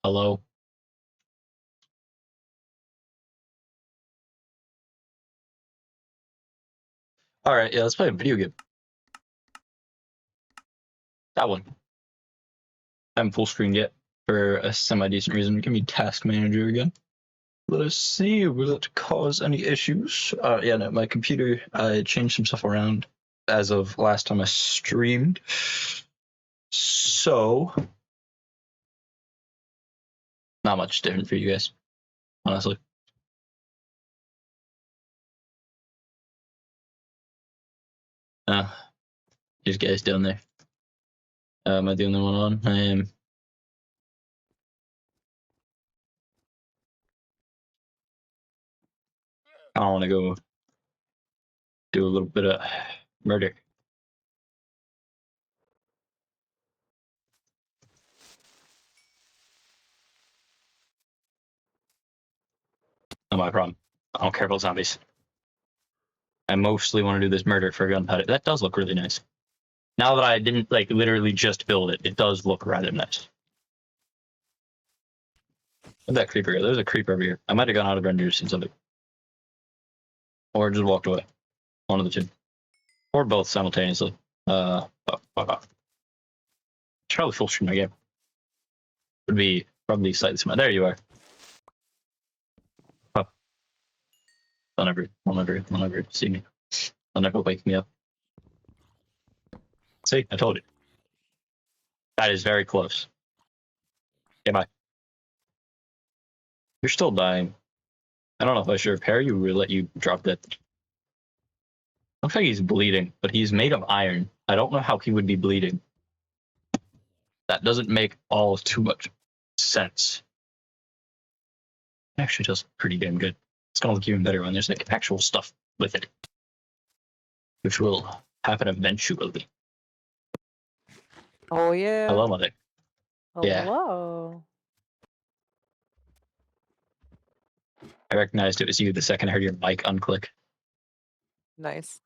Hello? Alright, yeah, let's play a video game. That one. I haven't full screen yet for a semi-decent reason. Give me task manager again. Let us see, will it cause any issues? Yeah, no, my computer, I changed some stuff around as of last time I streamed. So, not much different for you guys, honestly. These guys down there. Am I the only one on? I am. I want to go do a little bit of murder. Not my problem. I don't care about zombies. I mostly want to do this murder for gunpowder. That does look really nice. Now that I didn't like literally just build it, it does look rather nice. Where'd that creeper go? There's a creeper over here. I might have gone out of render since something. Or just walked away. One of the two. Or both simultaneously. Probably full screen my game. Would be probably slightly small. There you are. Oh. They'll never see me. They'll never wake me up. See, I told you. That is very close. Okay, bye. You're still dying. I don't know if I should repair you or let you drop dead. Looks like he's bleeding, but he's made of iron. I don't know how he would be bleeding. That doesn't make all too much sense. It actually does pretty damn good. It's gonna look even better when there's like actual stuff with it. Which will happen eventually. Oh yeah. Hello, mother. Yeah. Hello. I recognized it was you the second I heard your mic unclick. Nice.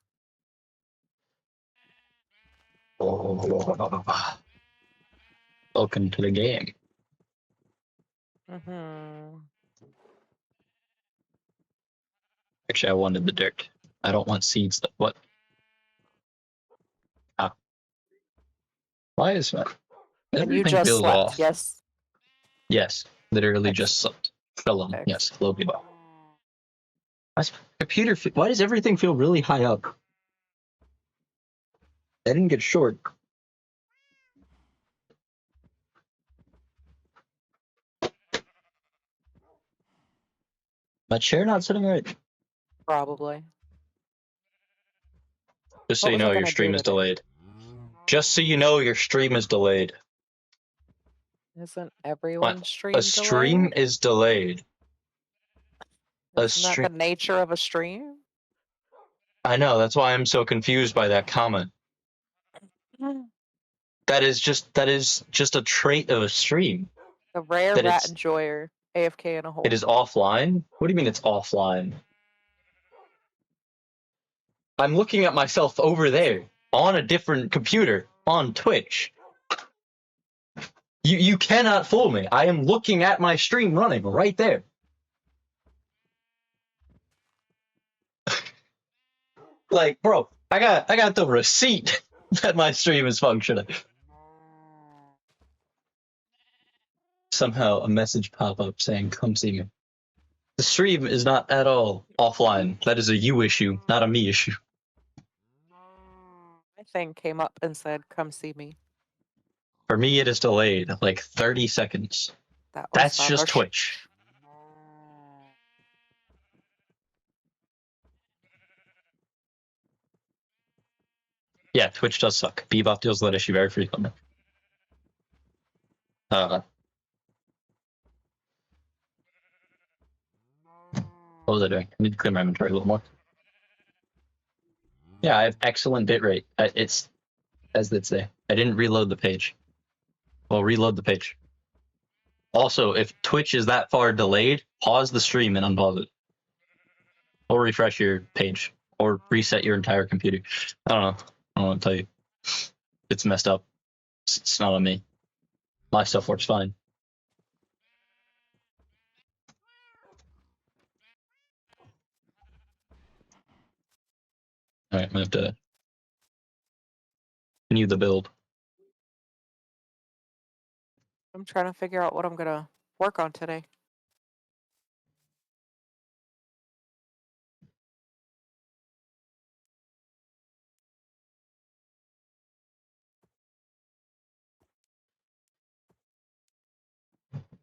Oh. Welcome to the game. Actually, I wanted the dirt. I don't want seeds. What? Ah. Why is that? And you just slept, off. yes? Yes, literally Excellent. just slept. Fell on. Excellent. Yes, hello, people. Computer. Why does everything feel really high up? I didn't get short. My chair not sitting right. Probably. Just so you know, your stream is delayed. Just so you know, your stream is delayed. Isn't everyone's stream A stream delayed? is delayed. Isn't that the nature of a stream? I know, that's why I'm so confused by that comment. That is just a trait of a stream. The rare rat enjoyer, AFK in a hole. It is offline? What do you mean it's offline? I'm looking at myself over there on a different computer on Twitch. You cannot fool me. I am looking at my stream running right there. Like, bro, I got the receipt that my stream is functioning. Somehow a message pop up saying, come see me. The stream is not at all offline. That is a you issue, not a me issue. My thing came up and said, come see me. For me, it is delayed, like 30 seconds. That's just Twitch. Yeah, Twitch does suck. Bebop deals that issue very frequently. What was I doing? I need to clear my inventory a little more. Yeah, I have excellent bitrate. It's, as they'd say, I didn't reload the page. Well, reload the page. Also, if Twitch is that far delayed, pause the stream and unpause it. Or refresh your page. Or reset your entire computer. I don't know. I don't want to tell you. It's messed up. It's not on me. My stuff works fine. Alright, I'm gonna have to continue the build. I'm trying to figure out what I'm gonna work on today.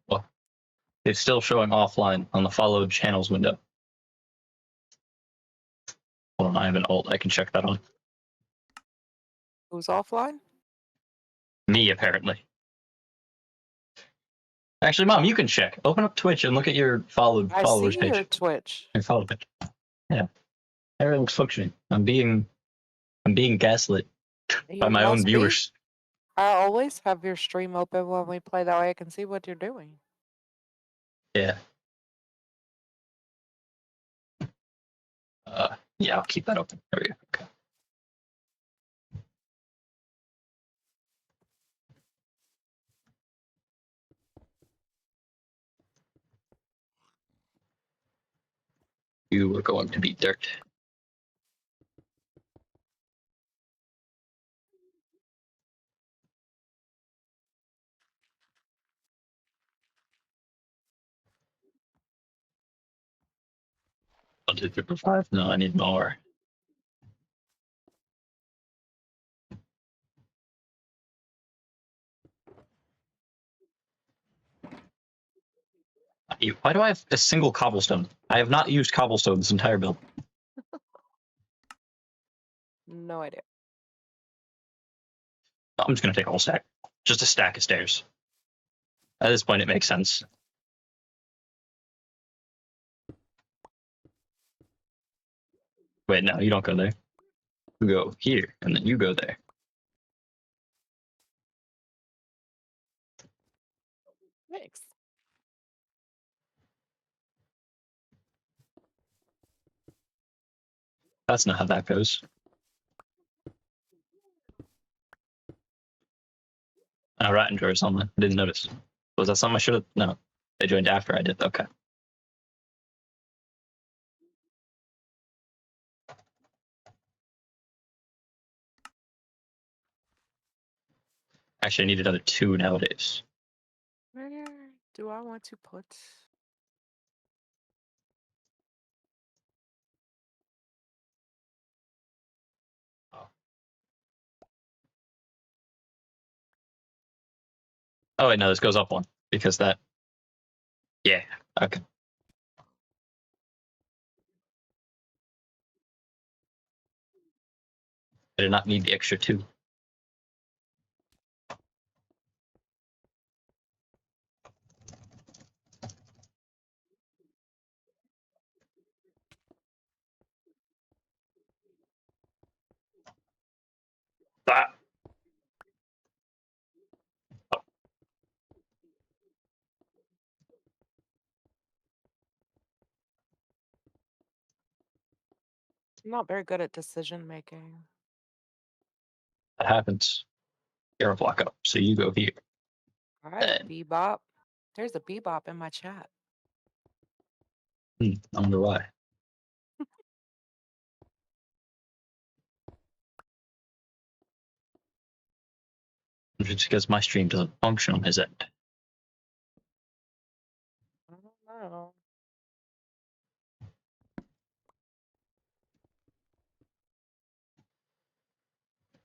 Well, it's still showing offline on the followed channels window. Hold on, I have an alt. I can check that on. Who's offline? Me, apparently. Actually, Mom, you can check. Open up Twitch and look at your I followers see page. your Twitch. Your follow page. Yeah, everything's functioning. I'm being gaslit by You my own must be. viewers. I always have your stream open when we play. That way I can see what you're doing. Yeah. Yeah, I'll keep that open. There we go. Okay. You are going to be dirt. I'll do 5. No, I need more. Why do I have a single cobblestone? I have not used cobblestone this entire build. No idea. I'm just going to take a whole stack. Just a stack of stairs. At this point, it makes sense. Wait, no, you don't go there. You go here, and then you go there. Thanks. That's not how that goes. Rat enjoyer something. I didn't notice. Was that something I should have? No. They joined after I did. Okay. Actually, I need another 2 nowadays. Where do I want to put? Oh wait, no, this goes up 1 because that. Yeah. Okay. I did not need the extra 2. Ah. I'm not very good at decision making. That happens. You're a block up, so you go here. All right, Then, Bebop. There's a Bebop in my chat. I wonder why. It's because my stream doesn't function on his end. I don't know.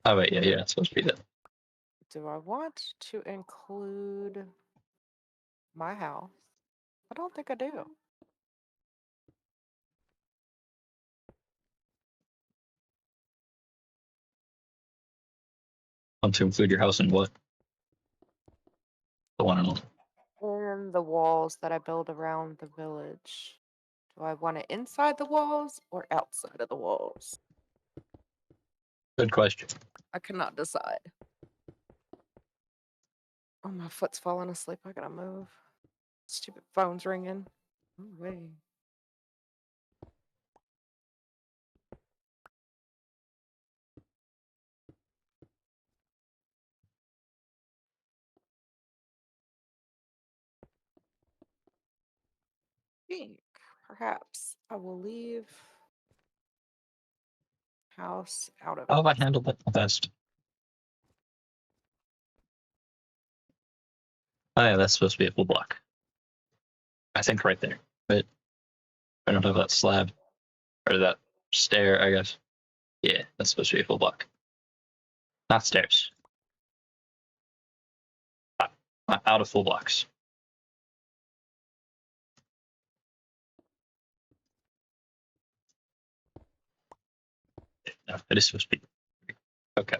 Oh wait, yeah, it's supposed to be that. Do I want to include my house? I don't think I do. Want to include your house in what? The one and only. And the walls that I build around the village. Do I want it inside the walls or outside of the walls? Good question. I cannot decide. Oh, my foot's falling asleep. I gotta move. Stupid phone's ringing. Oh, wait. Think perhaps I will leave house out of How have it. I handled that the best? Oh yeah, that's supposed to be a full block. I think right there. But I don't have that slab. Or that stair, I guess. Yeah, that's supposed to be a full block. Not stairs. Out of full blocks. No, it is supposed to be. Okay.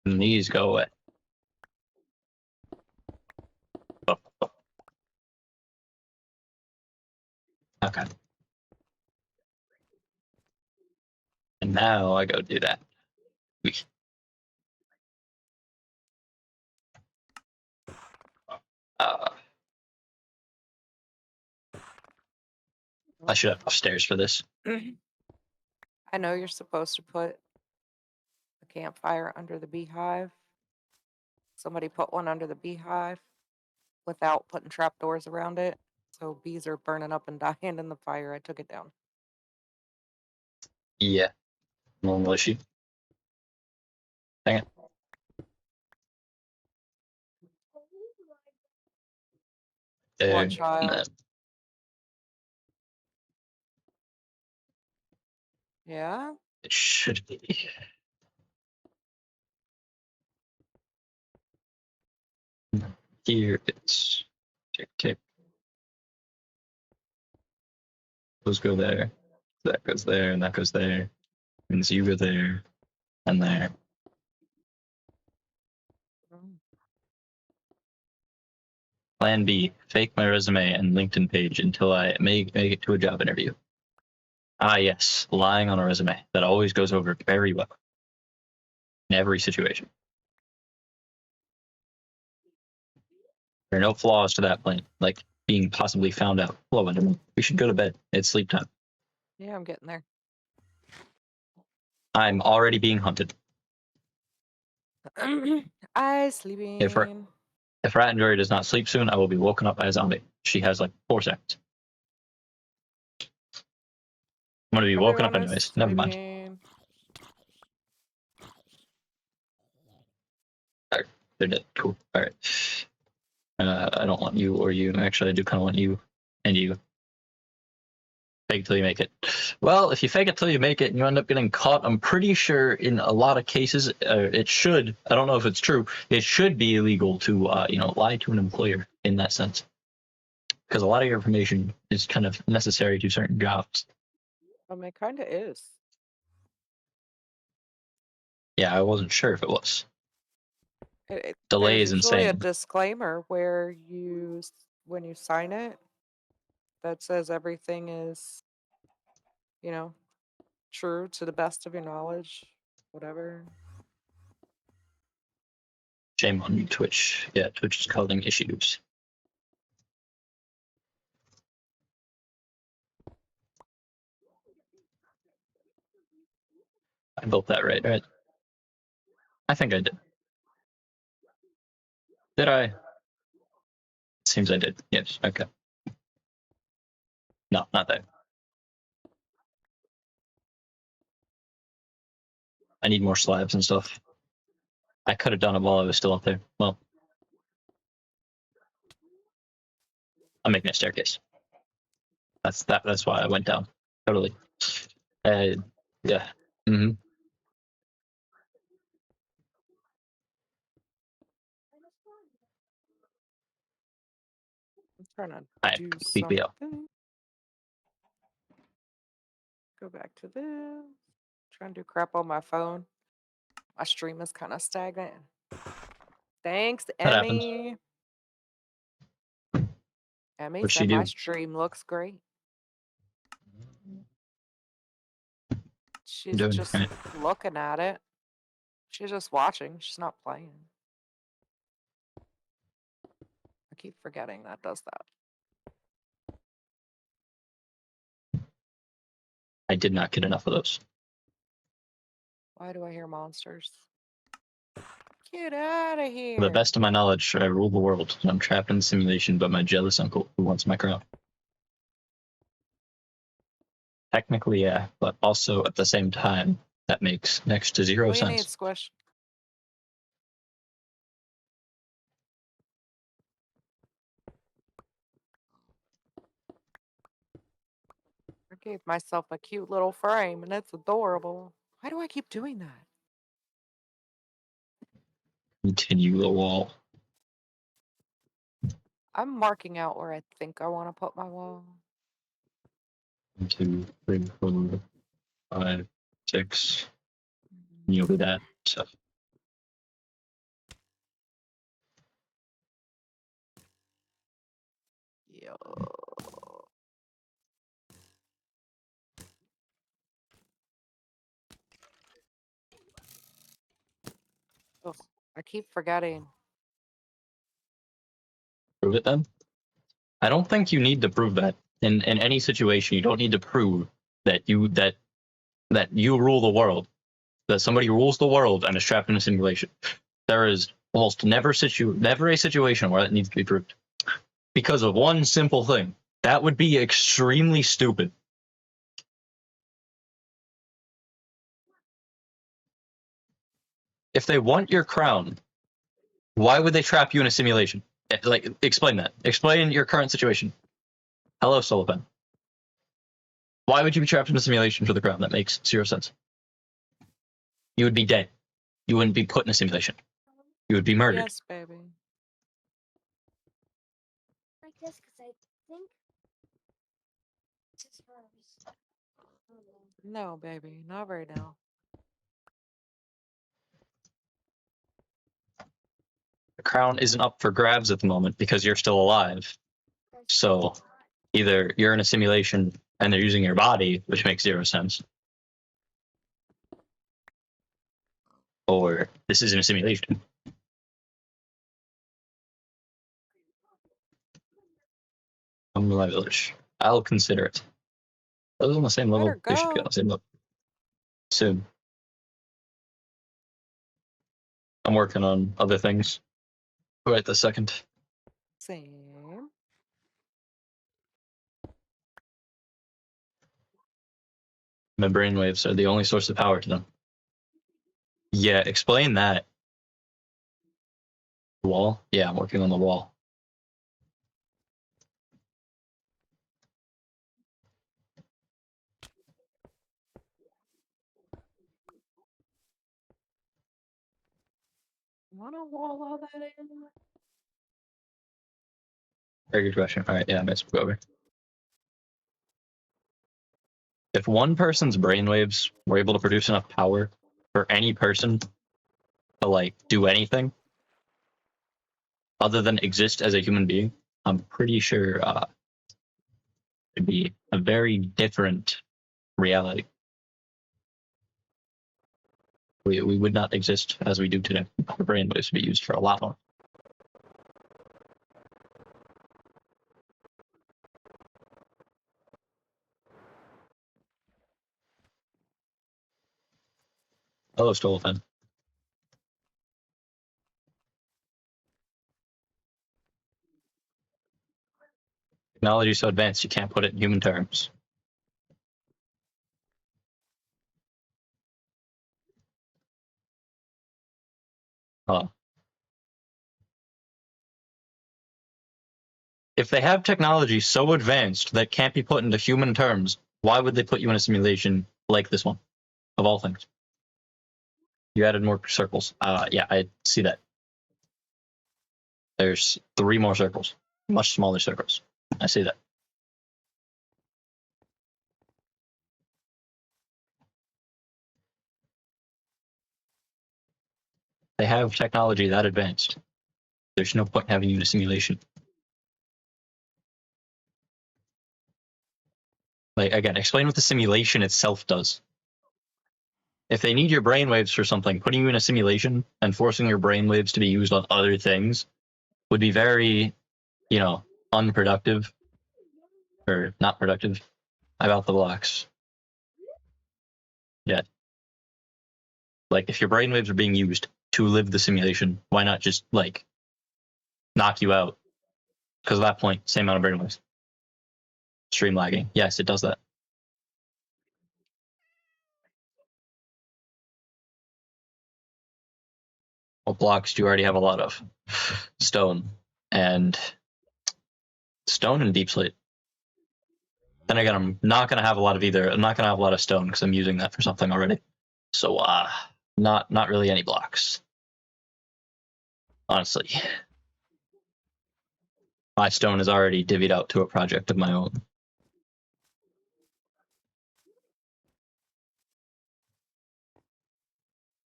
And these go away. Oh, oh. Okay. And now I go do that. Uh, I should have stairs for this. I know you're supposed to put a campfire under the beehive. Somebody put one under the beehive without putting trapdoors around it. So bees are burning up and dying in the fire. I took it down. Yeah. Normal issue. Dang it. What, And child? Yeah? it should be. Here it's tick tick. Those go there. That goes there, and that goes there. And so you go there, and there. Mm. Plan B: fake my resume and LinkedIn page until I make it to a job interview. Ah, yes, lying on a resume. That always goes over very well in every situation. There are no flaws to that plan, like being possibly found out. Hello, Enderman. We should go to bed. It's sleep time. Yeah, I'm getting there. I'm already being hunted. I sleeping. If Rat and Jory does not sleep soon, I will be woken up by a zombie. She has like 4 seconds. I'm gonna be woken up Everyone is anyways. Never mind. sleeping. Alright, they're dead. Cool. Alright. I don't want you or you. Actually, I do kind of want you and you. Fake it till you make it. Well, if you fake it till you make it and you end up getting caught, I'm pretty sure in a lot of cases it should. I don't know if it's true. It should be illegal to lie to an employer in that sense, because a lot of your information is kind of necessary to certain jobs. It kind of is. Yeah, I wasn't sure if it was. Delay There's is usually a insane. disclaimer where when you sign it, that says everything is, true to the best of your knowledge, whatever. Shame on you, Twitch. Yeah, Twitch is causing issues. I built that right? I think I did. Did I? It seems I did. Yes. Okay. No, not that. I need more slabs and stuff. I could have done it while I was still up there. Well, I'm making a staircase. That's why I went down. Totally. Yeah. Mm-hmm. I'm trying to I do completely something. out. Go back to this. Trying to do crap on my phone. My stream is kind of stagnant. Thanks, That happens. Emmy. Emmy What'd she said my do? stream looks great. She's Doing just right. looking at it. She's just watching. She's not playing. I keep forgetting that does that. I did not get enough of those. Why do I hear monsters? Get out of here. To the best of my knowledge, I rule the world. I'm trapped in the simulation by my jealous uncle who wants my crown. Technically, yeah, but also at the same time, that makes next to zero What do you need, sense. Squish? I gave myself a cute little frame, and it's adorable. Why do I keep doing that? Continue the wall. I'm marking out where I think I want to put my wall. 1, 2, 3, 4, 5, 6. You'll do that. So Yeah. Ugh, I keep forgetting. prove it then. I don't think you need to prove that in any situation. You don't need to prove that you rule the world. That somebody rules the world and is trapped in a simulation. There is almost never a situation where that needs to be proved. Because of one simple thing. That would be extremely stupid. If they want your crown, why would they trap you in a simulation? Like, explain that. Explain your current situation. Hello, stolapen. Why would you be trapped in a simulation for the crown? That makes zero sense. You would be dead. You wouldn't be put in a simulation. You would be murdered. Yes, baby. Like this, because I think this is hers. No, baby, not right now. The crown isn't up for grabs at the moment because you're still alive. So either you're in a simulation and they're using your body, which makes zero sense, or this isn't a simulation. Come to my village. I'll consider it. Those on the same level. Better They should be on go. the same level soon. I'm working on other things right this second. Same. My brainwaves are the only source of power to them. Yeah, explain that. Wall? Yeah, I'm working on the wall. Wanna wall all that in? Very good question. All right, yeah, let's go over. If one person's brainwaves were able to produce enough power for any person to like do anything other than exist as a human being, I'm pretty sure it'd be a very different reality. We would not exist as we do today. Our brainwaves would be used for a lot more. Hello, stolapen. Technology is so advanced you can't put it in human terms. If they have technology so advanced that can't be put into human terms, why would they put you in a simulation like this one, of all things? You added more circles. Yeah, I see that. There's 3 more circles, much smaller circles. I see that. They have technology that advanced. There's no point in having you in a simulation. Like, again, explain what the simulation itself does. If they need your brainwaves for something, putting you in a simulation and forcing your brainwaves to be used on other things would be very, unproductive. Or not productive. About the blocks. Yeah. Like, if your brainwaves are being used to live the simulation, why not just, knock you out? Because at that point, same amount of brainwaves. Stream lagging. Yes, it does that. What blocks do you already have a lot of? Stone. And stone and deep slate. Then again, I'm not going to have a lot of either. I'm not going to have a lot of stone because I'm using that for something already. So, not really any blocks. Honestly. My stone is already divvied out to a project of my own.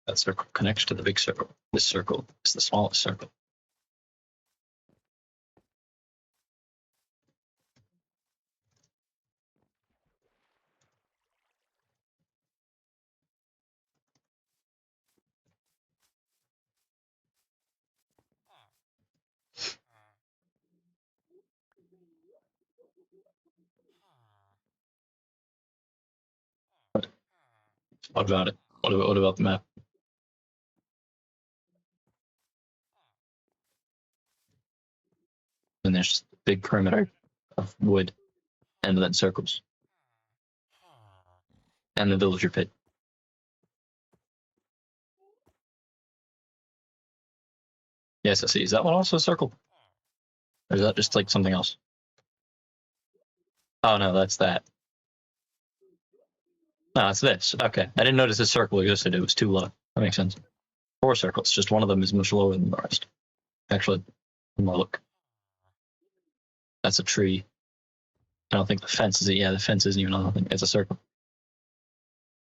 That circle connects to the big circle. This circle is the smallest circle. What about it? What about the map? And there's a big perimeter of wood, and then circles, and the villager pit. Yes, I see. Is that one also a circle? Or is that just like something else? Oh no, that's that. No, it's this. Okay. I didn't notice this circle existed. It was too low. That makes sense. 4 circles. Just one of them is much lower than the rest. Actually, look. That's a tree. I don't think the fence is it. Yeah, the fence isn't even on the thing. It's a circle.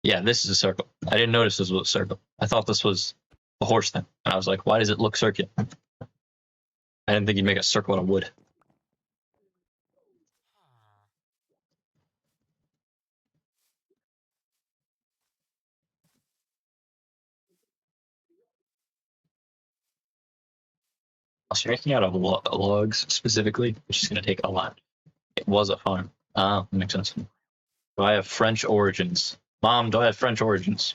Yeah, this is a circle. I didn't notice this was a circle. I thought this was a horse thing. And I was like, why does it look circular? I didn't think you'd make a circle out of wood. So you're making out of logs specifically, which is going to take a lot. It was a farm. Ah, that makes sense. Do I have French origins? Mom, do I have French origins?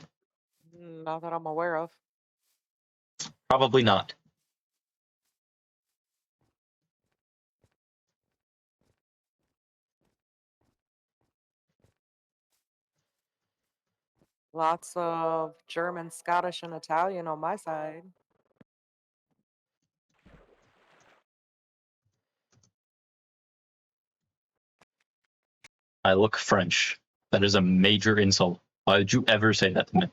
Not that I'm aware of. Probably not. Lots of German, Scottish, and Italian on my side. I look French. That is a major insult. Why would you ever say that to me?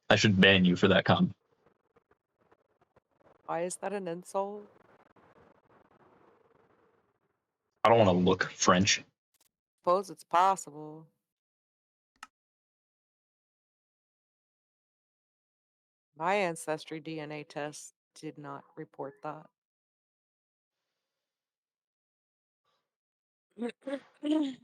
I should ban you for that comment. Why is that an insult? I don't want to look French. Suppose it's possible. My ancestry DNA test did not report that. I'm going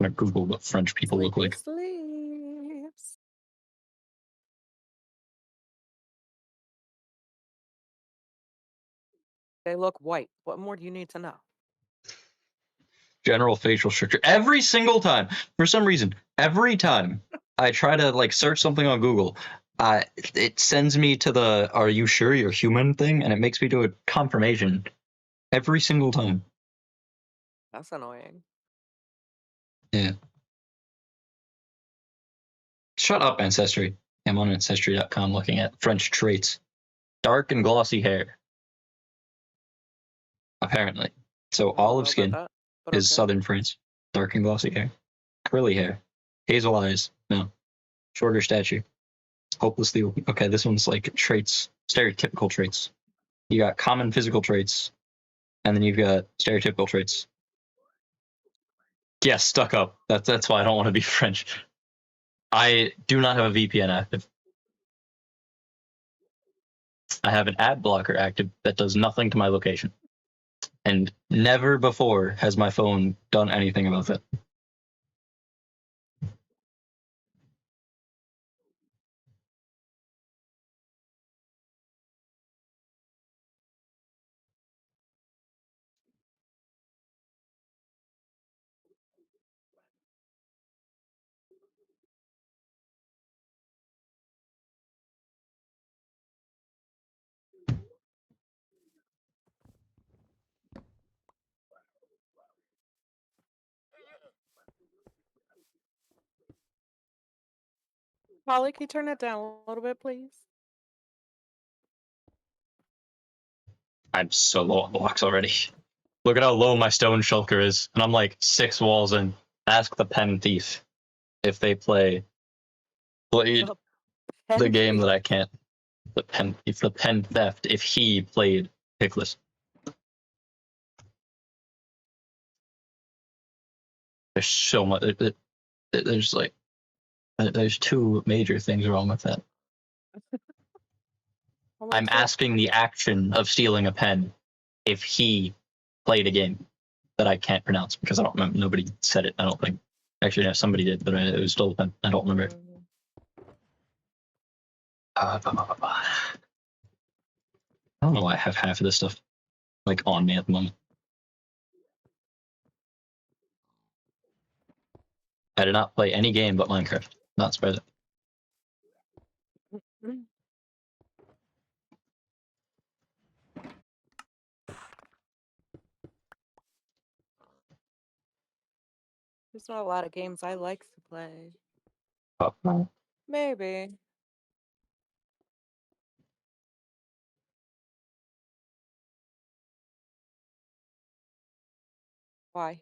to Google what French people look Sleepy like. sleeps. They look white. What more do you need to know? General facial structure. Every single time, for some reason, every time I try to like search something on Google, it sends me to the "Are you sure you're human?" thing, and it makes me do a confirmation every single time. That's annoying. Yeah. Shut up, Ancestry. I'm on Ancestry.com looking at French traits. Dark and glossy hair. Apparently. So I don't olive know skin about that, but is okay. southern France. Dark and glossy hair. Curly hair. Hazel eyes. No. Shorter stature. Hopelessly. Okay, this one's like traits. Stereotypical traits. You got common physical traits. And then you've got stereotypical traits. Yes, stuck up. That's why I don't want to be French. I do not have a VPN active. I have an ad blocker active that does nothing to my location. And never before has my phone done anything about it. Polly, can you turn it down a little bit, please? I'm so low on blocks already. Look at how low my stone shulker is, and I'm like 6 walls in. Ask the pen thief if they played the game that I can't. The pen theft. If he played Pickless. There's so much. There's like there's 2 major things wrong with that. Only I'm 2? asking the action of stealing a pen if he played a game that I can't pronounce because I don't remember. Nobody said it. I don't think. Actually, no, somebody did, but it was still a pen. I don't remember. I don't know why I have half of this stuff like on me at the moment. I did not play any game but Minecraft. Not surprising. Mm. There's not a lot of games I like to play. Maybe. Why?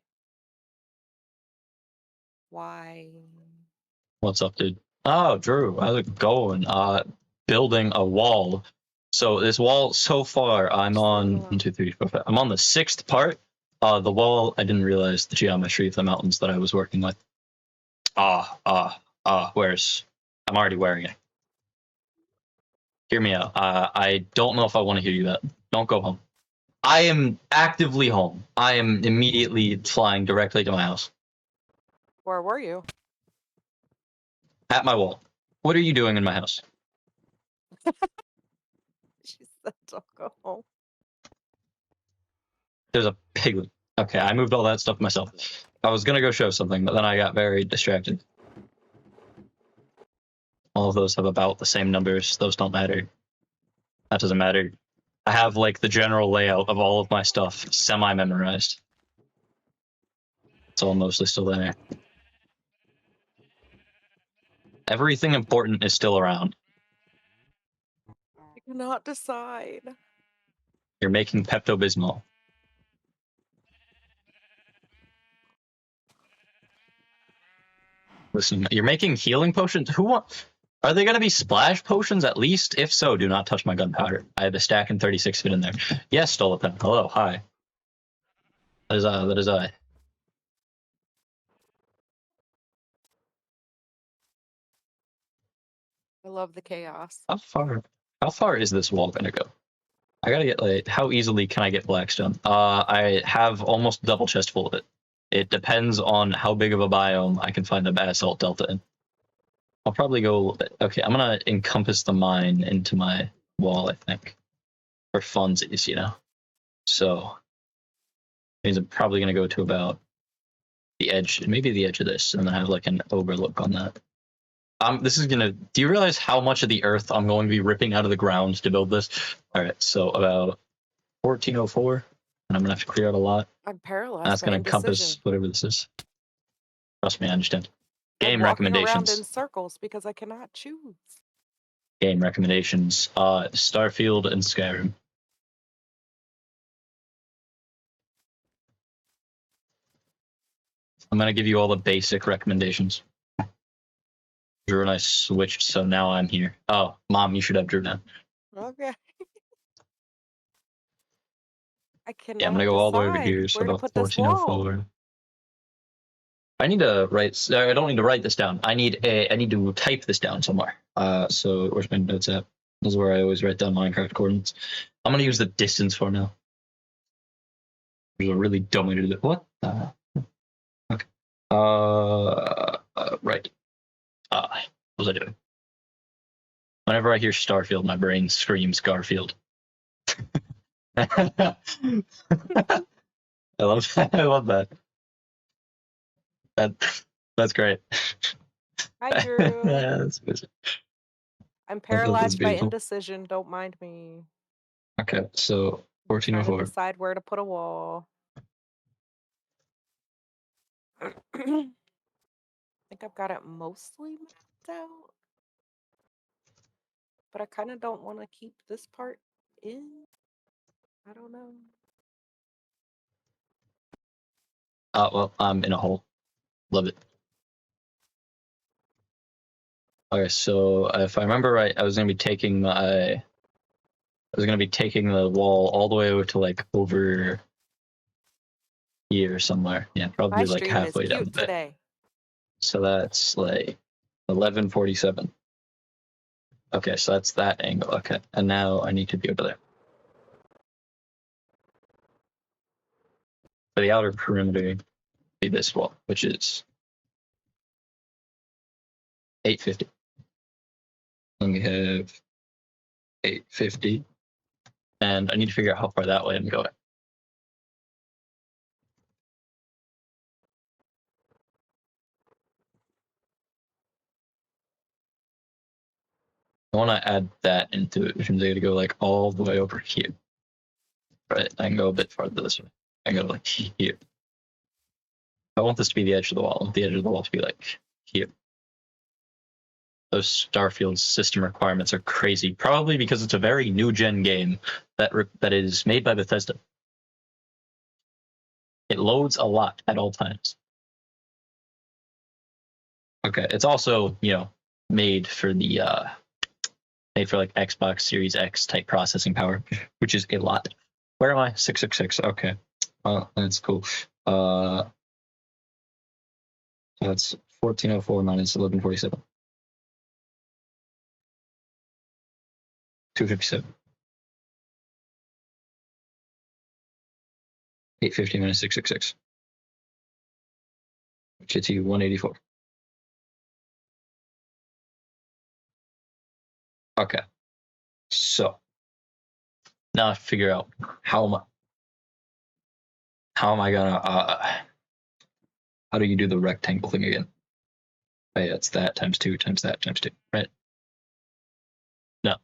Why? What's up, dude? Oh, Drew, how's it going? Building a wall. So this wall, so far, I'm Just leave it on alone. 1, 2, 3, 4, 5. I'm on the 6th part. The wall, I didn't realize the geometry of the mountains that I was working with. Where's? I'm already wearing it. Hear me out. I don't know if I want to hear you that. Don't go home. I am actively home. I am immediately flying directly to my house. Where were you? At my wall. What are you doing in my house? She said, "Don't go home." There's a piglet. Okay, I moved all that stuff myself. I was gonna go show something, but then I got very distracted. All of those have about the same numbers. Those don't matter. That doesn't matter. I have like the general layout of all of my stuff semi-memorized. It's all mostly still there. Everything important is still around. I cannot decide. You're making Pepto-Bismol. Listen, you're making healing potions? Who want? Are they going to be splash potions at least? If so, do not touch my gunpowder. I have a stack and 36 fit in there. Yes, stolapen. Hello, hi. That is I. That is I. I love the chaos. How far is this wall going to go? I gotta get like, how easily can I get blackstone? I have almost double chest full of it. It depends on how big of a biome I can find the basalt delta in. I'll probably go a little bit. Okay, I'm gonna encompass the mine into my wall, I think. For funsies, you know. So means I'm probably gonna go to about the edge, maybe the edge of this, and then have like an overlook on that. This is gonna. Do you realize how much of the earth I'm going to be ripping out of the ground to build this? All right, so about 1404, and I'm gonna have to clear out a lot. I'm paralyzed That's by gonna indecision. encompass whatever this is. Trust me, I understand. I'm Game walking around in recommendations. circles because I cannot choose. Game recommendations. Starfield and Skyrim. I'm gonna give you all the basic recommendations. Drew and I switched, so now I'm here. Oh, Mom, you should have Drew now. Okay. I cannot Yeah, I'm gonna go all the way over decide here. So where to about put this wall. 1404. I need to write. I don't need to write this down. I need to type this down somewhere. So where's my notes at? This is where I always write down Minecraft coordinates. I'm gonna use the distance for now. There's a really dumb way to do that. What? Okay. Right. What was I doing? Whenever I hear Starfield, my brain screams Garfield. I love that. I love that. That's great. Hi, Drew. That's amazing. I'm That's paralyzed by beautiful. indecision. Don't mind me. Okay, so I'm trying to 1404. decide where to put a wall. I think I've got it mostly mapped out. but I kind of don't want to keep this part in. I don't know. Well, I'm in a hole. Love it. Okay, so if I remember right, I was gonna be taking the wall all the way over to like over here somewhere. Yeah, My probably like stream is halfway down the cute bay. today. So that's like 1147. Okay, so that's that angle. Okay, and now I need to be over there. For the outer perimeter, be this wall, which is 850. And we have 850, and I need to figure out how far that way I'm going. I want to add that into it, which means I got to go like all the way over here. Right, I can go a bit farther this way. I go like here. I want this to be the edge of the wall. I want the edge of the wall to be like here. Those Starfield system requirements are crazy, probably because it's a very new gen game that is made by Bethesda. It loads a lot at all times. Okay, it's also, you know, made for like Xbox Series X type processing power, which is a lot. Where am I? 666. Okay, that's cool. That's 1404 minus 1147. 257. 850 minus 666. Which gets you 184. Okay. So now I figure out how am I gonna how do you do the rectangle thing again? Oh, yeah, it's that times 2 times that times 2, right? No.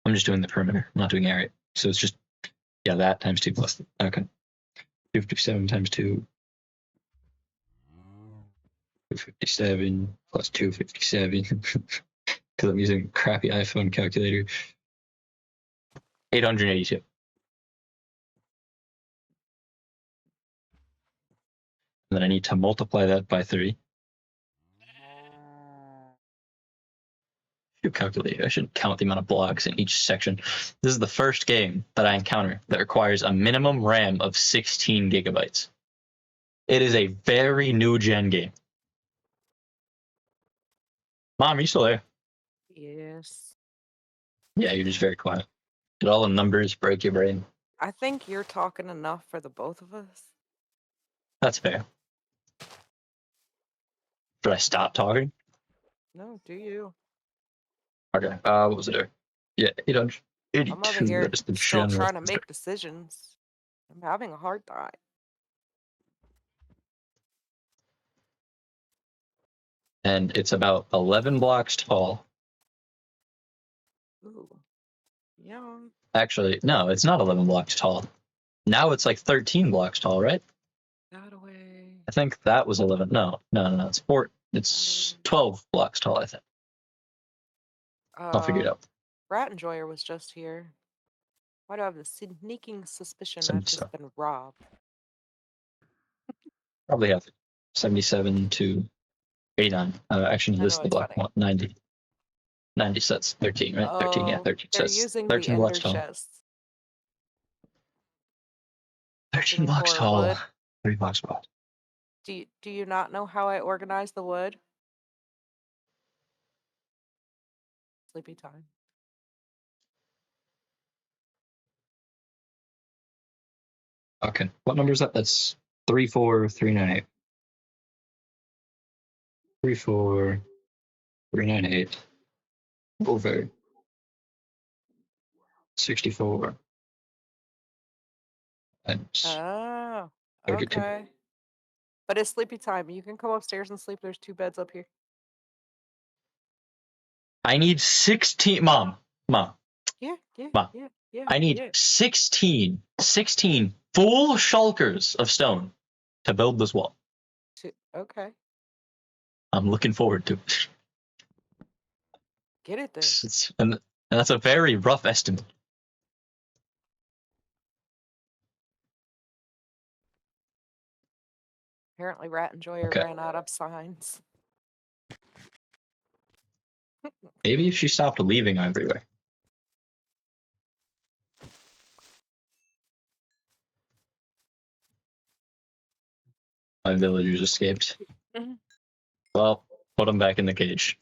I'm just doing the perimeter. I'm not doing area. So it's just, yeah, that times 2 plus, okay. 257 times 2. 257 plus 257. Because I'm using a crappy iPhone calculator. 882. And then I need to multiply that by 3. Calculator. I should count the amount of blocks in each section. This is the first game that I encounter that requires a minimum RAM of 16 gigabytes. It is a very new gen game. Mom, are you still there? Yes. Yeah, you're just very quiet. Did all the numbers break your brain? I think you're talking enough for the both of us. That's fair. Should I stop talking? No, do you? Okay. What was it there? Yeah, 882. I'm over here That is the still general. trying to make decisions. I'm having a hard time. And it's about 11 blocks tall. Ooh. Yeah. Actually, no, it's not 11 blocks tall. Now it's like 13 blocks tall, right? That away. I think that was 11. No, it's 4. It's 12 blocks tall, I think. I'll figure it out. Rat Enjoyer was just here. Why do I have the sneaking suspicion I've just 77. been robbed? Probably have 77 to 89. Actually, I this is know the it's block funny. 1. 90. 90 sets. 13, right? 13, yeah, 13 They're sets. using 13 the blocks ender tall. chests. 13 Looking blocks for tall. wood. 3 blocks wide. Do you not know how I organize the wood? Sleepy time. Okay. What number is that? That's 34398. 34398 over 64 and Oh, 32. okay. But it's sleepy time. You can come upstairs and sleep. There's 2 beds up here. I need 16. Mom. Yeah. Mom. I need 16 full shulkers of stone to build this wall. Okay. I'm looking forward to it. Get it then. And that's a very rough estimate. Apparently, Rat Enjoyer Okay. ran out of signs. Maybe if she stopped leaving everywhere. My villagers escaped. Mhm. Well, put them back in the cage.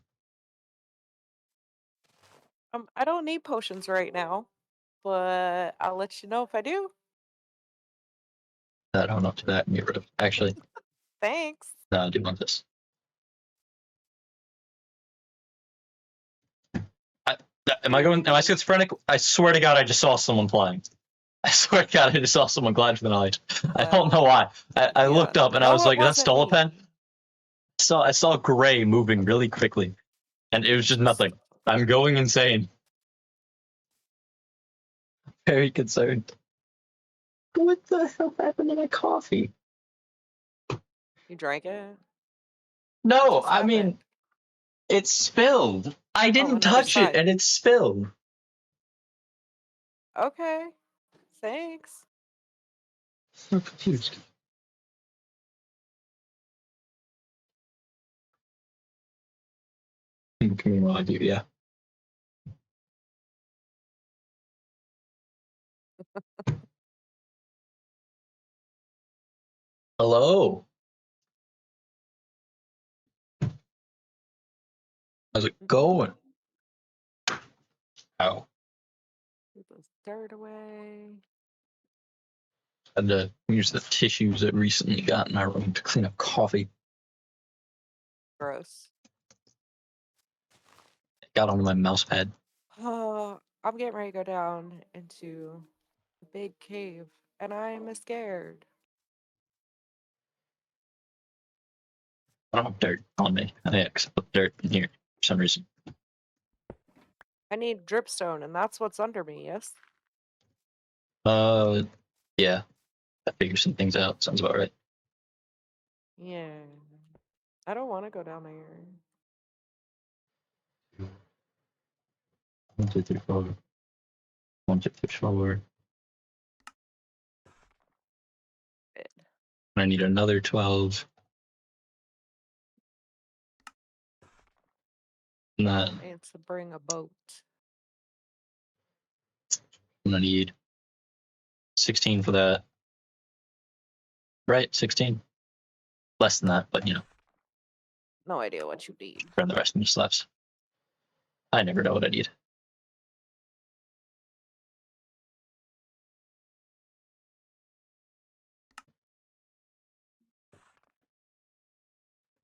I don't need potions right now, but I'll let you know if I do. I don't know to that and get rid of. Actually, Thanks. no, I do want this. Am I schizophrenic? I swear to God, I just saw someone flying. I swear to God, I just saw someone glide from the night. I don't know why. I Yeah. looked up and I No, was it like, "Is that wasn't me. stolapen?" I saw gray moving really quickly, and it was just nothing. I'm going insane. Very concerned. What the hell happened to my coffee? You drank it? No, just I mean, happened? it spilled. I didn't another touch it, side. and it spilled. Okay. Thanks. I'm confused. Can you remind you? Yeah. Hello. How's it going? Ow. Get this dirt away. Had to use the tissues that recently got in our room to clean up coffee. Gross. It got onto my mouse pad. I'm getting ready to go down into the big cave, and I'm scared. I don't have dirt on me. I accept the dirt in here for some reason. I need dripstone, and that's what's under me, yes? Yeah. I figure some things out. Sounds about right. Yeah. I don't want to go down there. 1, 2, 3, 4. 1, 2, 3, 4. Good. I need another 12. And then And to bring a boat. I'm gonna need 16 for that. Right, 16. Less than that, but you know, No idea what you need. for the rest of the slaps. I never know what I need.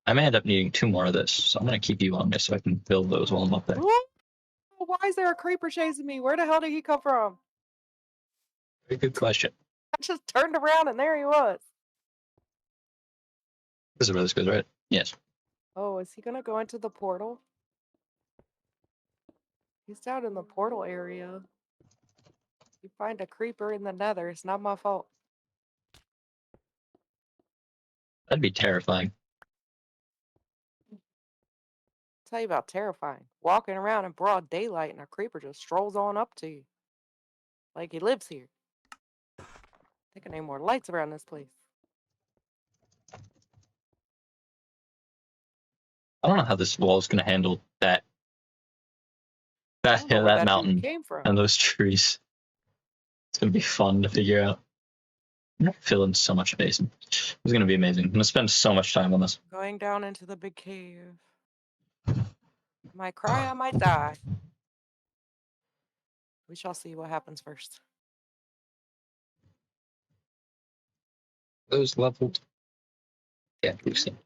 I may end up needing 2 more of this, so I'm gonna keep you on this so I can build those while I'm up there. Why is there a creeper chasing me? Where the hell did he come from? Very good question. I just turned around and there he was. This is where this goes, right? Yes. Oh, is he gonna go into the portal? He's down in the portal area. You find a creeper in the nether, it's not my fault. That'd be terrifying. Tell you about terrifying. Walking around in broad daylight and a creeper just strolls on up to you. Like he lives here. Think I need more lights around this place. I don't know how this wall is gonna handle that I don't know where that that dude mountain came from. and those trees. It's gonna be fun to figure out. I'm gonna fill in so much space. It's gonna be amazing. I'm gonna spend so much time on this. Going down into the big cave. I might cry, I might die. We shall see what happens first. Those leveled. Yeah, we've seen.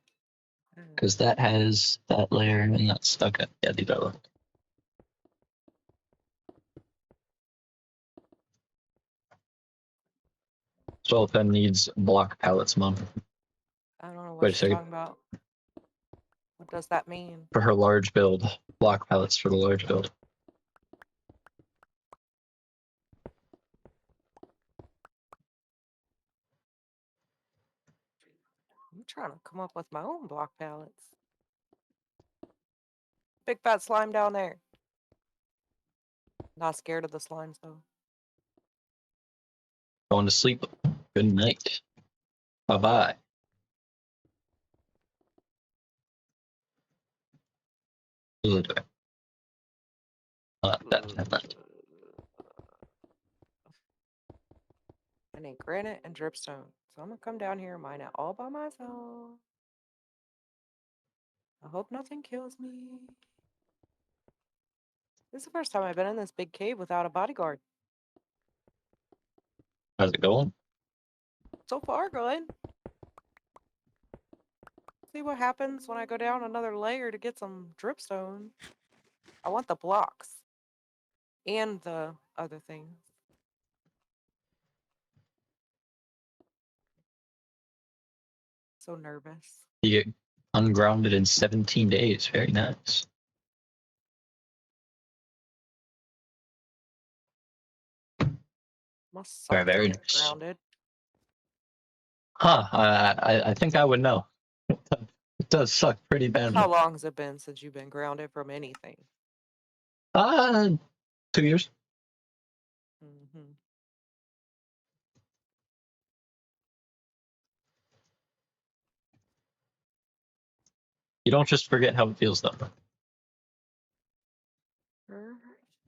Because that has that layer and that's okay. Yeah, these are leveled. Stolapen needs block pallets, Mom. I don't know Wait a what you're second. talking about. What does that mean? For her large build. Block pallets for the large build. I'm trying to come up with my own block pallets. Big fat slime down there. Not scared of the slimes though. Going to sleep. Good night. Bye bye. That. I need granite and dripstone. So I'm gonna come down here and mine it all by myself. I hope nothing kills me. This is the first time I've been in this big cave without a bodyguard. How's it going? So far, good. See what happens when I go down another layer to get some dripstone. I want the blocks and the other things. So nervous. You get ungrounded in 17 days. Very nice. Must suck to Very get nice. grounded. Huh. I think I would know. It does suck pretty badly. How long has it been since you've been grounded from anything? 2 years. Mm-hmm. You don't just forget how it feels, though. Sure.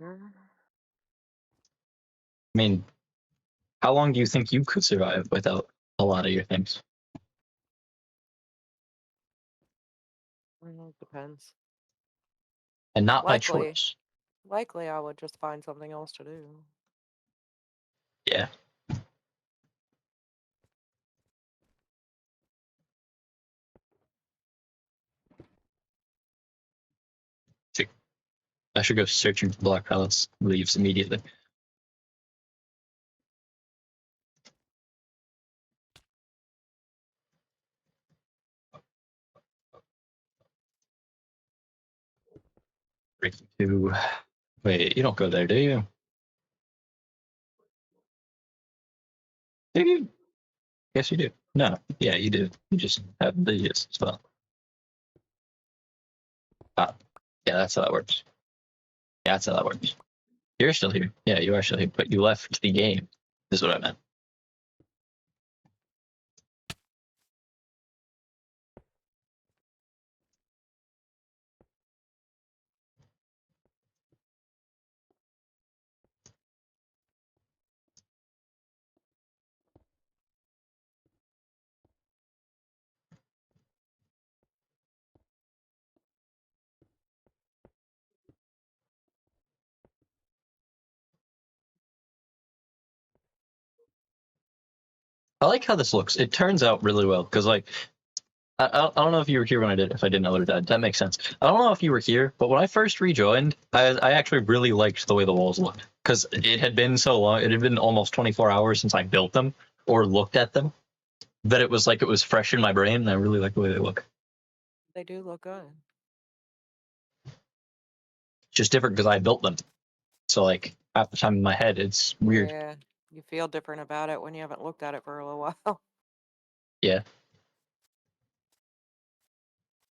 I mean, how long do you think you could survive without a lot of your things? Well, it depends. And not by Likely. choice. Likely I would just find something else to do. Yeah. I should go searching for black pellets. Leaves immediately. Breaking 2. Wait, you don't go there, do you? Do you? Yes, you do. No, yeah, you do. You just have the yes as well. Ah, yeah, that's how that works. Yeah, that's how that works. You're still here. Yeah, you are still here, but you left the game. Is what I meant. I like how this looks. It turns out really well because, like, I don't know if you were here when I did. If I didn't know that, that makes sense. I don't know if you were here, but when I first rejoined, I actually really liked the way the walls looked because it had been so long. It had been almost 24 hours since I built them or looked at them that it was like it was fresh in my brain, and I really like the way they look. They do look good. It's just different because I built them, so like half the time in my head, it's weird. Yeah, you feel different about it when you haven't looked at it for a little while. Yeah.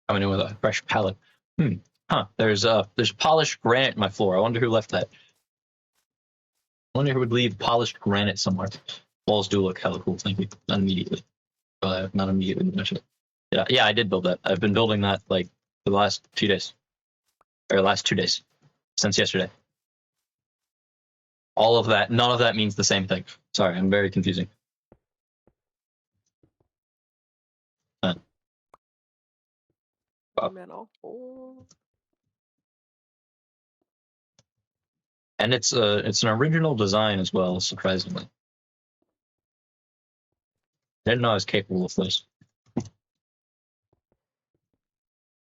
Coming in with a fresh palette. Huh. There's polished granite in my floor. I wonder who left that. I wonder who would leave polished granite somewhere. Walls do look hella cool. Thank you. Not immediately. Not immediately. Yeah, I did build that. I've been building that like for the last 2 days. Or last 2 days. Since yesterday. All of that. None of that means the same thing. Sorry, I'm very confusing. Oh. And it's an original design as well, surprisingly. I didn't know I was capable of this.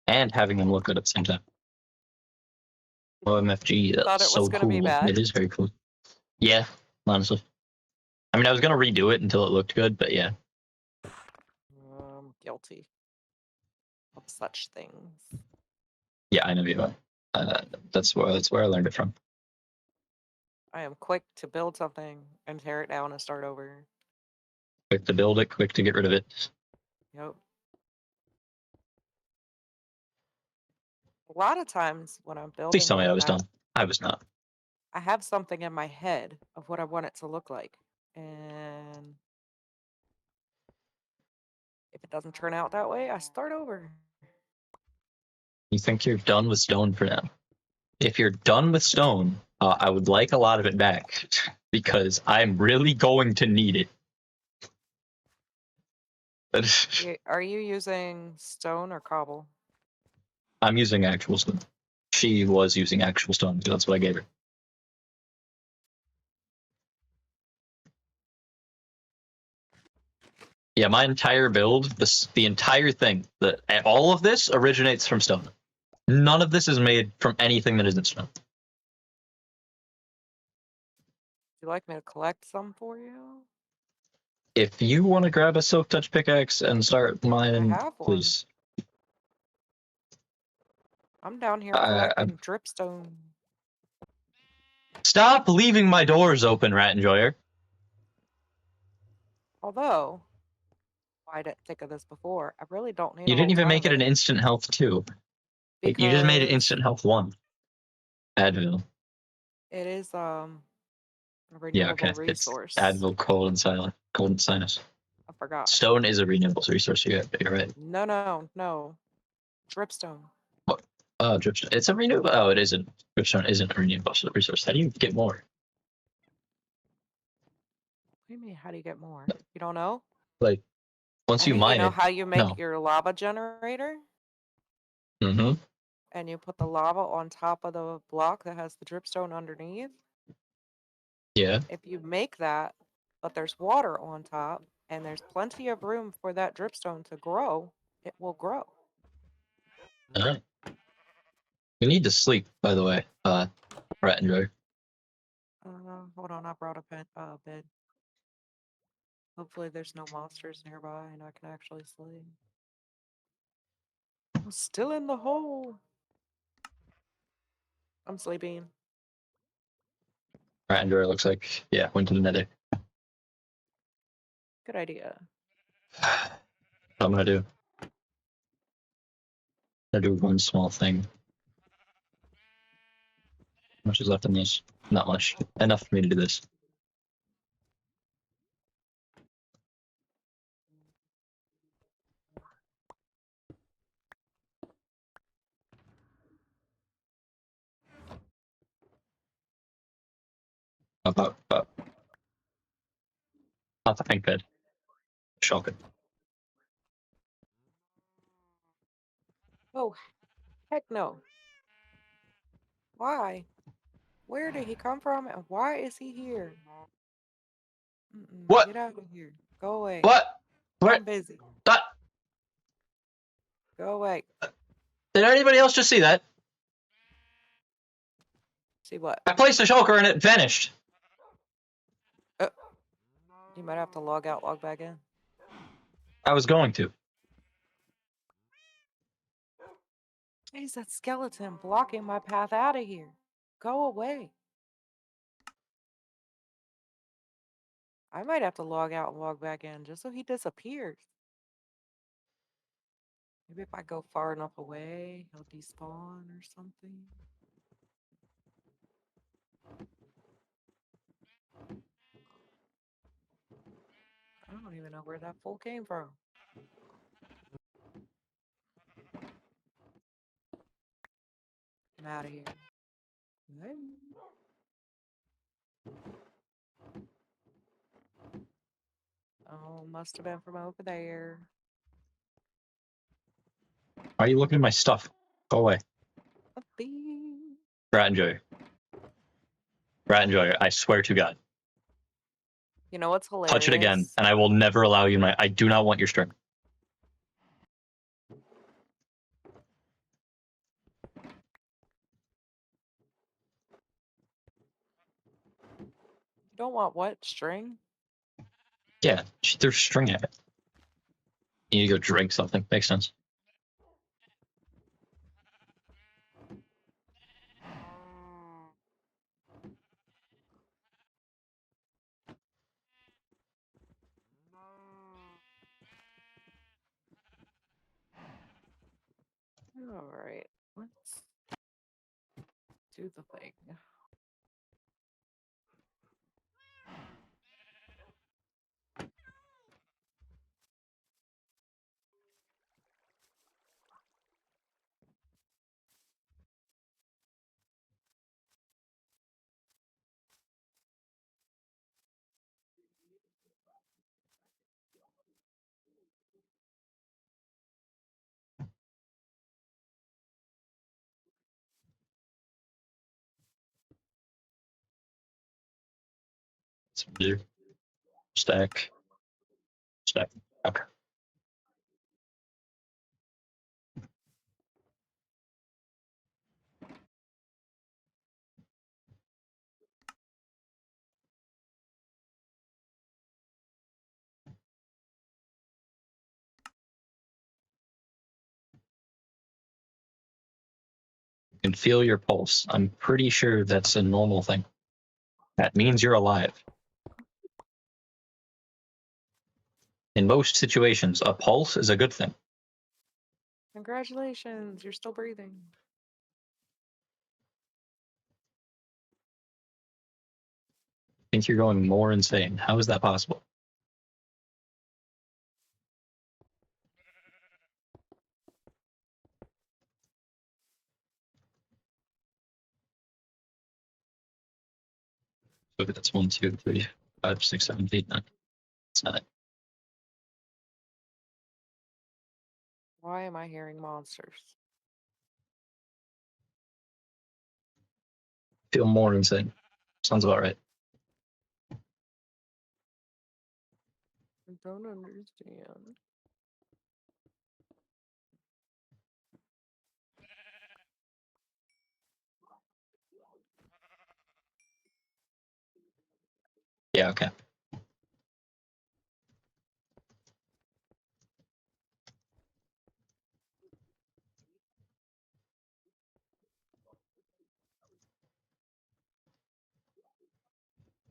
And having them look good at the same time. OMFG, Thought that's it was so gonna be cool. bad? It is very cool. Yeah, honestly. I mean, I was gonna redo it until it looked good, but yeah. Guilty of such things. Yeah, I know you are. That's where I learned it from. I am quick to build something and tear it down and start over. Quick to build it, quick to get rid of it. Yep. A lot of times when I'm building Please tell me like I was that, done. I was not. I have something in my head of what I want it to look like. And if it doesn't turn out that way, I start over. You think you're done with stone for now? If you're done with stone, I would like a lot of it back because I'm really going to need it. Are you using stone or cobble? I'm using actual stone. She was using actual stone, so that's what I gave her. Yeah, my entire build, the entire thing, all of this originates from stone. None of this is made from anything that isn't stone. Would you like me to collect some for you? If you want to grab a silk touch pickaxe and start mining, have one. please. I'm down here I- collecting dripstone. Stop leaving my doors open, Rat Enjoyer. Although, I didn't think of this before. I really don't need. You a didn't whole even ton make of it an instant health 2. You just made it because instant health 1. Advil. It is a Yeah, renewable okay. resource. It's Advil, cold and silent. Cold and sinus. I forgot. Stone is a renewable resource. You're right. No. Dripstone. Dripstone. It's a renewable. Oh, it isn't. Dripstone isn't a renewable resource. How do you get more? What do you mean? How do you get more? You don't know? Like, once you mine You know it. how you make No. your lava generator? Mm-hmm. And you put the lava on top of the block that has the dripstone underneath? Yeah. If you make that, but there's water on top, and there's plenty of room for that dripstone to grow, it will grow. Alright. You need to sleep, by the way. Rat Enjoyer. Hold on, I brought a bed. Hopefully there's no monsters nearby and I can actually sleep. I'm still in the hole. I'm sleeping. Rat Enjoyer looks like, yeah, went to the nether. Good idea. What I'm gonna do. I'm gonna do one small thing. How much is left in these? Not much. Enough for me to do this. Up. Not the pink bed. Shocking. Oh, heck no. Why? Where did he come from and why is he here? What? Get out of here. Go away. What? I'm busy. That? Go away. Did anybody else just see that? See what? I placed a shulker and it vanished. You might have to log out, log back in. I was going to. He's that skeleton blocking my path out of here. Go away. I might have to log out and log back in just so he disappears. Maybe if I go far enough away, he'll despawn or something. I don't even know where that fool came from. I'm out of here. Hey. Oh, must have been from over there. Why are you looking at my stuff? Go away. Rat Enjoyer. Rat Enjoyer, I swear to God. You know what's hilarious? Touch it again, and I will never allow you I do not want your string. You don't want what? String? Yeah, there's string at it. You need to go drink something. Makes sense. All right. Let's do the thing. Stack. Stack. Okay. You can feel your pulse. I'm pretty sure that's a normal thing. That means you're alive. In most situations, a pulse is a good thing. Congratulations, you're still breathing. I think you're going more insane. How is that possible? Okay, that's 1, 2, 3, 5, 6, 7, 8, 9. It's not. Why am I hearing monsters? Feel more insane. Sounds about right. I don't understand. Yeah, okay.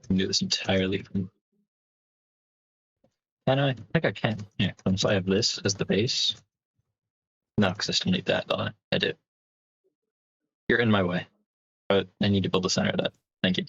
I can do this entirely from. Can I? I think I can. Yeah, once I have this as the base. No, because I still need that, don't I? I do. You're in my way, but I need to build the center of that. Thank you.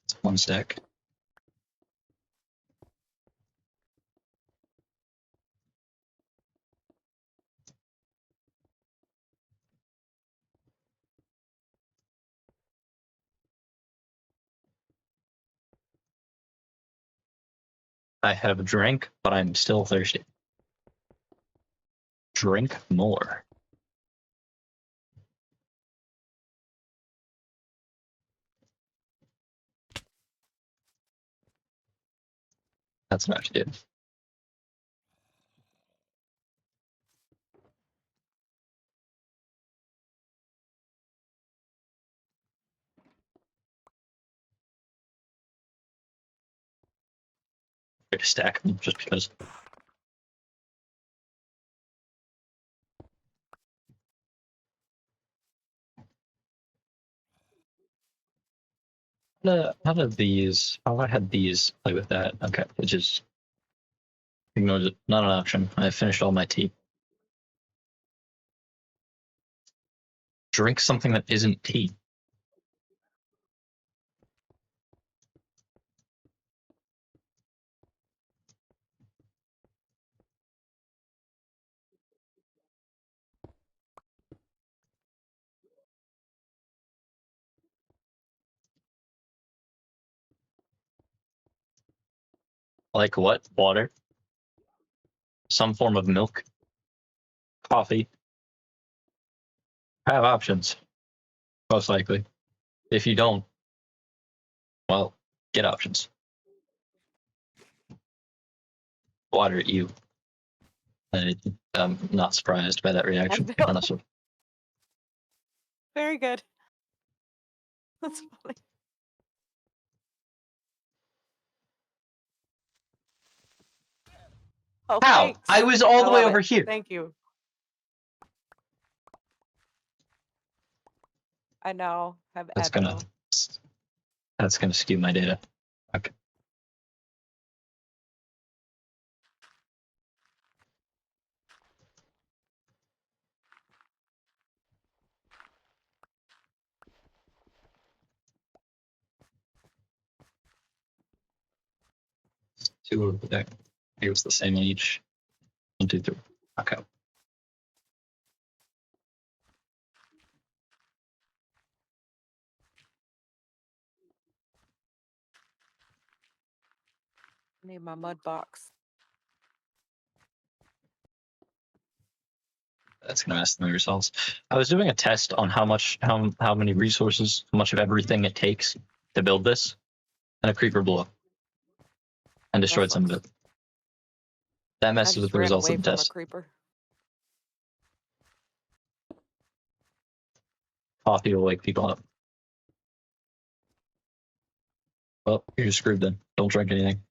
It's 1 stack. I have drank, but I'm still thirsty. Drink more. That's what I have to do. To stack them just because. How did these? How I had these play with that? Okay, it just ignores it. Not an option. I finished all my tea. Drink something that isn't tea. Like what? Water? Some form of milk? Coffee? I have options. Most likely. If you don't, well, get options. Water, you. I'm not surprised by that reaction, know. honestly. Very good. That's funny. Oh, How? thanks. I was all the way love over it. here. Thank you. I know. That's gonna skew my data. Okay. Two over there. It was the same on each. 1, 2, 3. Okay. Need my mud box. That's gonna mess my results. I was doing a test on how many resources, how much of everything it takes to build this, and a creeper blew up and destroyed some of it. That I messes with just the ran results away of the from a test. creeper. Coffee will wake people up. Well, you're just screwed then. Don't drink anything.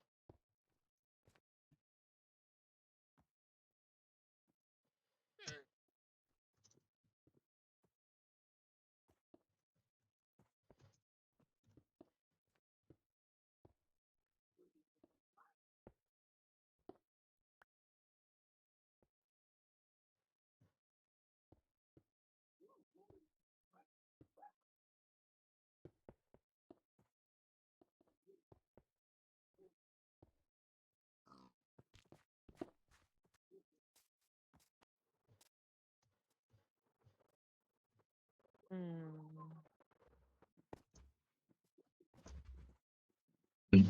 Hmm.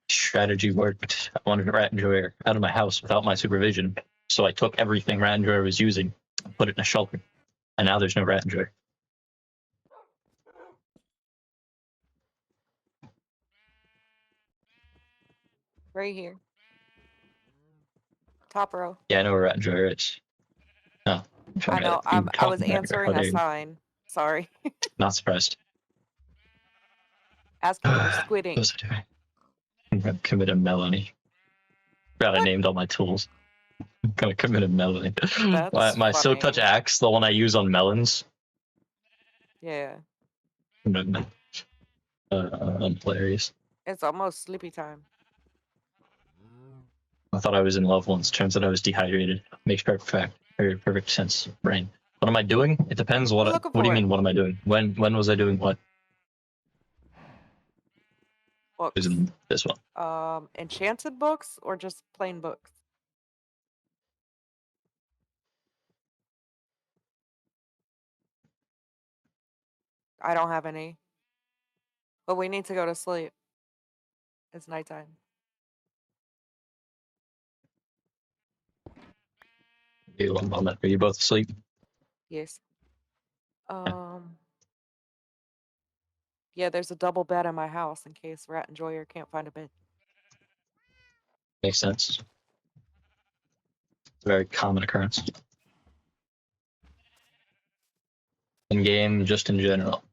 Strategy worked. I wanted Rat Enjoyer out of my house without my supervision, so I took everything Rat Enjoyer was using and put it in a shelter, and now there's no Rat Enjoyer. Right here. Top row. Yeah, I know where Rat Enjoyer is. No, I know. I was answering a sign. Sorry. Not surprised. Asking for What squidding. was I doing? I'm gonna commit a Melanie. Forgot I What? named all my tools. I'm gonna commit a Melanie. That's my Silk Touch funny. axe, the one I use on melons. Yeah. Hilarious. It's almost sleepy time. I thought I was in love once. Turns out I was dehydrated. Makes perfect sense. Brain. What am I doing? It depends. We're looking What do you for mean? What am I doing? When was I doing what? It was books. in this one. Enchanted books or just plain books? I don't have any. But we need to go to sleep. It's nighttime. Give you one moment. Are you both asleep? Yes. Yeah, there's a double bed in my house in case Rat Enjoyer can't find a bed. Makes sense. It's a very common occurrence. In game, just in general.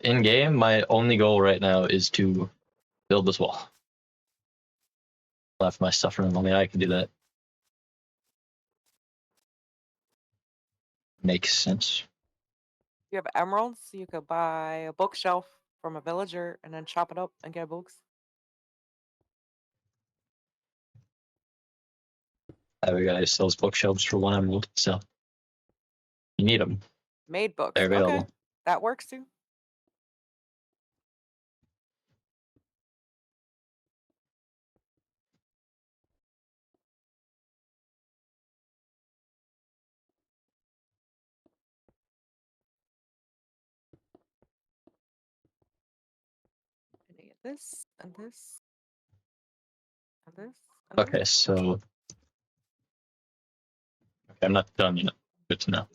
In game, my only goal right now is to build this wall. Left my stuff room. Only I can do that. Makes sense. If you have emeralds, you could buy a bookshelf from a villager and then chop it up and get books. Every guy sells bookshelves for 1 emerald, so you need them. Made books. They're available. Okay. That works too. And you get this and this and this. And Okay, this. so okay, I'm not done yet. Good to know.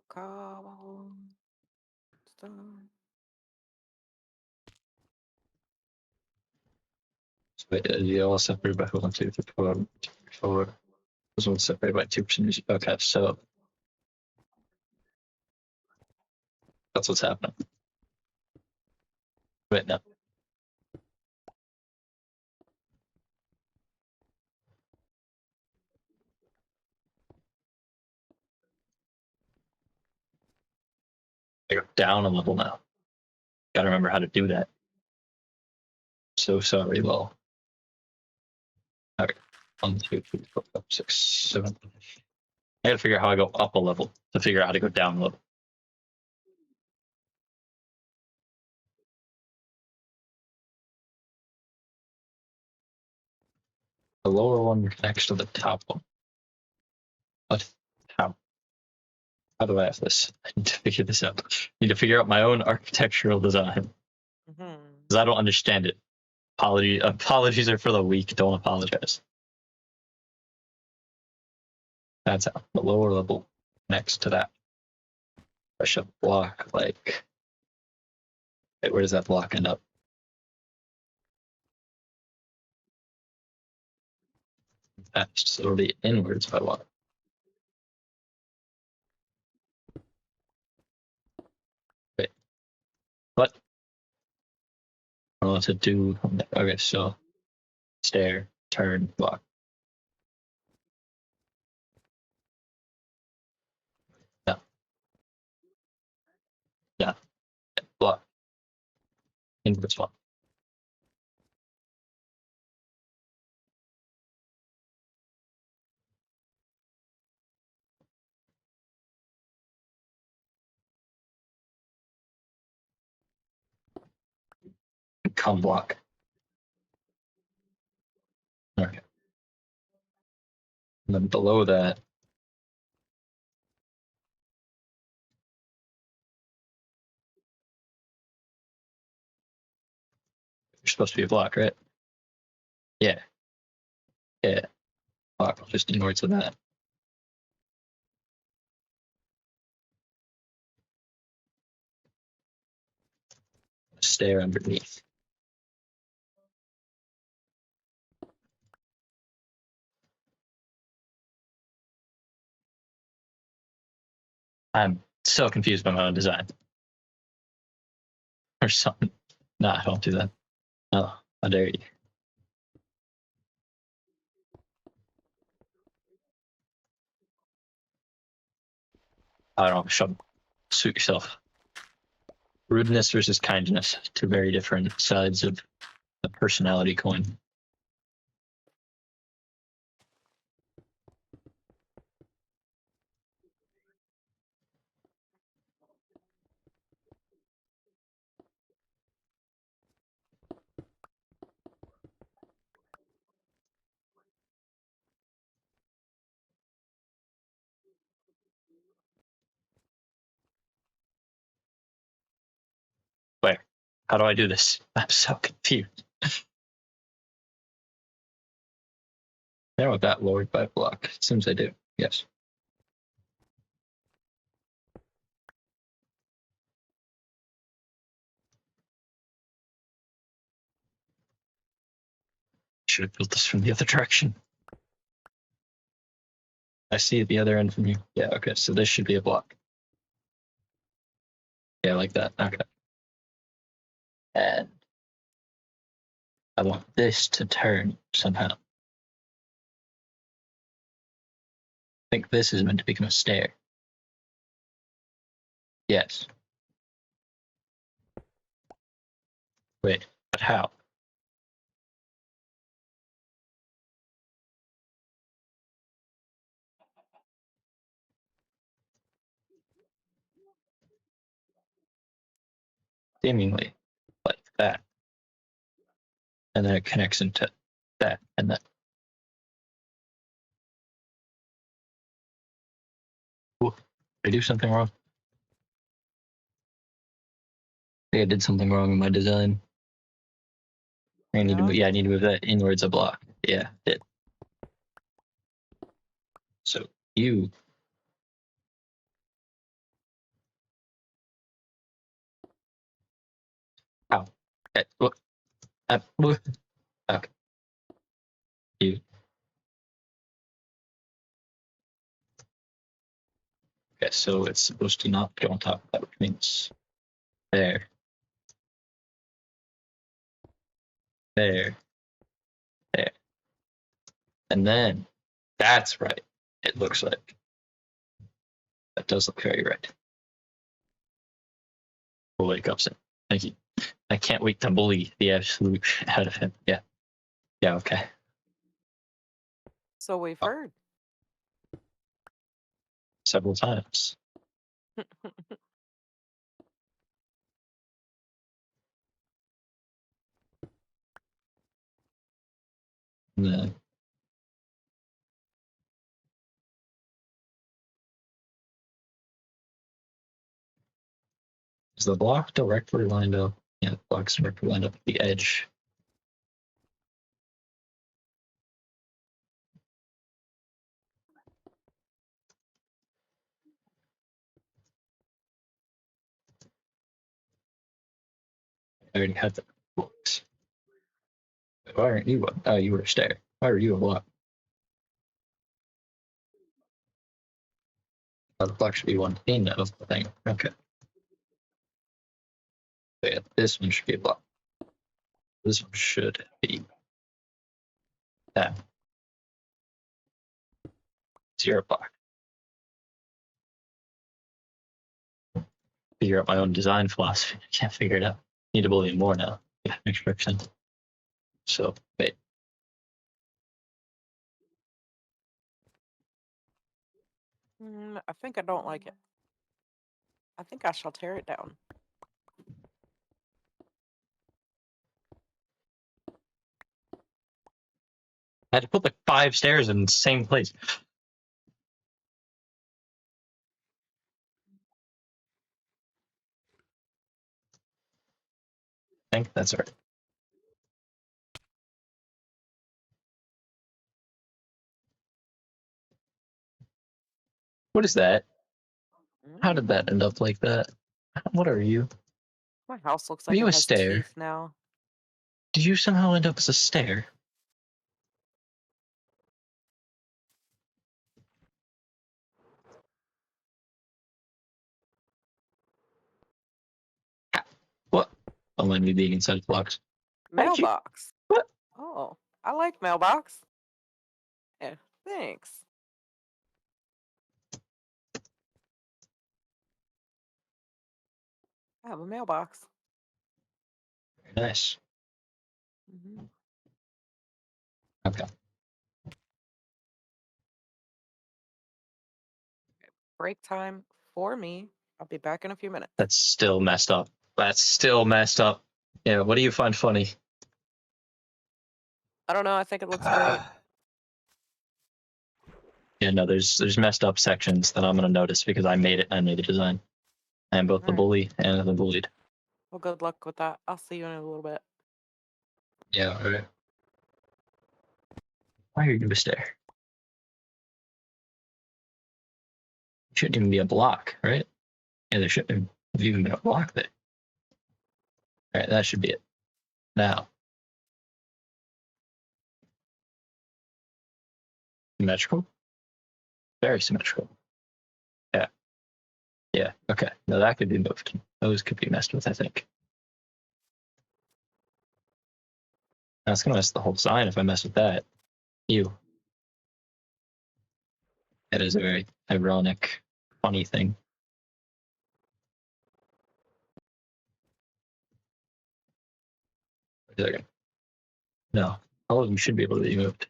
Cobble. Stone. So you all separated by 1, 2, 3, 4. This one's separated by 2%. Okay, so that's what's happening. Wait, no. I go down a level now. Gotta remember how to do that. So sorry, lol. Okay. 1, 2, 3, 4, 5, 6, 7. I gotta figure out how I go up a level to figure out how to go down a level. The lower one connects to the top one. What? How? How do I have this? I need to figure this out. I need to figure out my own architectural design Mhm. because I don't understand it. Apologies are for the weak. Don't apologize. That's how the lower level connects to that. I should block like. Wait, where does that block end up? That's so the inwards if I want. Wait, what? I don't know what to do. Okay, so stair, turn, block. No, no, block. Inwards one. Come block. Okay. And then below that, you're supposed to be a block, right? Yeah. Yeah. Block just inwards of that. Stair underneath. I'm so confused by my own design. Or something. Nah, don't do that. No, how dare you. I don't know, suit yourself. Rudeness versus kindness, two very different sides of the personality coin. Where? How do I do this? I'm so confused. There with that lowered by a block. It seems I do. Yes. Should have built this from the other direction. I see the other end from you. Yeah, okay, so this should be a block. Yeah, like that. Okay. And I want this to turn somehow. I think this is meant to become a stair. Yes. Wait, but how? Seemingly like that. And then it connects into that and that. Ooh, did I do something wrong? I think I did something wrong in my design. I need to move, Yeah. yeah, I need to move that inwards a block. Yeah, it. So you. How? Look. Okay. You. Okay, so it's supposed to not go on top of that, which means there, there, there. And then that's right. It looks like. That does look very right. We'll wake up soon. Thank you. I can't wait to bully the absolute out of him. Yeah. Yeah, okay. So we've Oh. heard. Several times. And then Is the block directly lined up? Yeah, the block's directly lined up at the edge. I already had the blocks. Why aren't you one? Oh, you were a stair. Why are you a block? Oh, the block should be one in of the thing. Okay. So yeah, this one should be a block. This one should be that. Zero block. Figure out my own design philosophy. I can't figure it out. Need to believe more now. Yeah, makes perfect sense. So wait. I think I don't like it. I think I shall tear it down. I had to put like 5 stairs in the same place. I think that's right. What is that? How did that end up like that? What are you? My house looks Are like you it a has stair? teeth now. Did you somehow end up as a stair? What? Oh, let me being inside blocks. Thank you. Mailbox. What? Oh, I like mailbox. Yeah, thanks. I have a mailbox. Very nice. Mhm. Okay. Break time for me. I'll be back in a few minutes. That's still messed up. That's still messed up. Yeah, what do you find funny? I don't know. I think it looks great. Yeah, no, there's messed up sections that I'm gonna notice because I made it. I made the design. I am both the Alright. bully and the bullied. Well, good luck with that. I'll see you in a little bit. Yeah, alright. Why are you a stair? It shouldn't even be a block, right? Yeah, there shouldn't have even been a block there. Alright, that should be it. Now. Symmetrical? Very symmetrical. Yeah. Yeah, okay. No, that could be moved. Those could be messed with, I think. That's gonna mess the whole design if I mess with that. You. That is a very ironic, funny thing. Wait a second. No, all of them should be able to be moved.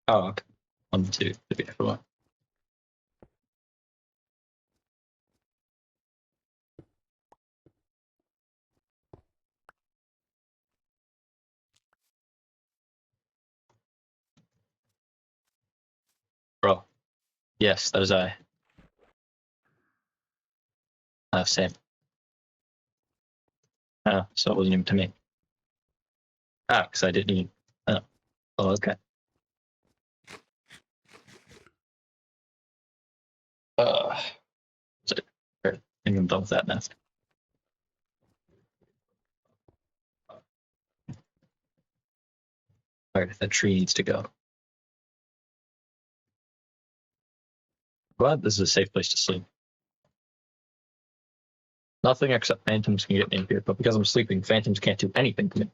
Oh, okay. 1, 2, 3, 4. Bro. Yes, that is I. Same. Oh, so it wasn't even to me. Ah, because I didn't even. Oh, oh okay. So, I think I'm done with that mess. Alright, that tree needs to go. Glad this is a safe place to sleep. Nothing except phantoms can get me in here, but because I'm sleeping, phantoms can't do anything to me.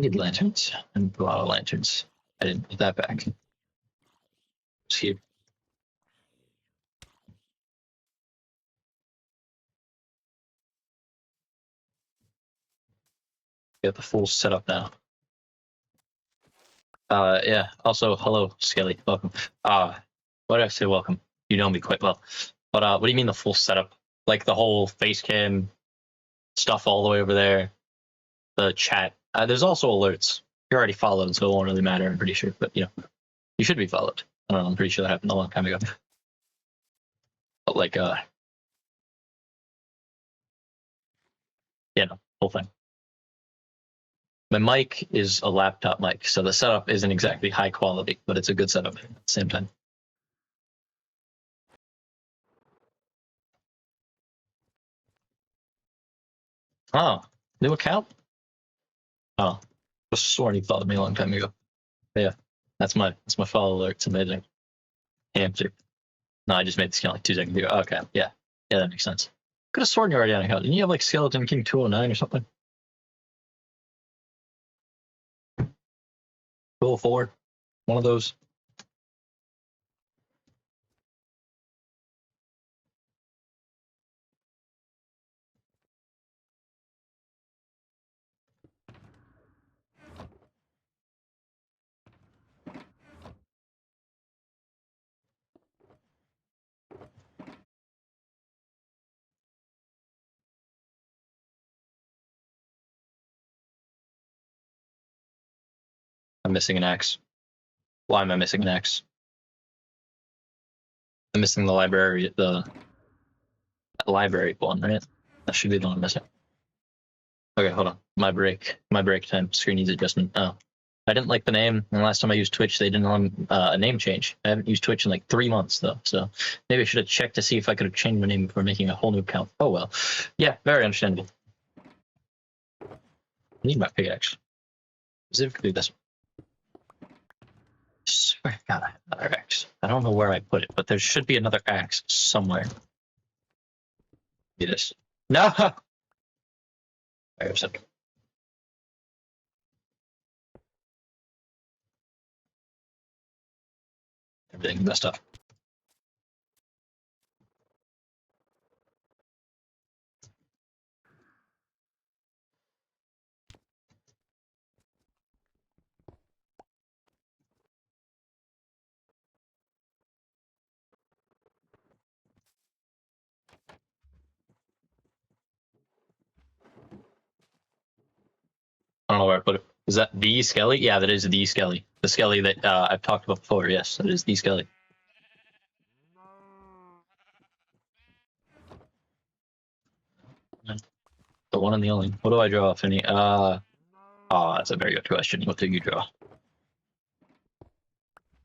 Need lanterns and a lot of lanterns. I didn't put that back. It's here. Got the full setup now. Yeah. Also, hello, Skelly. Welcome. Why did I say welcome? You know me quite well. But what do you mean the full setup? like the whole face cam stuff all the way over there. The chat. There's also alerts. You're already followed, so it won't really matter. I'm pretty sure, but you know, you should be followed. I don't know. I'm pretty sure that happened a long time ago. But like, yeah, no, whole thing. My mic is a laptop mic, so the setup isn't exactly high quality, but it's a good setup at the same time. Oh, new account? Oh, I sworn he followed me a long time ago. But yeah, that's my follow alert. It's amazing. Hamster. No, I just made this account like 2 seconds ago. Okay, yeah, that makes sense. Could have sworn you already on account. Didn't you have like Skeleton King 209 or something? 204? One of those. I'm missing an X. Why am I missing an X? I'm missing the library, the library one, right? That should be the one I'm missing. Okay, hold on. My break time. Screen needs adjustment. Oh, I didn't like the name. And last time I used Twitch, they didn't want a name change. I haven't used Twitch in like 3 months though, so maybe I should have checked to see if I could have changed my name before making a whole new account. Oh well. Yeah, very understandable. I need my pickaxe. Specifically this one. I swear to God, I have another axe. I don't know where I put it, but there should be another axe somewhere. Be this. No! I have something. Everything messed up. I don't know where I put it. Is that the Skelly? Yeah, that is the Skelly. The Skelly that I've talked about before. Yes, that is the Skelly. The one and the only. What do I draw, Finny? Oh, that's a very good question. What do you draw?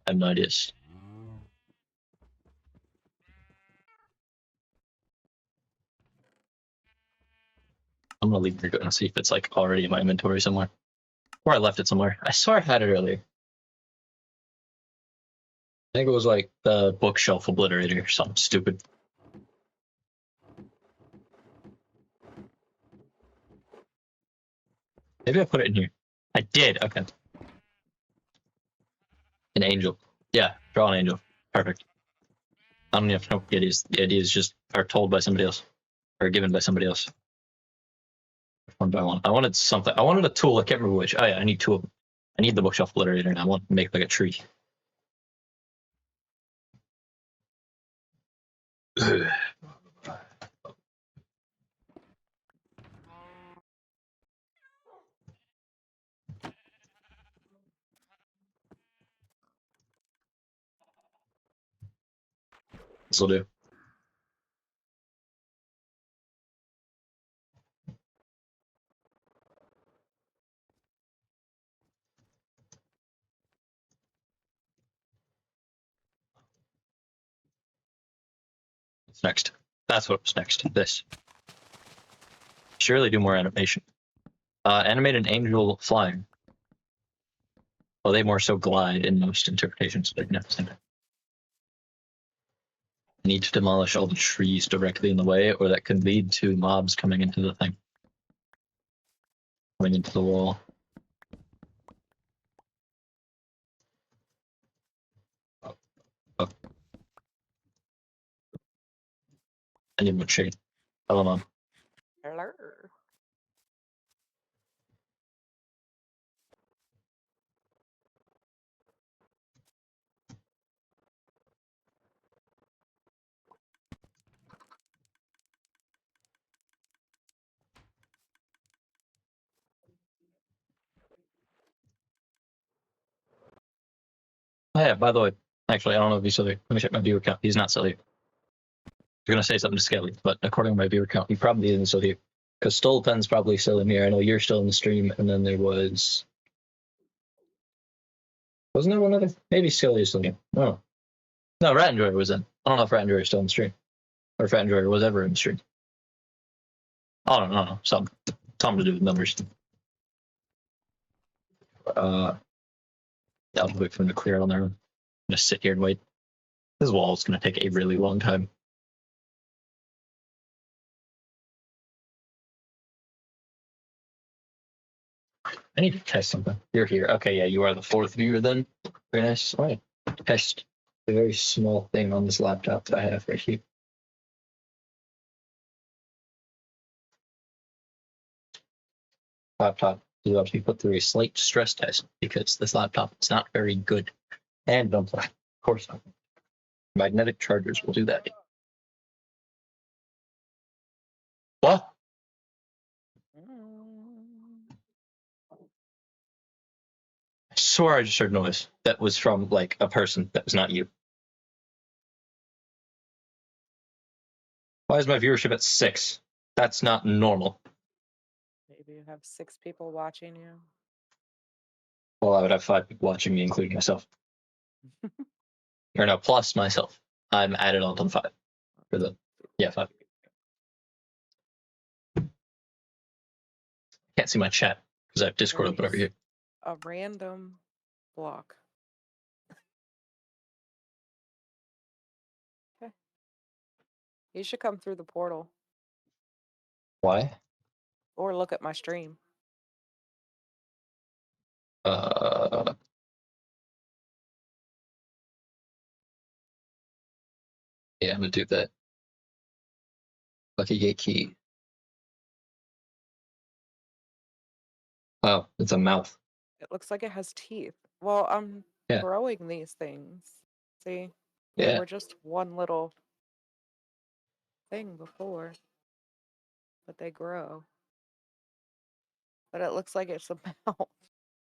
I have no ideas. I'm gonna leave it and see if it's like already in my inventory somewhere. Or I left it somewhere. I swear I had it earlier. I think it was like the bookshelf obliterator or something stupid. Maybe I put it in here. I did. Okay. An angel. Yeah, draw an angel. Perfect. I don't even have to know what the ideas. The ideas just are told by somebody else. Or given by somebody else. One by one. I wanted something. I wanted a tool. I can't remember which. Oh yeah, I need 2 of them. I need the bookshelf obliterator and I want to make like a tree. This will do. What's next? That's what was next. This. Surely do more animation. Animate an angel flying. Well, they more so glide in most interpretations, but no, same thing. Need to demolish all the trees directly in the way, or that could lead to mobs coming into the thing. Coming into the wall. Oh. I need more chicken. Hello, Mom. Hello. Oh, yeah, by the way, actually, I don't know if he's still here. Let me check my viewer count. He's not still here. I was going to say something to Skelly, but according to my viewer count, he probably isn't still here. Because Stolapen's probably still in here. I know you're still in the stream, and then there was... Wasn't there one other? Maybe Skelly is still here. No. No, Rat Enjoyer was in. I don't know if Rat Enjoyer is still in the stream. Or if Rat Enjoyer was ever in the stream. I don't know. Something to do with numbers. I'll wait for him to clear on their own. I'm just sit here and wait. This wall is going to take a really long time. I need to test something. You're here. Okay, yeah, you are the fourth viewer then. Very nice. All right. Test a very small thing on this laptop that I have right here. Laptop is about to be put through a slight stress test because this laptop is not very good. And of course not. Magnetic chargers will do that. What? I swear I just heard noise. That was from like a person. That was not you. Why is my viewership at 6? That's not normal. Maybe you have 6 people watching you. Well, I would have 5 people watching me, including myself. Or no, plus myself. I'm added on to the 5. For the 5. Can't see my chat because I have Discord open over here. A random block. Okay. You should come through the portal Why? or look at my stream. Yeah, I'm gonna do that. Lucky gate key. Wow, it's a mouth. It looks like it has teeth. Well, I'm Yeah. growing these things. See? They Yeah. were just one little thing before, but they grow. But it looks like it's a mouth.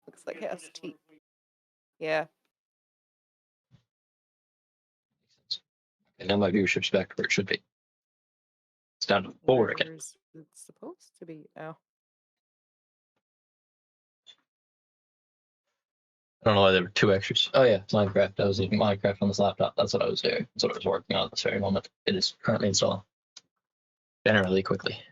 Looks like it has teeth. Yeah. And now my viewership's back to where it should be. It's down to 4 again. Where's it's supposed to be? Oh. I don't know why there were 2 extras. Oh yeah, Minecraft. I was using Minecraft on this laptop. That's what I was doing. That's what I was working on at this very moment. It is currently installed. Generally quickly.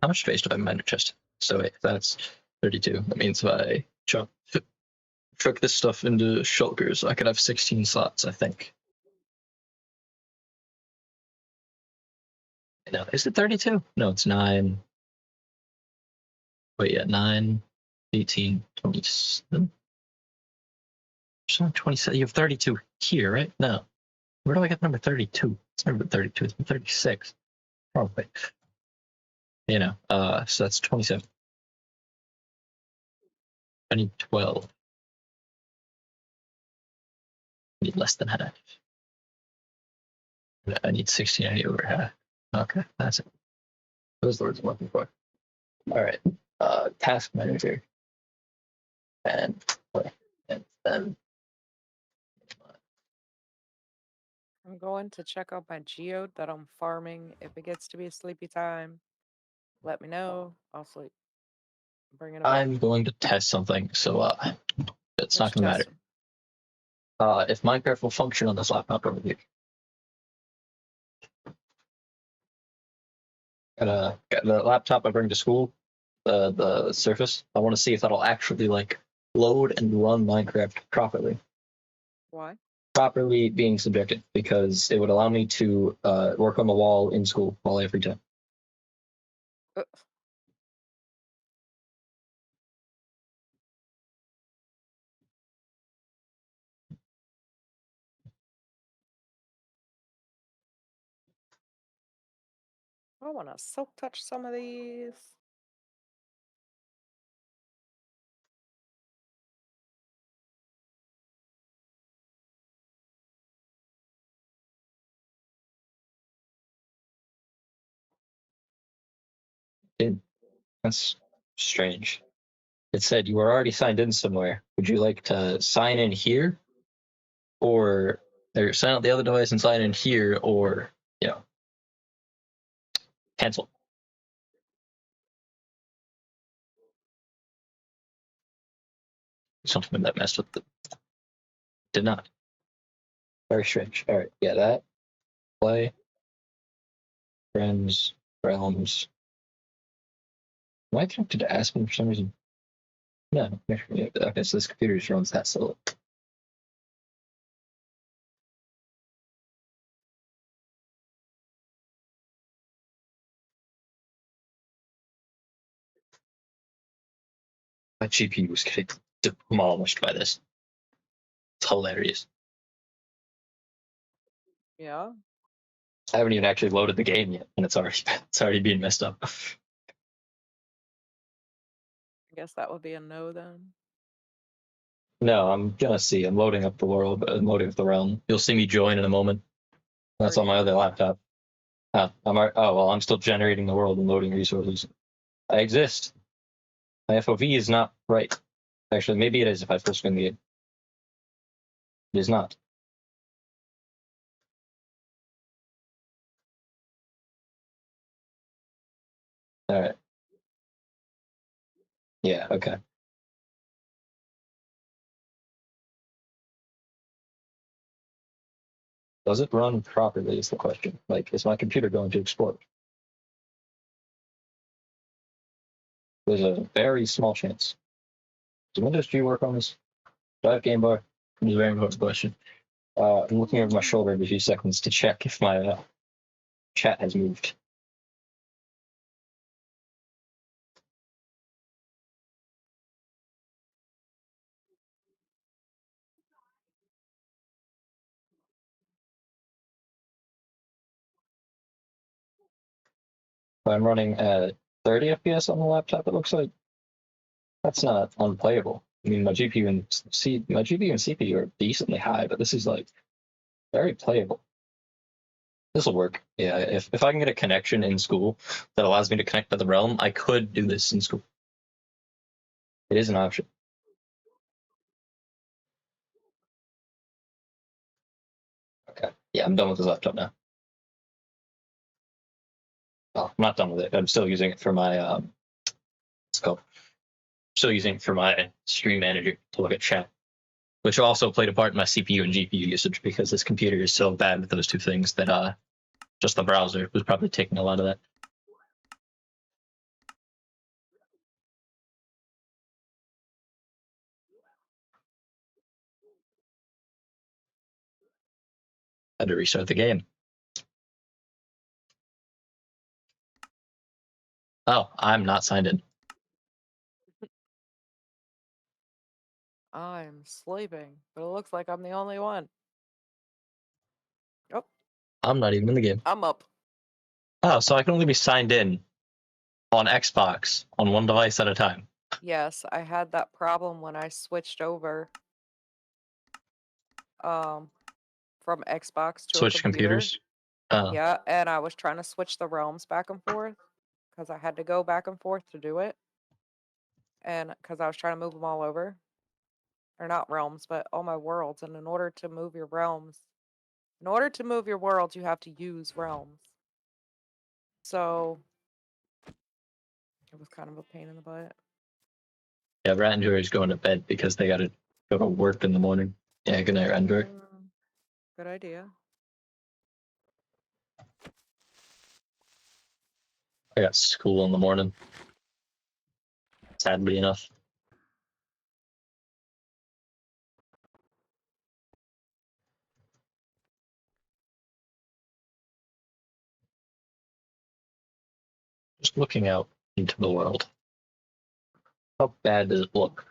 How much space do I have in my chest? So wait, that's 32. That means if I chuck this stuff into shulkers, I could have 16 slots, I think. No, is it 32? No, it's 9. Wait, yeah, 9, 18, 27. There's not 27. You have 32 here, right? No. Where do I get number 32? It's never been 32. It's been 36. Probably. You know, so that's 27. I need 12. I need less than half. I need 16. I need over half. Okay, that's it. Those are the words I'm looking for. All right. Task manager. And then I'm going to check out my geode that I'm farming. If it gets to be a sleepy time, let me know. I'll sleep. Bring it up. I'm going to test something, so it's not What you going to matter. testing? If Minecraft will function on this laptop over here. Got the laptop I bring to school, the Surface. I want to see if that'll actually like load and run Minecraft properly. Why? Properly being subjective, because it would allow me to work on the wall in school while I have free time. I want to silk touch some of these. That's strange. It said you were already signed in somewhere. Would you like to sign in here, or sign out the other device and sign in here, or cancel? Something that messed with the did not. Very strange. All right, yeah, that play friends realms. Am I connected to Aspen for some reason? No. Okay, so this computer just runs that solo. My GPU was getting demolished by this. It's hilarious. Yeah. I haven't even actually loaded the game yet, and it's already being messed up. I guess that would be a no then. No, I'm gonna see. I'm loading up the world. I'm loading up the realm. You'll see me join in a moment. That's Are on my you? other laptop. I'm still generating the world and loading resources. I exist. My FOV is not right. Actually, maybe it is if I full screen the game. It is not. All right. Yeah. Okay. Does it run properly? Is the question. Like, is my computer going to explode? There's a very small chance. Does Windows G work on this? Do I have Game Bar? It's a very important question. I'm looking over my shoulder every few seconds to check if my chat has moved. I'm running at 30 FPS on the laptop. It looks like that's not unplayable. I mean, my GPU and CPU are decently high, but this is like very playable. This will work. Yeah, if I can get a connection in school that allows me to connect to the realm, I could do this in school. It is an option. Okay. Yeah, I'm done with this laptop now. Well, I'm not done with it. I'm still using it for my what's it called? Still using it for my stream manager to look at chat, which also played a part in my CPU and GPU usage because this computer is so bad with those two things that just the browser was probably taking a lot of that. I had to restart the game. Oh, I'm not signed in. I'm sleeping, but it looks like I'm the only one. Oh, I'm not even in the game. I'm up. Oh, so I can only be signed in on Xbox on one device at a time. Yes, I had that problem when I switched over from Xbox to a Switch computer. computers. Oh, Yeah, and I was trying to switch the realms back and forth because I had to go back and forth to do it. And because I was trying to move them all over. Or not realms, but all my worlds. And in order to move your worlds, you have to use realms. So it was kind of a pain in the butt. yeah, Ranger is going to bed because they got to go to work in the morning. Yeah, good night, Ranger. Good idea. I got school in the morning. Sadly enough. Just looking out into the world. How bad does it look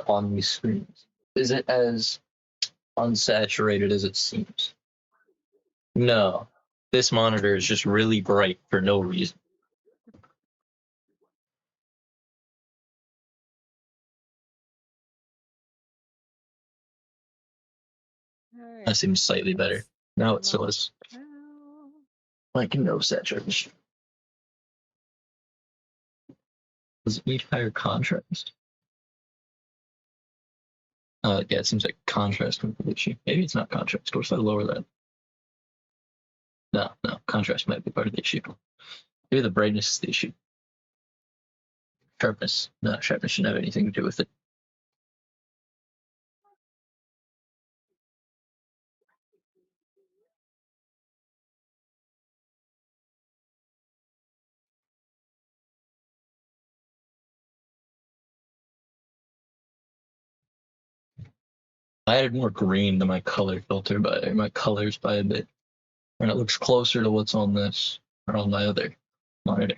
on these screens? Is it as unsaturated as it seems? No. This monitor is just really bright for no reason. Alright. That seems slightly better. Now it still is. Well, Like no saturation. Does it need higher contrast? Yeah, it seems like contrast would be the issue. Maybe it's not contrast. What if I lower that? No, contrast might be part of the issue. Maybe the brightness is the issue. Sharpness. No, sharpness shouldn't have anything to do with it. I added more green to my color filter my colors by a bit. And it looks closer to what's on this or on my other monitor.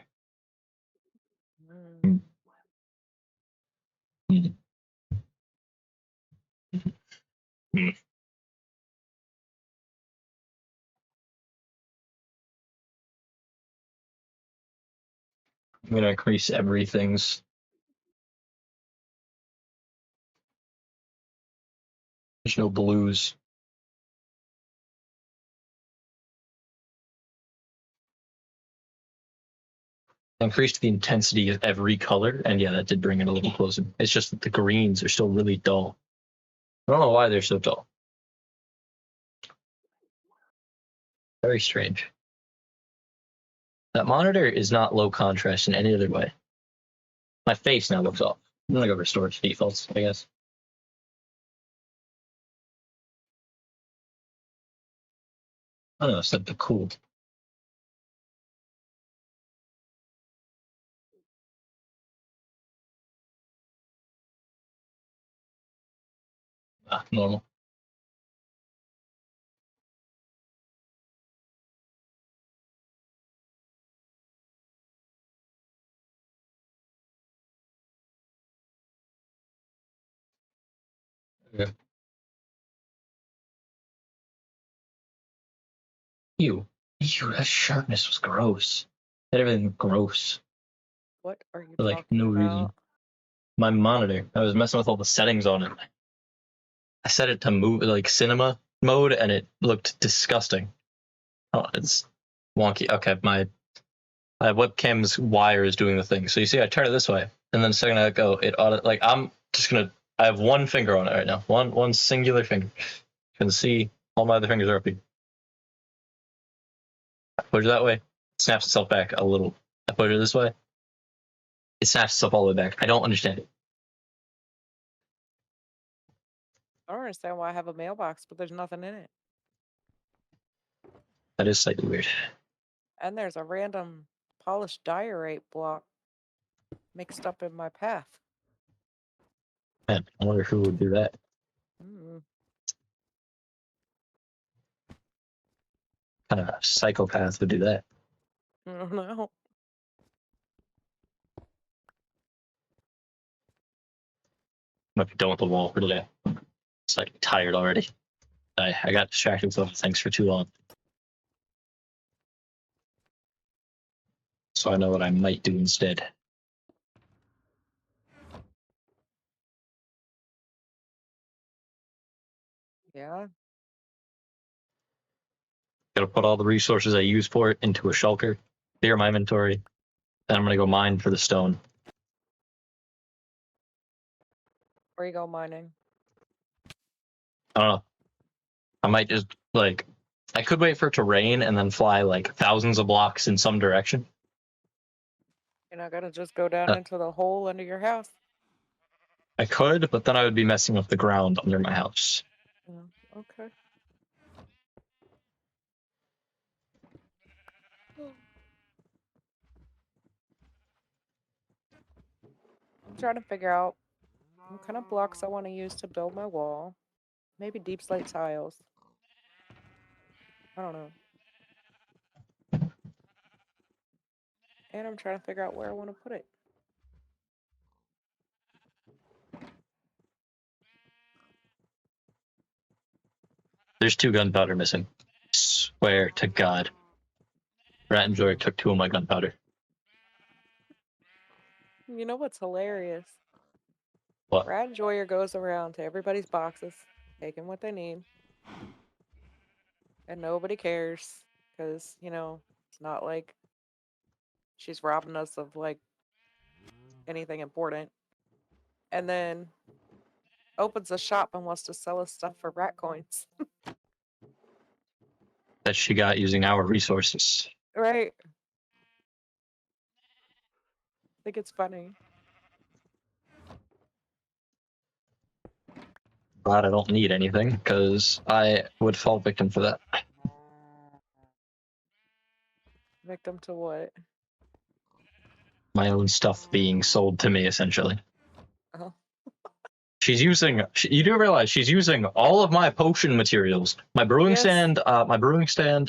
Mm. Hmm. Hmm. I'm gonna increase everything's. There's no blues. I increased the intensity of every color, and yeah, that did bring it a little closer. It's just that the greens are still really dull. I don't know why they're so dull. Very strange. That monitor is not low contrast in any other way. My face now looks off. I'm gonna go restore to defaults, I guess. I don't know, set to cool. Normal. Okay. Ew. Ew, that sharpness was gross. That everything was gross. What are you For like talking no about? reason. My monitor. I was messing with all the settings on it. I set it to move like cinema mode and it looked disgusting. Oh, it's wonky. Okay, my webcam's wire is doing the thing. So you see I turn it this way and then a second I go, it auto like I'm just gonna I have one finger on it right now. One singular finger. You can see all my other fingers are up here. I put it that way, it snaps itself back a little. I put it this way, it snaps itself all the way back. I don't understand it. I don't understand why I have a mailbox, but there's nothing in it. That is slightly weird. And there's a random polished diorite block mixed up in my path. Man, I wonder who would do that. Mm. Kind of psychopath would do that. I don't know. Might be done with the wall for today. It's like tired already. I got distracted with other things for too long. So I know what I might do instead. Yeah. Gotta put all the resources I use for it into a shulker, clear my inventory, then I'm gonna go mine for the stone. Where you go mining? I don't know. I might just like I could wait for it to rain and then fly like thousands of blocks in some direction. You're not gonna just go down into the hole under your house? I could, but then I would be messing with the ground under my house. Yeah. Okay. I'm trying to figure out what kind of blocks I want to use to build my wall. Maybe deep slate tiles. I don't know. And I'm trying to figure out where I want to put it. There's 2 gunpowder missing. Swear to God. Rat and Joy took 2 of my gunpowder. You know what's hilarious? What? Brad Joyer goes around to everybody's boxes, taking what they need. And nobody cares. Because, you know, it's not like she's robbing us of, like, anything important. And then opens a shop and wants to sell us stuff for rat coins. That she got using our resources. Right. I think it's funny. Glad I don't need anything, because I would fall victim to that. Victim to what? My own stuff being sold to me, essentially. Oh. She's using. You do realize she's using all of my potion materials, my brewing Yes. stand,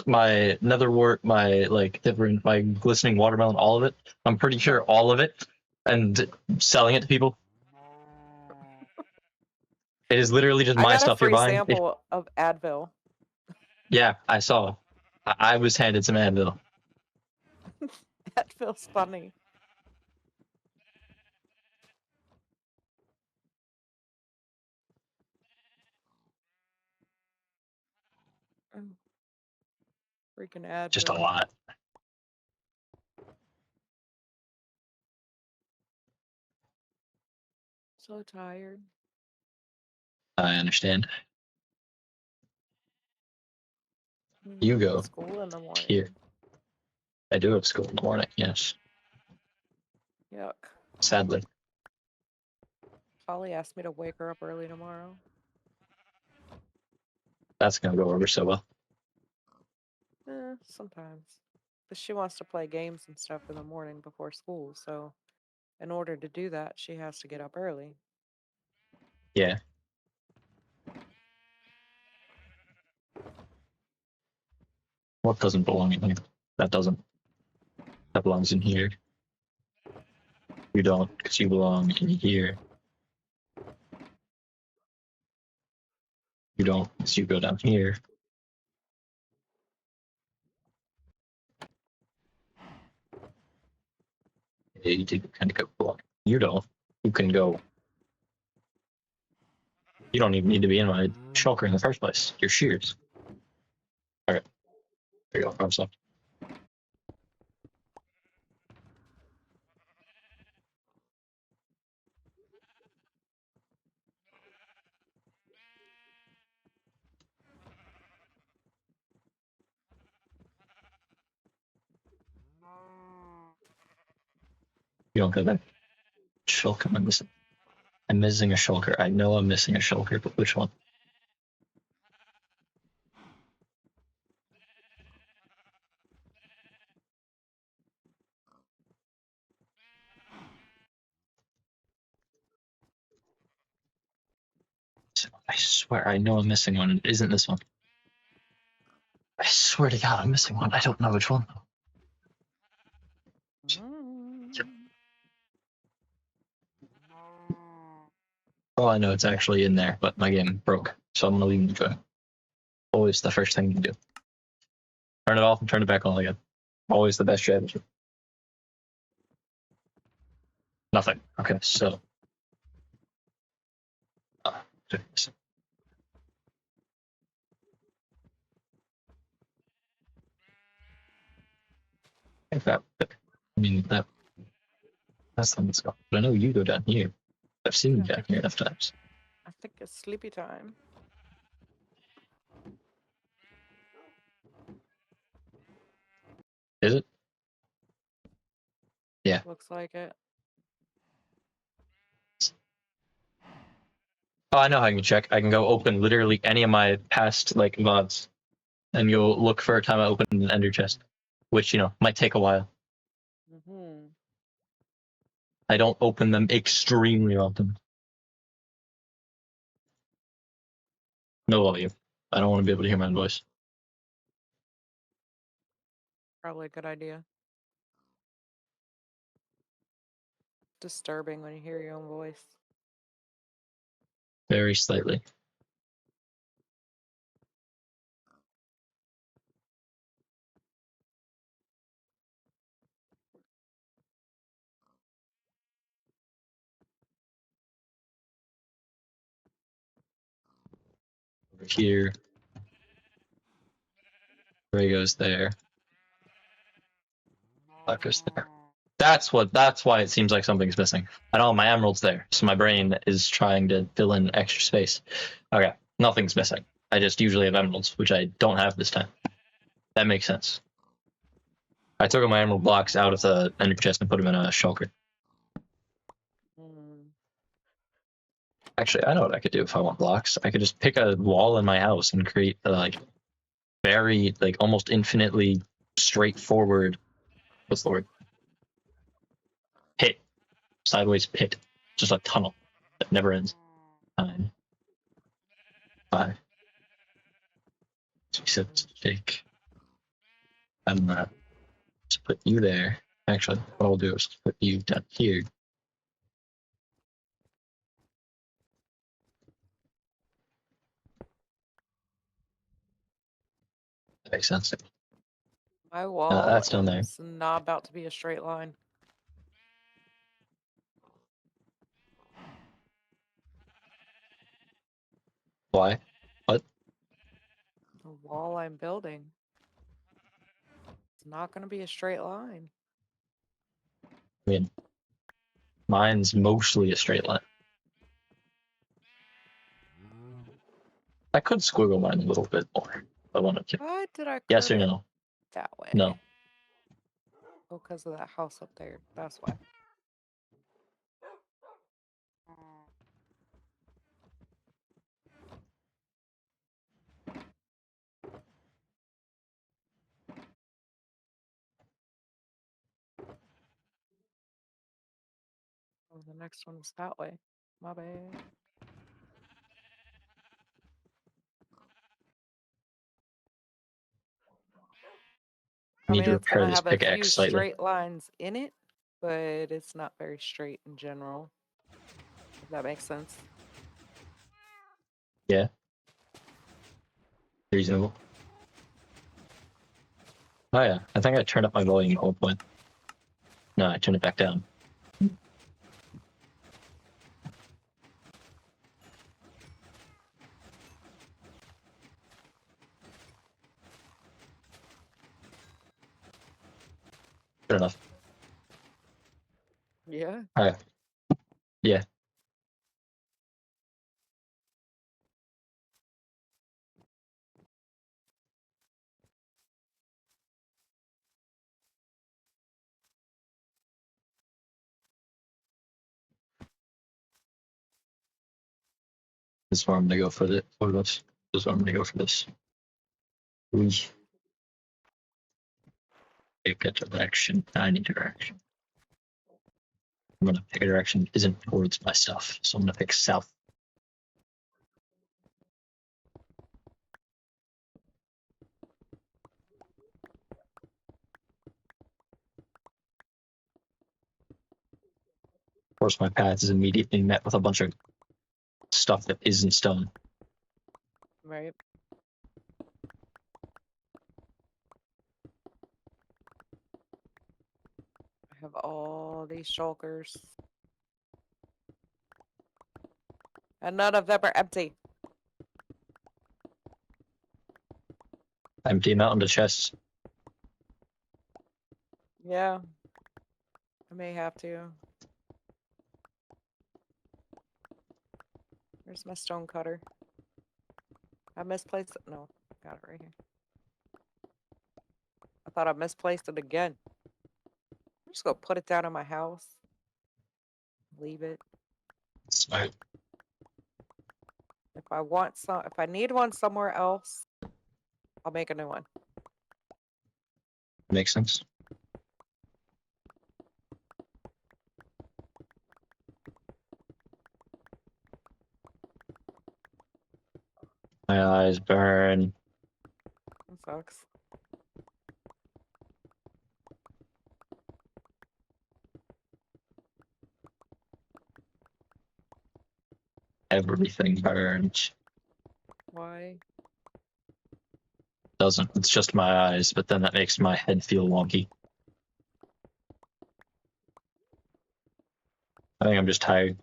my nether wart, my my glistening watermelon, all of it. I'm pretty sure all of it, and selling it to people. It is literally just I my got a stuff you're free buying. sample of Advil. Yeah, I saw. I was handed some Advil. Advil's funny. Oh. Freaking Advil. Just a lot. So tired. I understand. Mm, You go School in the morning. here. I do have school in the morning. Yes, Yuck. sadly. Holly asked me to wake her up early tomorrow. That's gonna go over so well. Sometimes. But she wants to play games and stuff in the morning before school, so in order to do that, she has to get up early. Yeah. What doesn't belong in here? That doesn't. That belongs in here. You don't, because you belong in here. You don't, because you go down here. Yeah, you do kind of go belong. You don't. You can go. You don't even need to be in my shulker in the first place. Your shears. Okay. There you go. I'm sorry. You don't get that shulker. I'm missing. I'm missing a shulker. I know I'm missing a shulker, but which one? I swear I know I'm missing one. It isn't this one. I swear to God I'm missing one. I don't know which one. Oh, I know it's actually in there, but my game broke, so I'm gonna leave it go. Always the first thing you do. Turn it off and turn it back on again. Always the best strategy. Nothing. Okay, so. I think that's the let's go. But I know you go down here. I've seen you down here enough times. I think it's sleepy time. Is it? Yeah. Looks like it. Oh, I know how I can check. I can go open literally any of my past mods, and you'll look for a time I opened an ender chest, which might take a while. Mm-hmm. I don't open them extremely often. No volume. I don't want to be able to hear my own voice. Probably a good idea. Disturbing when you hear your own voice. Very slightly. Over here. Ray goes there. Black goes there. That's why it seems like something's missing. I know my emerald's there, so my brain is trying to fill in extra space. Okay, nothing's missing. I just usually have emeralds, which I don't have this time. That makes sense. I took my emerald blocks out of the ender chest and put them in a shulker. Mm. Actually, I know what I could do if I want blocks. I could just pick a wall in my house and create like very like almost infinitely straightforward. What's the word? Pit, sideways pit, just a tunnel that never ends. 9, 5, 6, 7, take. I'm not. Just put you there. Actually, what I'll do is put you down here. That makes sense. My wall That's down there. is not about to be a straight line. Why? What? The wall I'm building. It's not going to be a straight line. I mean, mine's mostly a straight line. I could squiggle mine a little bit more if I wanted to. Why did I Yes curve or it no? that way? No. Oh, because of that house up there. That's why. Oh, the next one is that way. My bad. I Need mean, to it's repair gonna this have a few pickaxe slightly. straight lines in it, but it's not very straight in general. If that makes sense. Yeah. Reasonable. Oh yeah, I think I turned up my volume at one point. No, I turned it back down. Good enough. Yeah. Alright. Yeah. This is where I'm gonna go for this. This is where I'm gonna go for this. We pick a direction. I need direction. I'm gonna pick a direction that isn't towards my stuff. So I'm gonna pick south. Of course, my path is immediately met with a bunch of stuff that isn't stone. Right. I have all these shulkers. And none of them are empty. Empty them out into chests. Yeah. I may have to. Where's my stone cutter? I misplaced it. No, got it right here. I thought I misplaced it again. I'm just gonna put it down in my house. Leave it. Smart. If I need one somewhere else, I'll make a new one. Makes sense. My eyes burn. That sucks. Everything burns. Why? Doesn't. It's just my eyes, but then that makes my head feel wonky. I think I'm just tired.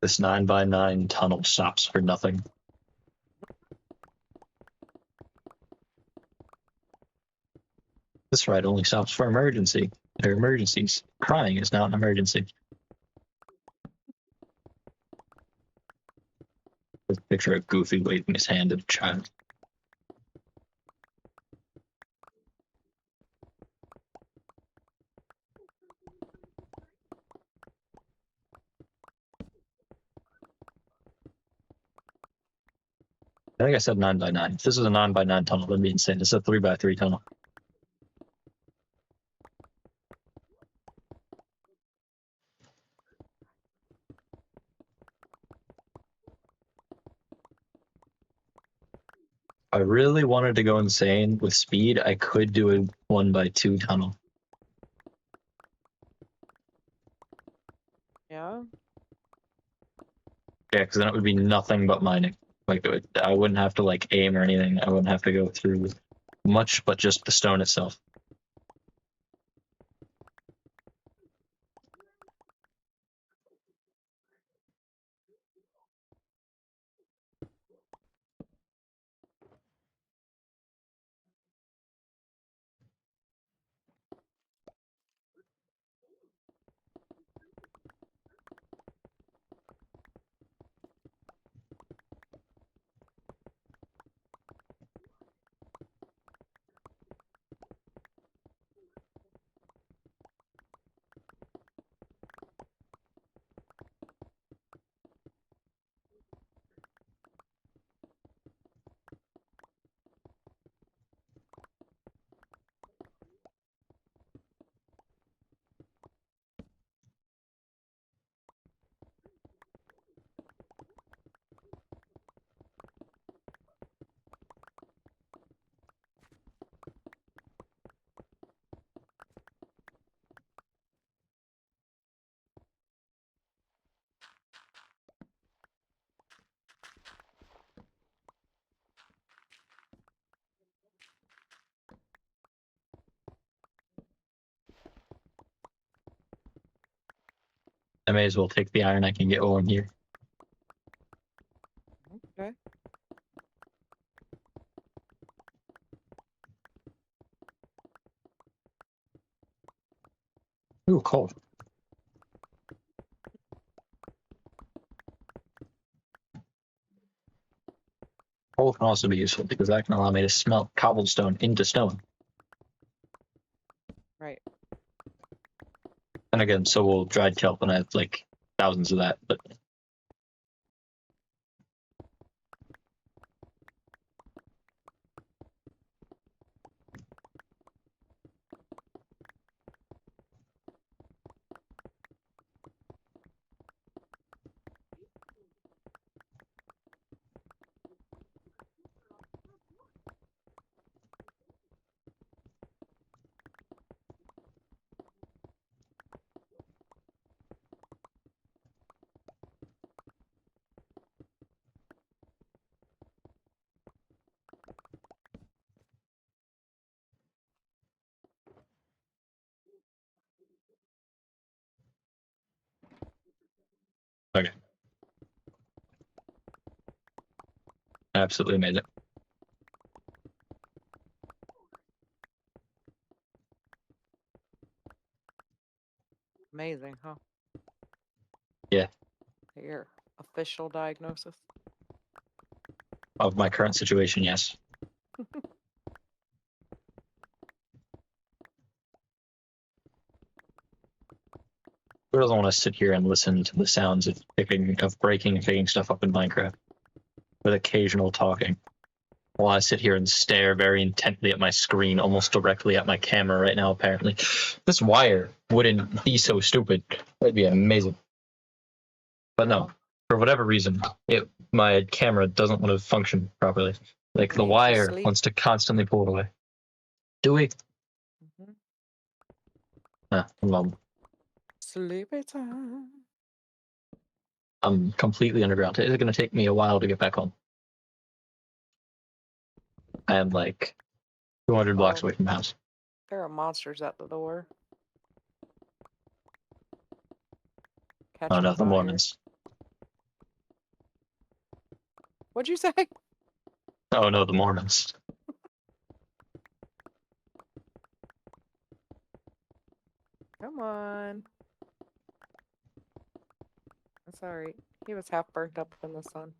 This 9x9 tunnel stops for nothing. This ride only stops for emergency. Or emergencies. Crying is not an emergency. Just picture a Goofy waving his hand at a child. I think I said 9x9. If this is a 9x9 tunnel, that'd be insane. This is a 3x3 tunnel. If I really wanted to go insane with speed, I could do a 1x2 tunnel. Yeah. Yeah, because then it would be nothing but mining. Like I wouldn't have to like aim or anything. I wouldn't have to go through much, but just the stone itself. I may as well take the iron I can get while I'm here. Okay. Ooh, coal. Coal can also be useful because that can allow me to smelt cobblestone into stone. Right. And again, so will dried kelp, and I have like thousands of that. But okay, absolutely amazing. Amazing, huh? Yeah, Your official diagnosis. of my current situation, yes. Who doesn't want to sit here and listen to the sounds of breaking and picking stuff up in Minecraft with occasional talking? While I sit here and stare very intently at my screen, almost directly at my camera right now, apparently. This wire wouldn't be so stupid. That'd be amazing. But no, for whatever reason, my camera doesn't want to function properly. Like the Means you wire sleep. wants to constantly pull it away. Do we? Mhm. Well, Sleepy time. I'm completely underground. It's going to take me a while to get back home. I am like 200 blocks Oh. away from the house. There are monsters at the door. Catch Oh 'em no, the fire. Mormons. What'd you say? Oh no, the Mormons. Come on. That's alright. He was half burnt up in the sun.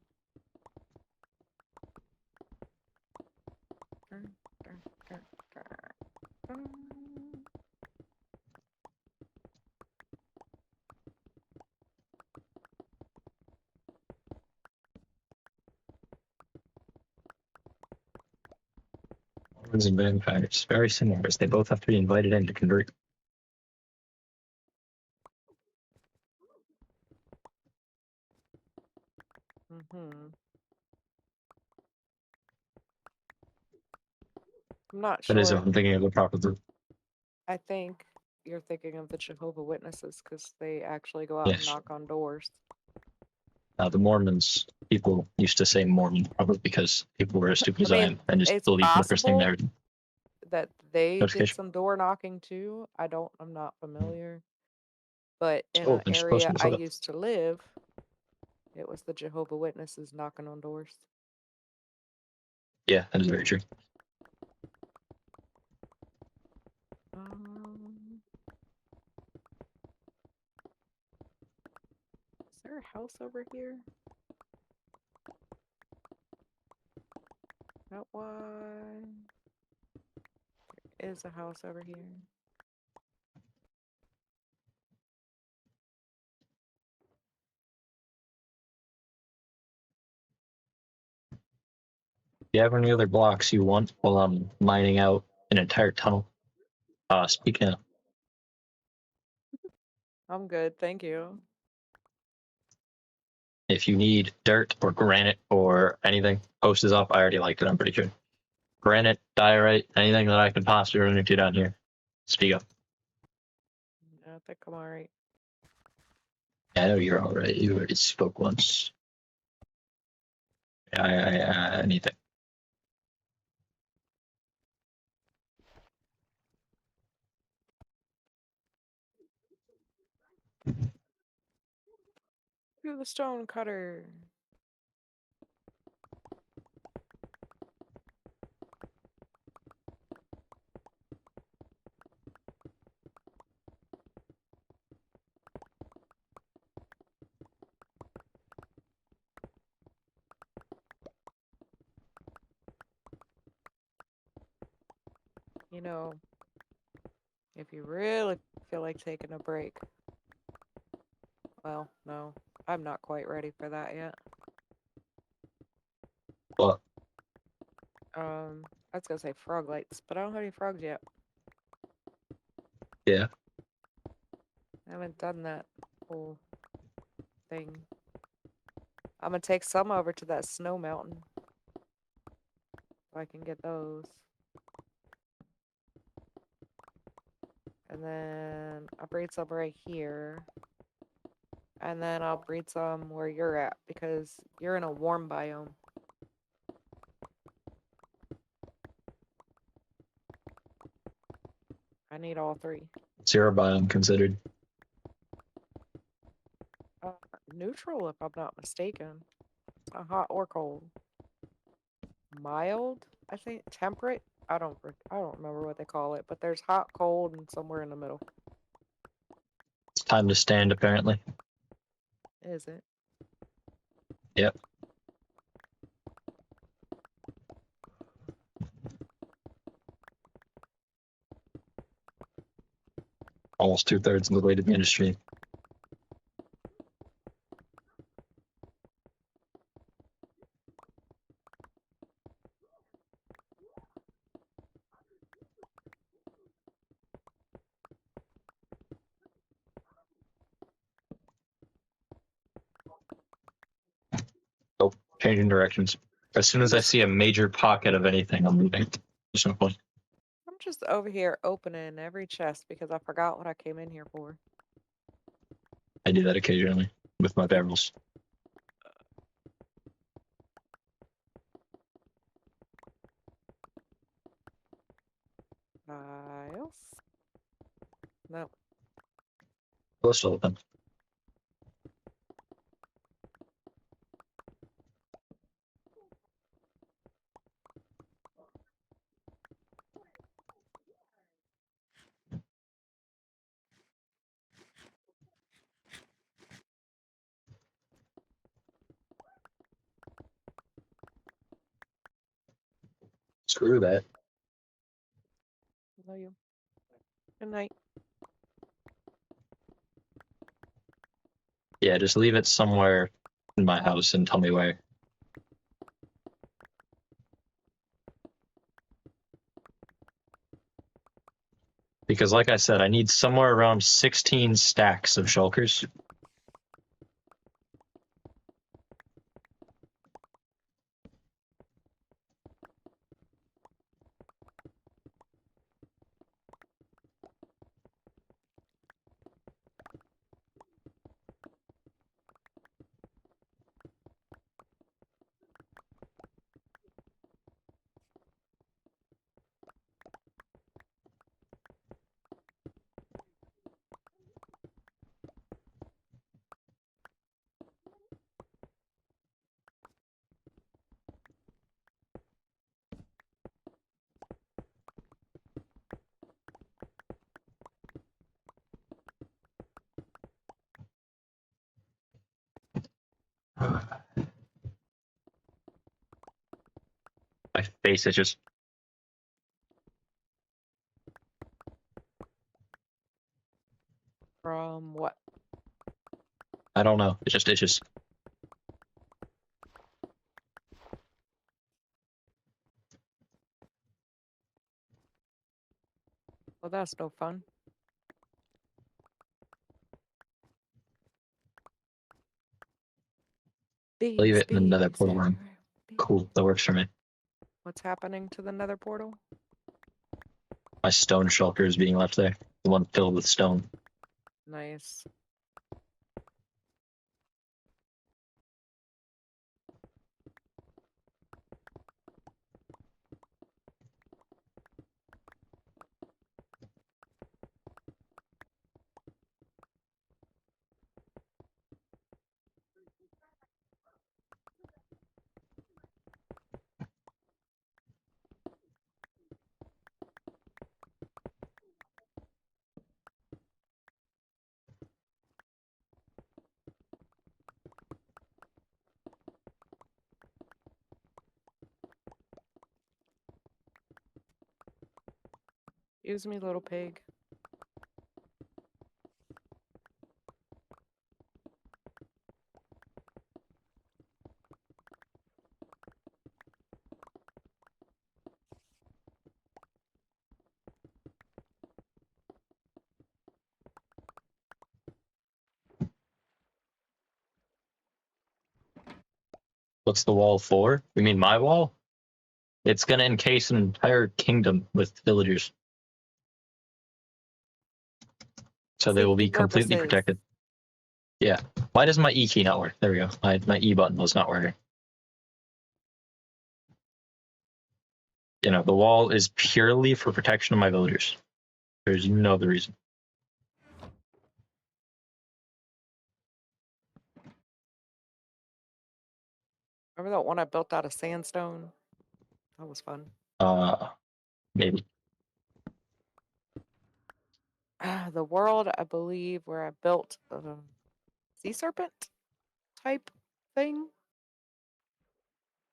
Dun, dun, dun, dun, dun. Mormons and vampires, very similar, as they both have to be invited in to convert. I'm not That is if sure. I'm thinking of the proper group. I think you're thinking of the Jehovah Witnesses because they actually go out and Yes. knock on doors. The Mormons, people used to say Mormon probably because people were as stupid as I mean, am and just it's believed the first thing possible they heard. that they did Notification. some door knocking too. I'm not familiar. But in Oh, an I'm supposed area to I look up. used to live, it was the Jehovah Witnesses knocking on doors. Yeah, that is very true. Is there a house over here? That one. There is a house over here. Do you have any other blocks you want while I'm mining out an entire tunnel? Speaking of, I'm good, thank you. if you need dirt or granite or anything, post is up. I already liked it, I'm pretty sure. Granite, diorite, anything that I can possibly run into down here. Speak up. I think I'm alright. Yeah, I know you're alright. You already spoke once. Anything. Do the stone cutter. You know, if you really feel like taking a break. Well, no, I'm not quite ready for that yet. What? I was gonna say frog lights, but I don't have any frogs yet. Yeah. I haven't done that whole thing. I'm gonna take some over to that snow mountain. If I can get those. And then I'll breed some right here. And then I'll breed some where you're at because you're in a warm biome. I need all three. Zero biome considered. Neutral, if I'm not mistaken. It's not hot or cold. Mild, I think. Temperate. I don't remember what they call it, but there's hot, cold, and somewhere in the middle. It's time to stand, apparently. Is it? Yep. Almost 2/3 of the way to the industry. Oh, changing directions. As soon as I see a major pocket of anything, I'm moving. There's no point. I'm just over here opening every chest because I forgot what I came in here for. I do that occasionally with my barrels. Files? No. Let's open. Screw that. Love you. Good night. Yeah, just leave it somewhere in my house and tell me where. Because like I said, I need somewhere around 16 stacks of shulkers. My face is just... From what? I don't know. It just... Well, that's no fun. Leave it in another Bees portal room. everywhere. Cool, that works for me. What's happening to the nether portal? My stone shulker is being left there. The one filled with stone. Nice. Use me, little pig. What's the wall for? You mean my wall? It's gonna encase an entire kingdom with villagers. So they will be Safety completely purposes. protected. Yeah. Why does my E key not work? There we go. My E button was not working. You know, the wall is purely for protection of my villagers. There's no other reason. Remember that one I built out of sandstone? That was fun. Maybe. The world, I believe, where I built a sea serpent type thing.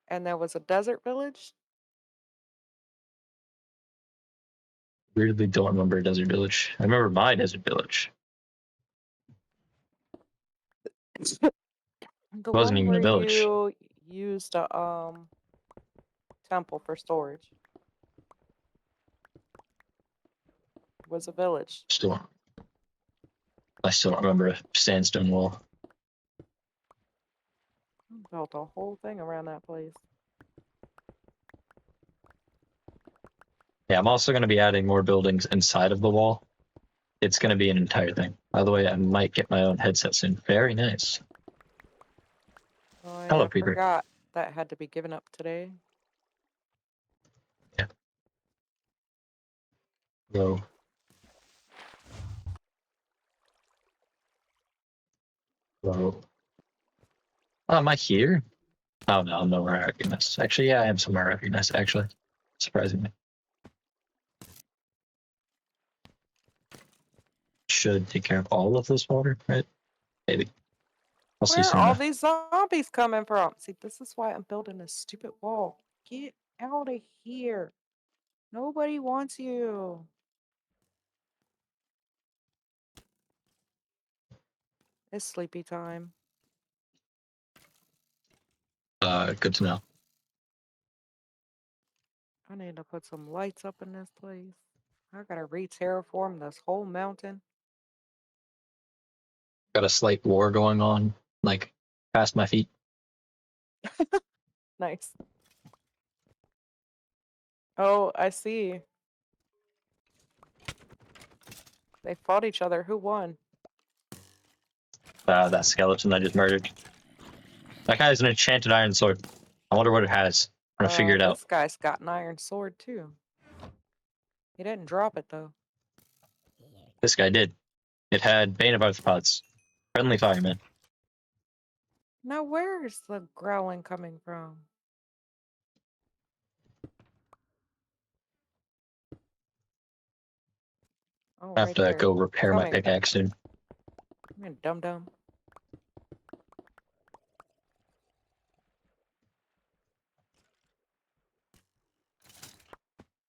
And there was a desert village. Weirdly don't remember Desert Village. I remember my Desert Village. The Wasn't one even a where village. you used a temple for storage was a village. I still don't remember a sandstone wall. Built a whole thing around that place. Yeah, I'm also going to be adding more buildings inside of the wall. It's going to be an entire thing. By the way, I might get my own headset soon. Very nice. Oh, yeah, Hello, I Peter. forgot that had to be given up today. Yeah. Hello. Hello. Oh, am I here? Oh, no, I'm nowhere recognized. Actually, yeah, I am somewhere recognized, actually. Surprisingly. Should take care of all of this water, right? Maybe. I'll see Where soon are all enough. these zombies coming from? See, this is why I'm building a stupid wall. Get out of here. Nobody wants you. It's sleepy time. Good to know. I need to put some lights up in this place. I gotta re-terraform this whole mountain. Got a slight war going on, like, past my feet. Nice. Oh, I see. They fought each other. Who won? That skeleton I just murdered. That guy has an enchanted iron sword. I wonder what it has. I'm gonna figure it out. This guy's got an iron sword too. He didn't drop it though. This guy did. It had Bane of Arthropods. Friendly fireman. Now where's the growling coming from? Oh, I have right to there. go repair my Coming. pickaxe soon. Man, dum dum.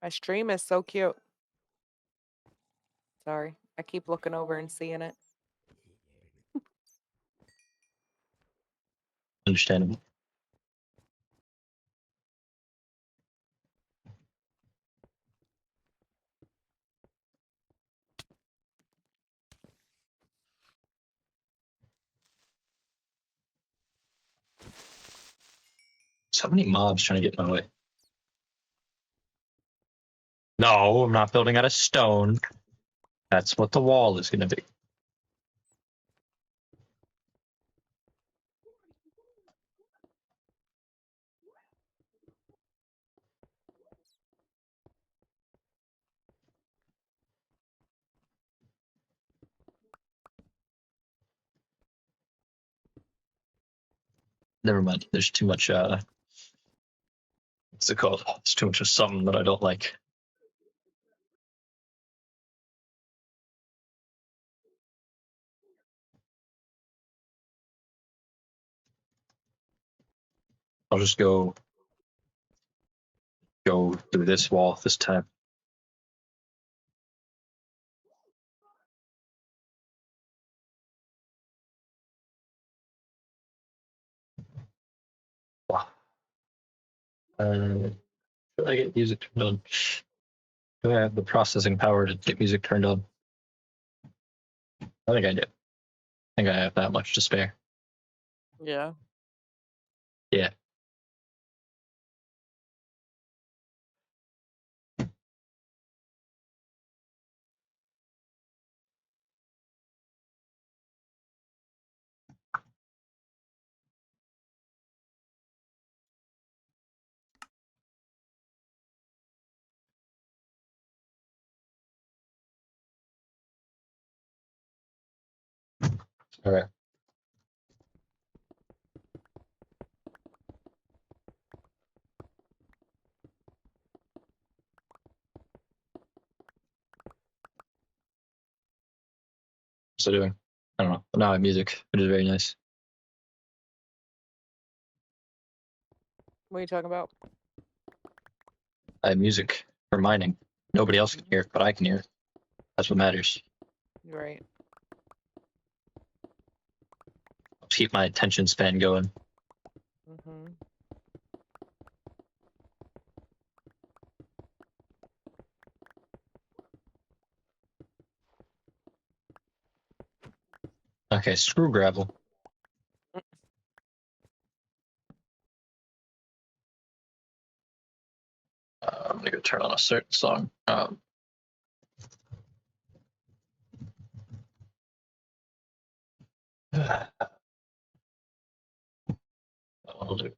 My stream is so cute. Sorry, I keep looking over and seeing it. Understandable. So many mobs trying to get in my way. No, I'm not building out of stone. That's what the wall is going to be. Never mind. There's too much, what's it called? There's too much of something that I don't like. I'll just go through this wall this time. Wow. Should I get music turned on? Do I have the processing power to get music turned on? I think I do. I think I have that much to spare. Yeah. Yeah. All right. What's it doing? I don't know. But now I have music, which is very nice. What are you talking about? I have music for mining. Nobody else can hear it, but I can hear it. That's what matters. Right. Keep my attention span going. Mm-hmm. Okay, screw gravel. I'm gonna go turn on a certain song. I'll do.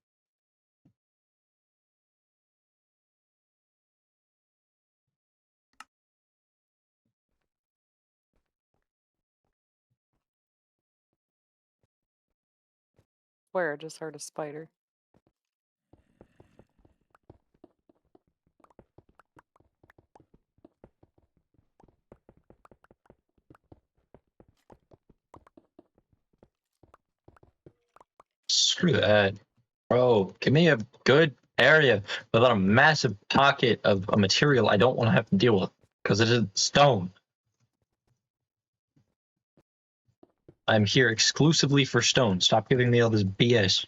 Swear, I just heard a spider. Screw that. Bro, give me a good area without a massive pocket of a material I don't want to have to deal with because it is stone. I'm here exclusively for stone. Stop giving me all this BS.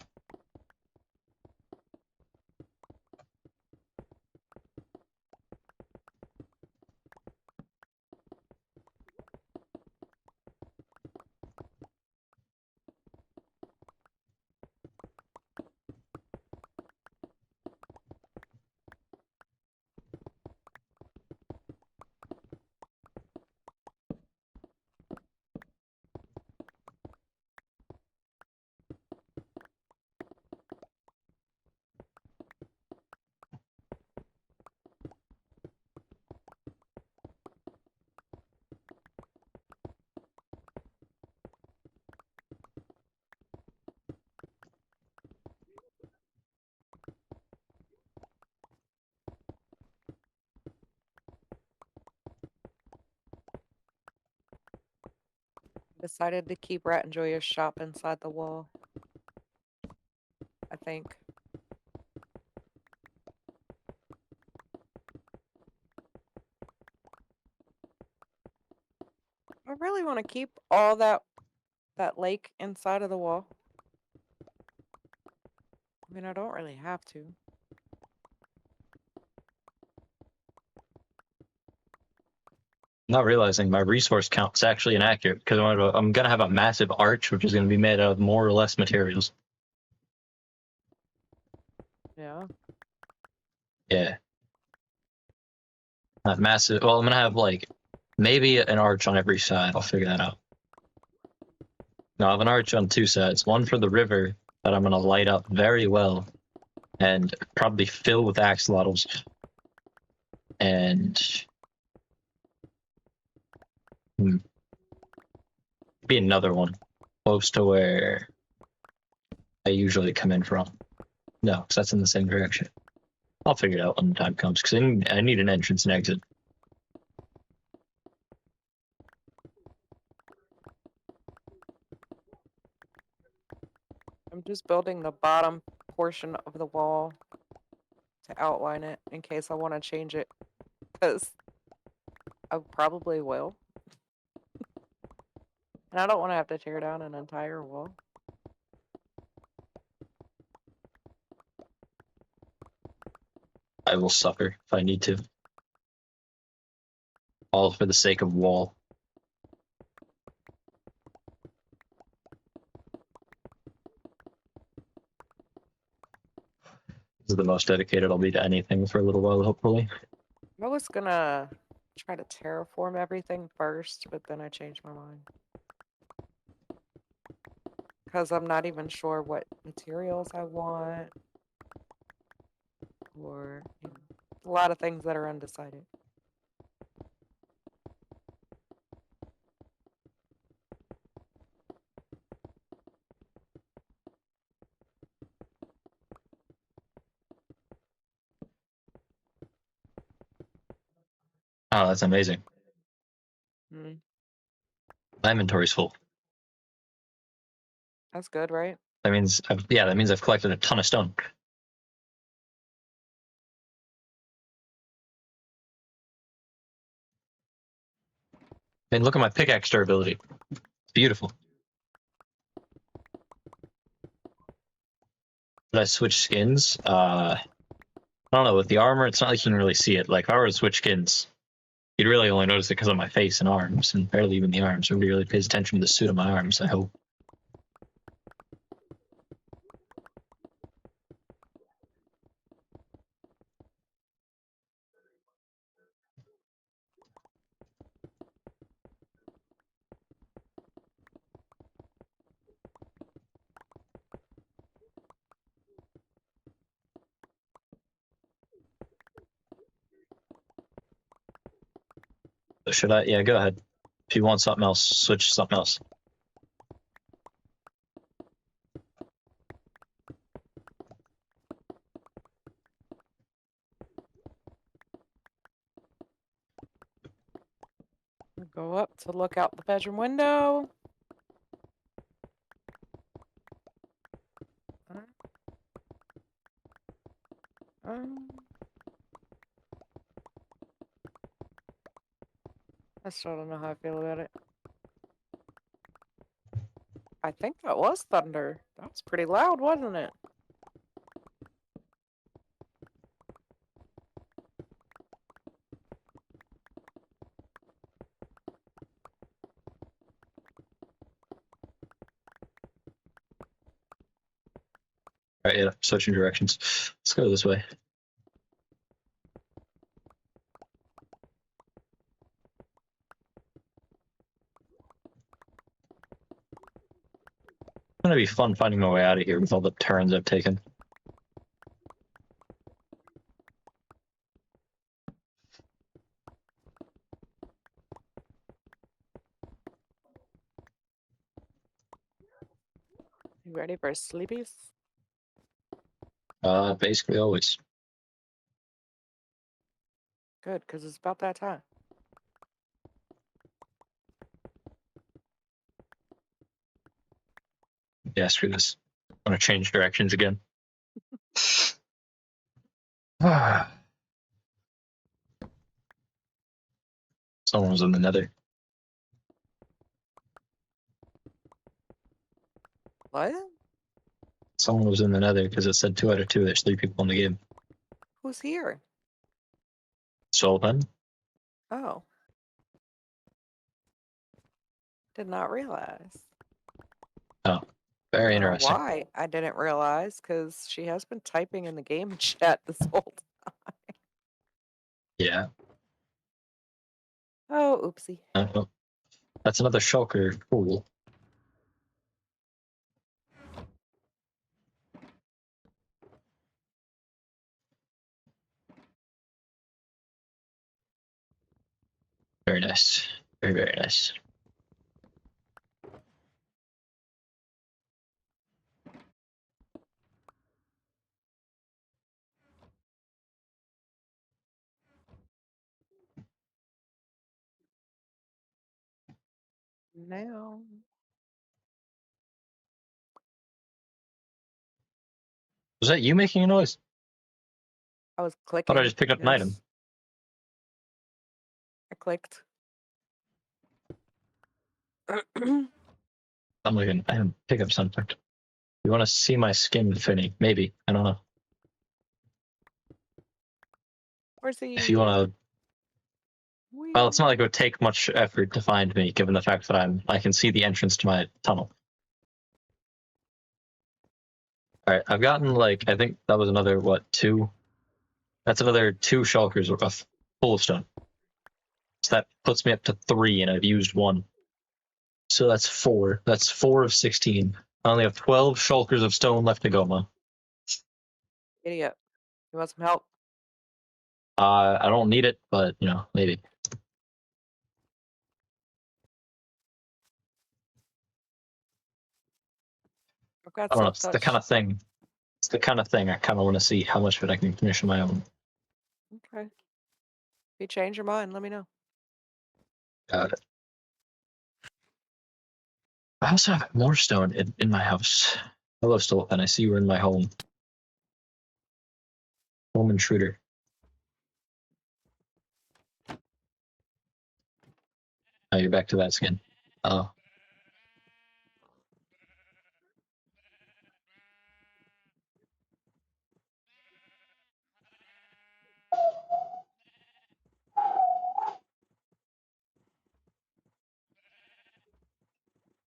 Decided to keep Rat and Joya's shop inside the wall. I think. I really want to keep all that lake inside of the wall. I mean, I don't really have to. Not realizing my resource count is actually inaccurate because I'm going to have a massive arch, which is going to be made out of more or less materials. Yeah. Yeah. Not massive. Well, I'm going to have like maybe an arch on every side. I'll figure that out. No, I have an arch on two sides. One for the river that I'm going to light up very well and probably fill with axolotls. And be another one close to where I usually come in from. No, because that's in the same direction. I'll figure it out when the time comes because I need an entrance and exit. I'm just building the bottom portion of the wall to outline it in case I want to change it, because I probably will. And I don't want to have to tear down an entire wall. I will suffer if I need to. All for the sake of wall. This is the most dedicated I'll be to anything for a little while, hopefully. I was gonna try to terraform everything first, but then I changed my mind. Because I'm not even sure what materials I want. Or a lot of things that are undecided. Oh, that's amazing. Mm, My inventory's full. that's good, right? That means I've collected a ton of stone. I mean, look at my pickaxe durability. It's beautiful. Did I switch skins? I don't know. With the armor, it's not like you can really see it. Like, if I were to switch skins, you'd really only notice it because of my face and arms, and barely even the arms. Nobody really pays attention to the suit of my arms, I hope. Should I? Yeah, go ahead. If you want something else, switch to something else. I'll go up to look out the bedroom window. Um, I still don't know how I feel about it. I think that was thunder. That was pretty loud, wasn't it? Alright, yeah, switching directions. Let's go this way. It's gonna be fun finding my way out of here with all the turns I've taken. You ready for sleepies? Basically always. Good, because it's about that time. Yeah, screw this. I'm gonna change directions again. Someone was in the nether. What? Someone was in the nether because it said 2 out of 2. There's 3 people in the game. Who's here? Stolapen? Oh. Did not realize. Very I don't know interesting. why I didn't realize, because she has been typing in the game chat this whole time. Yeah. Oh, oopsie. Oh, that's another shulker. Cool. Very nice. Very, very nice. Now. Was that you making a noise? I was I clicking. thought I just picked up an item. yes. I clicked. I'm looking. I didn't pick up something. You want to see my skin, Finny? Maybe. I don't know. Where's he? If you want to. Well, it's not like it would take much effort to find me, given the fact that I can see the entrance to my tunnel. All right, I've gotten like I think that was another what 2. That's another 2 shulkers of full of stone. So that puts me up to 3, and I've used 1. So that's 4. That's 4 of 16. I only have 12 shulkers of stone left to go, man. Idiot. You want some help? I don't need it, but you know, maybe. I've got I don't know. silk It's the touch. kind of thing. It's the kind of thing I kind of want to see how much of it I can finish on my own. Okay. If you change your mind, let me know. Got it. I also have more stone in my house. Hello, Stolpen. I see you were in my home. Home intruder. Oh, you're back to that skin. Oh.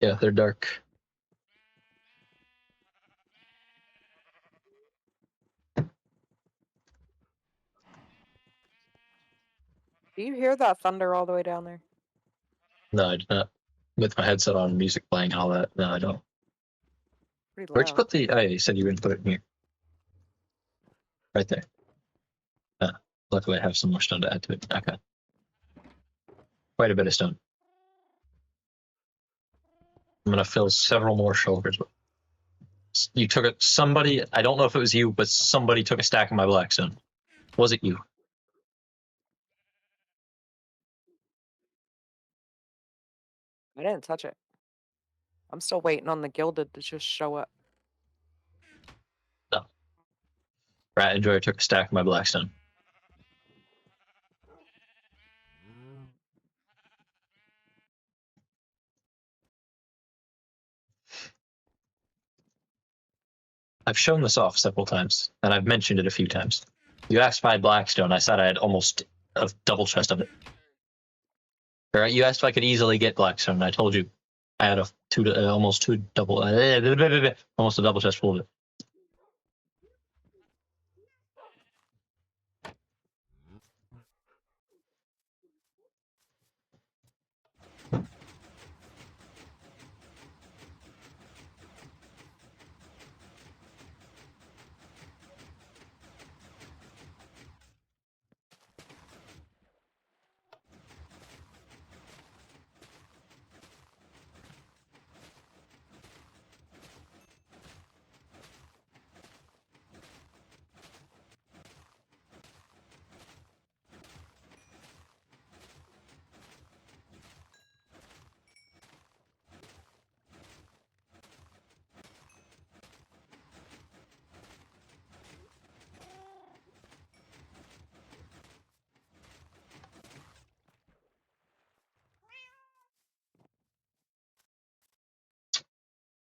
Yeah, they're dark. Do you hear that thunder all the way down there? No, I did not. With my headset on, music playing, and all that. No, I don't. Pretty Where'd you loud. put the? Oh, yeah, you said you were gonna put it in here. Right there. Luckily, I have some more stone to add to it. Okay. Quite a bit of stone. I'm gonna fill several more shoulders. You took it. Somebody. I don't know if it was you, but somebody took a stack of my blackstone. Was it you? I didn't touch it. I'm still waiting on the gilded to just show up. No. Rat Enjoyer took a stack of my blackstone. I've shown this off several times, and I've mentioned it a few times. You asked if I had blackstone. I said I had almost a double chest of it. Or you asked if I could easily get blackstone, and I told you I had almost a double chest full of it.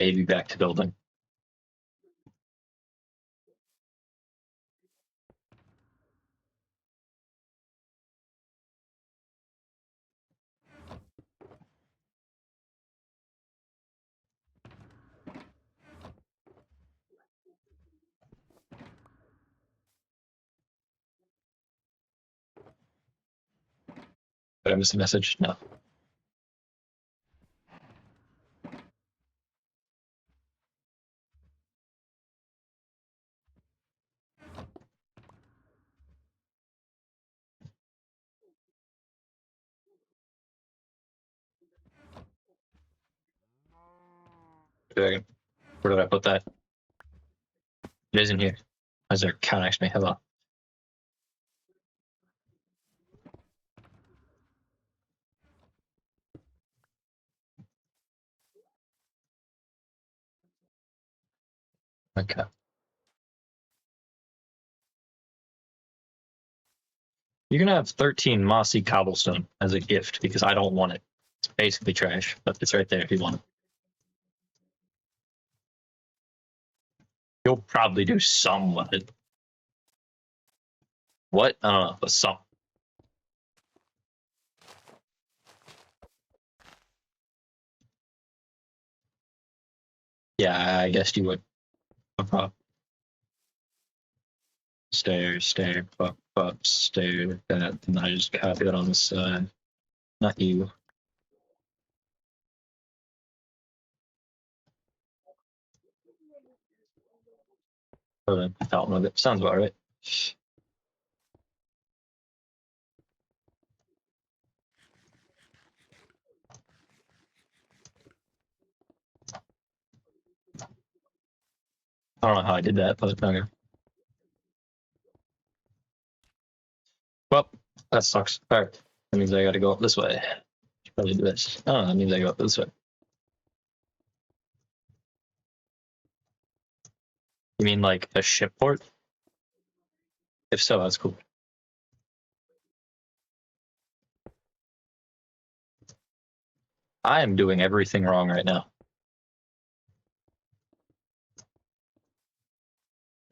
Maybe back to building. Did I miss a message? No. Where did I put that? It isn't here. As there count actually. Hello. Okay. You're gonna have 13 mossy cobblestone as a gift because I don't want it. It's basically trash, but it's right there if you want it. You'll probably do some with it. What? I don't know, but some. Yeah, I guess you would. No problem. Stair, up, stair. That, and I just copy that on the side. Not you. Or the fountain of it. Sounds about right. I don't know how I did that, but okay. Well, that sucks. All right. That means I gotta go up this way. Should probably do this. Oh, that means I go up this way. You mean like a ship port? If so, that's cool. I am doing everything wrong right now.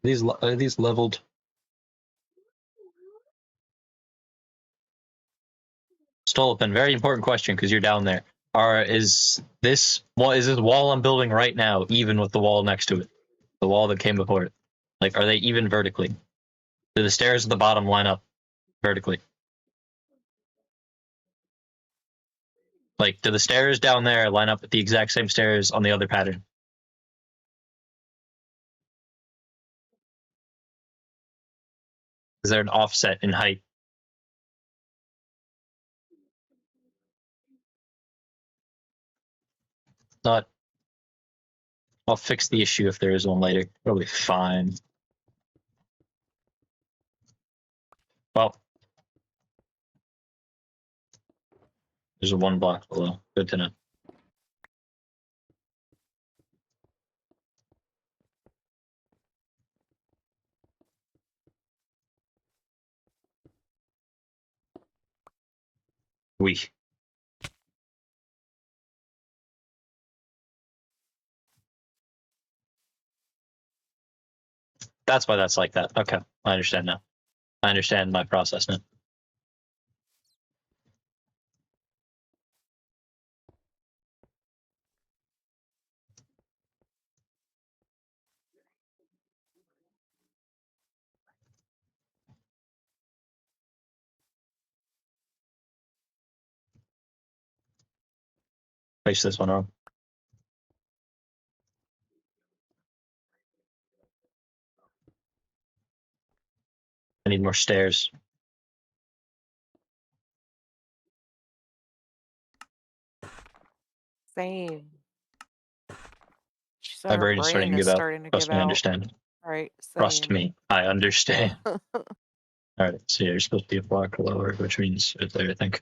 Are these leveled? Stolapen, very important question because you're down there. Is this wall I'm building right now even with the wall next to it? The wall that came before it. Like, are they even vertically? Do the stairs at the bottom line up vertically? Like, do the stairs down there line up with the exact same stairs on the other pattern? Is there an offset in height? Not. I'll fix the issue if there is one later. It'll be fine. Well, there's a 1 block below. Good to know. We. That's why that's like that. Okay, I understand now. I understand my process now. Place this one wrong. I need more stairs. Same. She said My her brain is starting brain to is give out. starting to Trust give me, I out. understand. Right. Trust Same. me, I understand. All right, so you're supposed to be a block lower, which means right there, I think.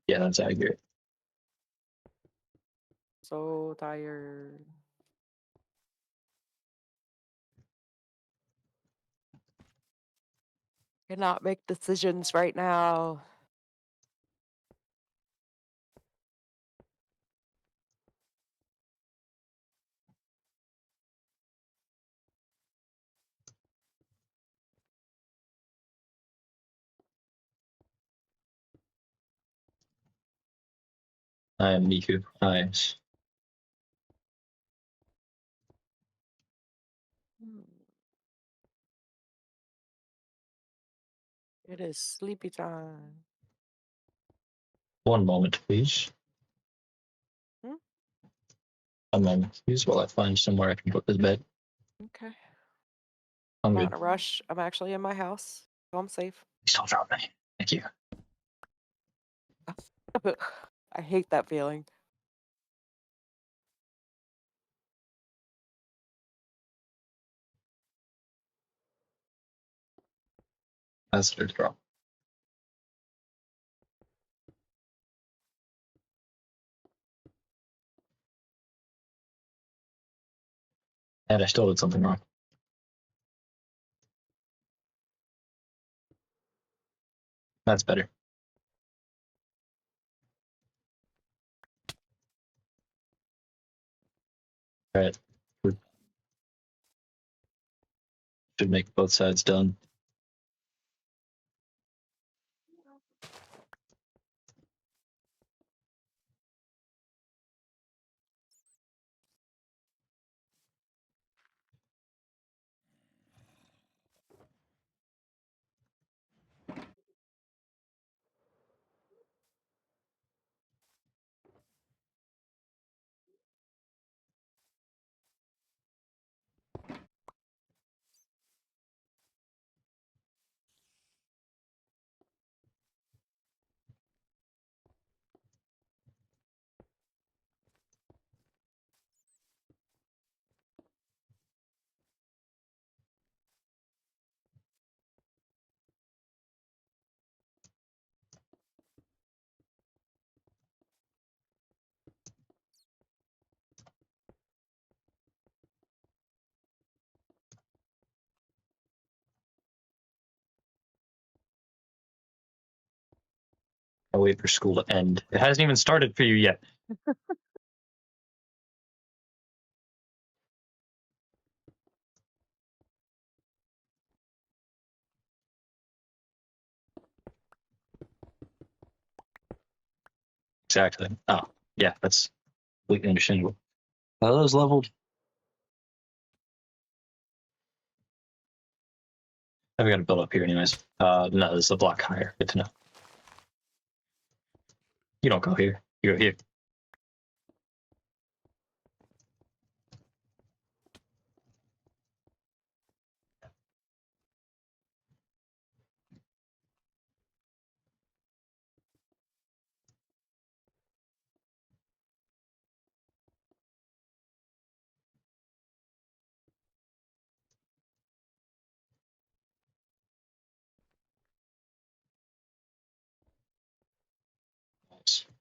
Yeah, that's accurate. So tired. Cannot make decisions right now. I am Niku. Eyes. Hmm. It is sleepy time. One moment, please. Hmm? A moment, please, while I find somewhere I can put this bed. Okay. I'm Not good. in a rush. I'm actually in my house, so I'm safe. Please don't drop me. Thank you. I hate that feeling. That's a drop. And I still did something wrong. That's better. All right. Should make both sides done. I wait for school to end. It hasn't even started for you yet. Exactly. Oh, yeah, that's completely understandable. Are those leveled? I've got to build up here anyways. No, this is a block higher. Good to know. You don't go here. You go here.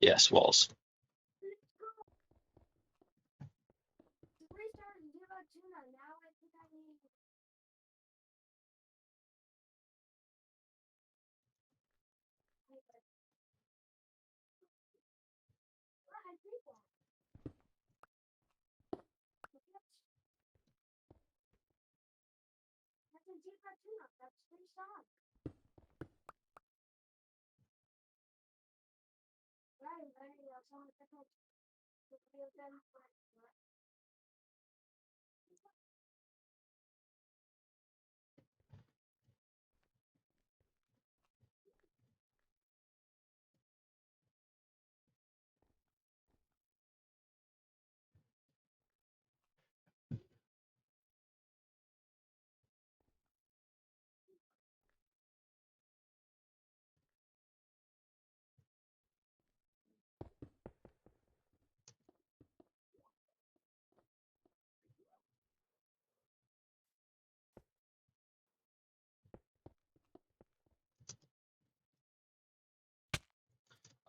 Yes, walls. That's a deeper tune-up. That's 3 songs. Right, that's on the different.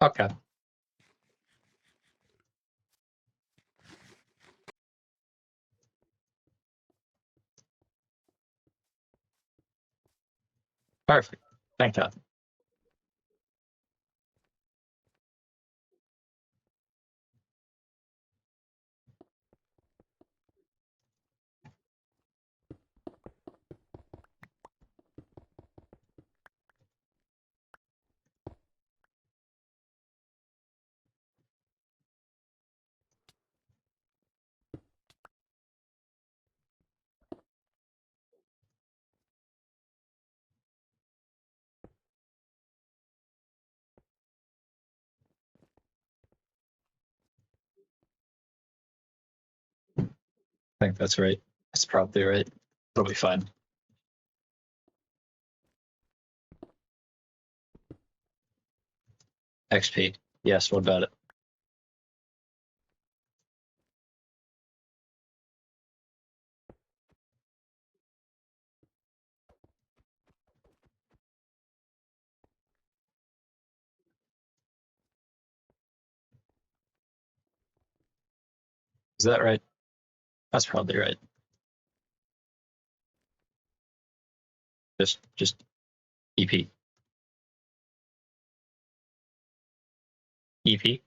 Okay. Perfect. Thank God. I think that's right. That's probably right. It'll be fine. XP. Yes, what about it? Is that right? That's probably right. Just EP. EP.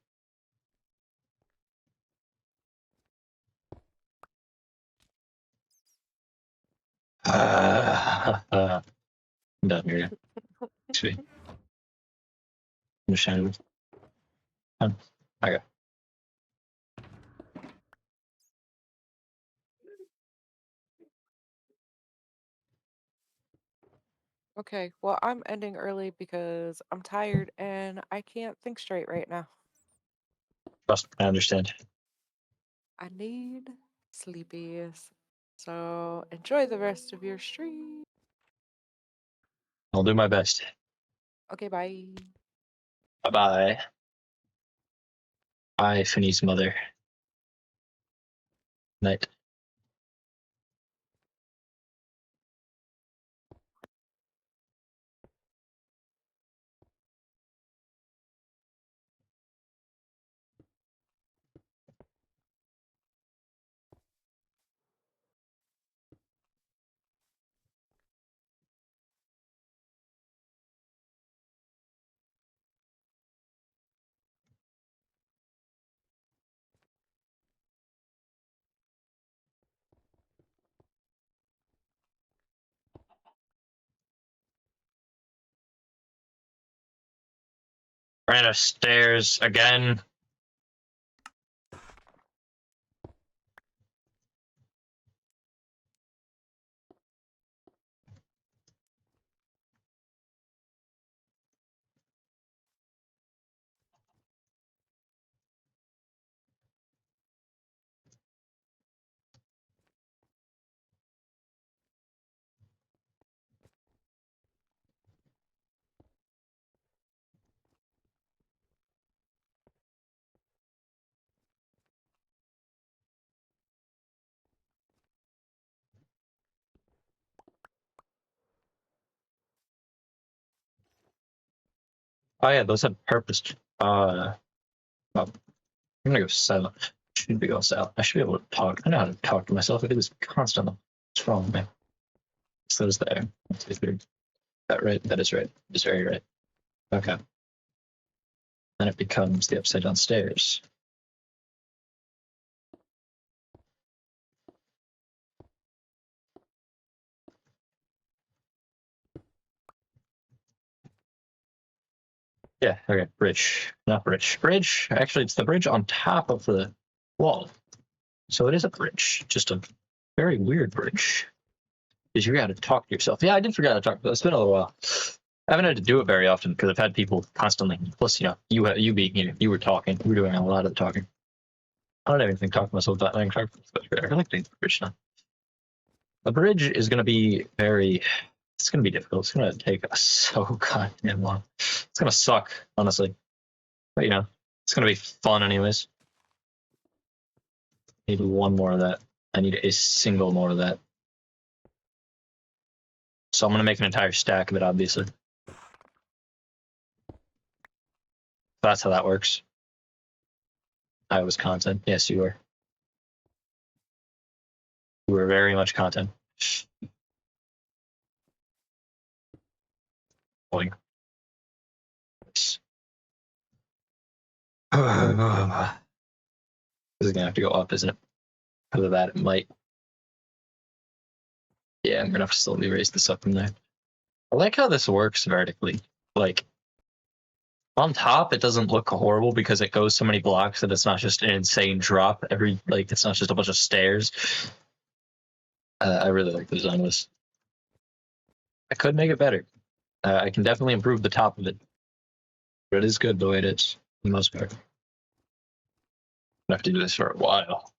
I'm done here. XP. Understandable. Okay. Okay, well, I'm ending early because I'm tired and I can't think straight right now. Trust. I understand. I need sleepies. So enjoy the rest of your stream. I'll do my best. Okay, bye. Bye bye. Bye, Finney's mother. Night. Ran upstairs again. Oh yeah, those had purpose. Well, I'm gonna go silent. Should be go silent. I should be able to talk. I know how to talk to myself. I do this constantly. What's wrong with me? So is there. 1, 2, 3. That right? That is right. It's very right. Okay. Then it becomes the upside down stairs. Yeah, okay, bridge. Not bridge. Bridge, actually, it's the bridge on top of the wall. So it is a bridge, just a very weird bridge. Because you gotta talk to yourself. Yeah, I did forget to talk, but it's been a little while. I haven't had to do it very often because I've had people constantly. Plus, you know, you were talking. You were doing a lot of the talking. I don't even think talk to myself that much. I like the bridge now. The bridge is going to be very. It's going to be difficult. It's going to take us so goddamn long. It's going to suck, honestly. But you know, it's going to be fun anyways. I need one more of that. I need a single more of that. So I'm going to make an entire stack of it, obviously. That's how that works. I was content. Yes, you were. You were very much content. Boing. This is gonna have to go up, isn't it? Because of that, it might. Yeah, I'm gonna have to slowly raise this up from there. I like how this works vertically. Like, on top, it doesn't look horrible because it goes so many blocks that it's not just an insane drop. It's not just a bunch of stairs. I really like the design of this. I could make it better. I can definitely improve the top of it. But it is good the way it is, for the most part. I have to do this for a while.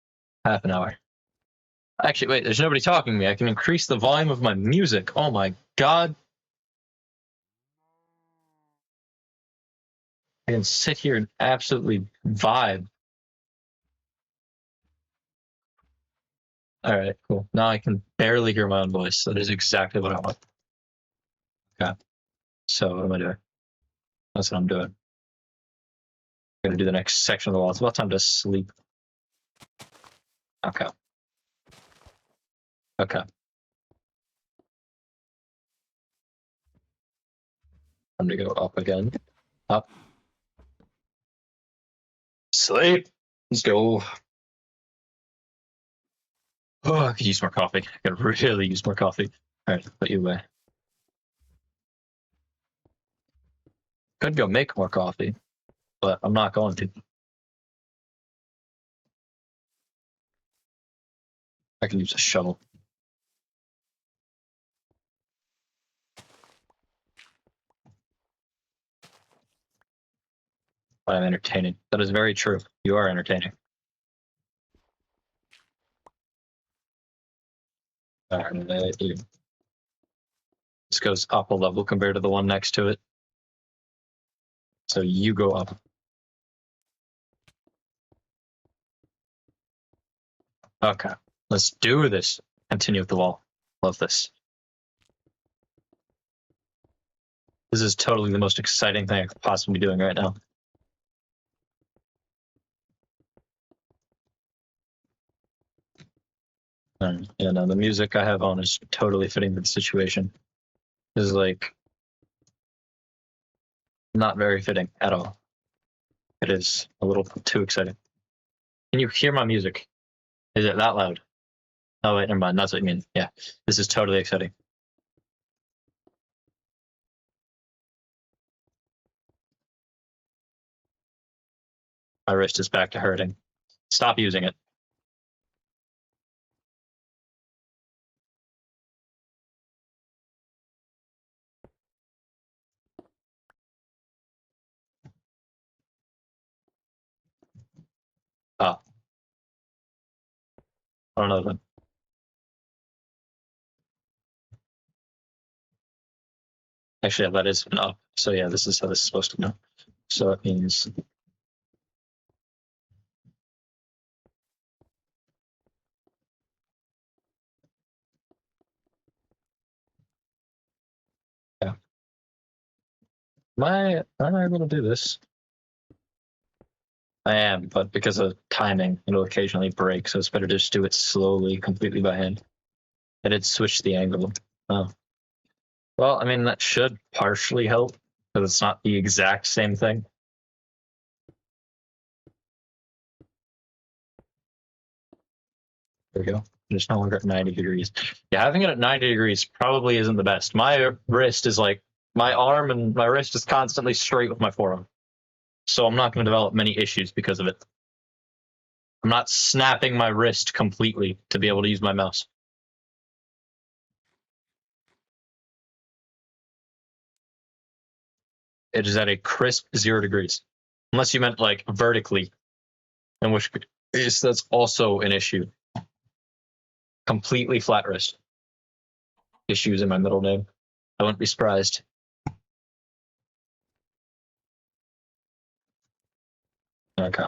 Half an hour. Actually, wait, there's nobody talking to me. I can increase the volume of my music. Oh my god. I can sit here and absolutely vibe. Alright, cool. Now I can barely hear my own voice. That is exactly what I want. Okay. So what am I doing? That's what I'm doing. I'm gonna do the next section of the wall. It's about time to sleep. Okay. Okay. I'm gonna go up again. Up. Sleep. Let's go. Oh, I could use more coffee. I could really use more coffee. Alright, put you away. Could go make more coffee, but I'm not going to. I can use a shovel. But I'm entertaining. That is very true. You are entertaining. Alright, this goes up a level compared to the one next to it. So you go up. Okay, let's do this. Continue with the wall. Love this. This is totally the most exciting thing I could possibly be doing right now. And the music I have on is totally fitting with the situation. This is like not very fitting at all. It is a little too exciting. Can you hear my music? Is it that loud? Oh wait, never mind. That's what you mean. Yeah, this is totally exciting. My wrist is back to hurting. Stop using it. Oh. I don't know then. Actually, that is an up. So yeah, this is how this is supposed to go. So it means yeah. Am I able to do this? I am, but because of timing, it'll occasionally break, so it's better to just do it slowly, completely by hand. I did switch the angle. Oh. Well, I mean, that should partially help, because it's not the exact same thing. There we go. Just no longer at 90 degrees. Yeah, having it at 90 degrees probably isn't the best. My wrist is like My arm and my wrist is constantly straight with my forearm. So I'm not going to develop many issues because of it. I'm not snapping my wrist completely to be able to use my mouse. It is at a crisp 0 degrees. Unless you meant like vertically, in which case that's also an issue. Completely flat wrist. Issues in my middle name. I wouldn't be surprised. Okay.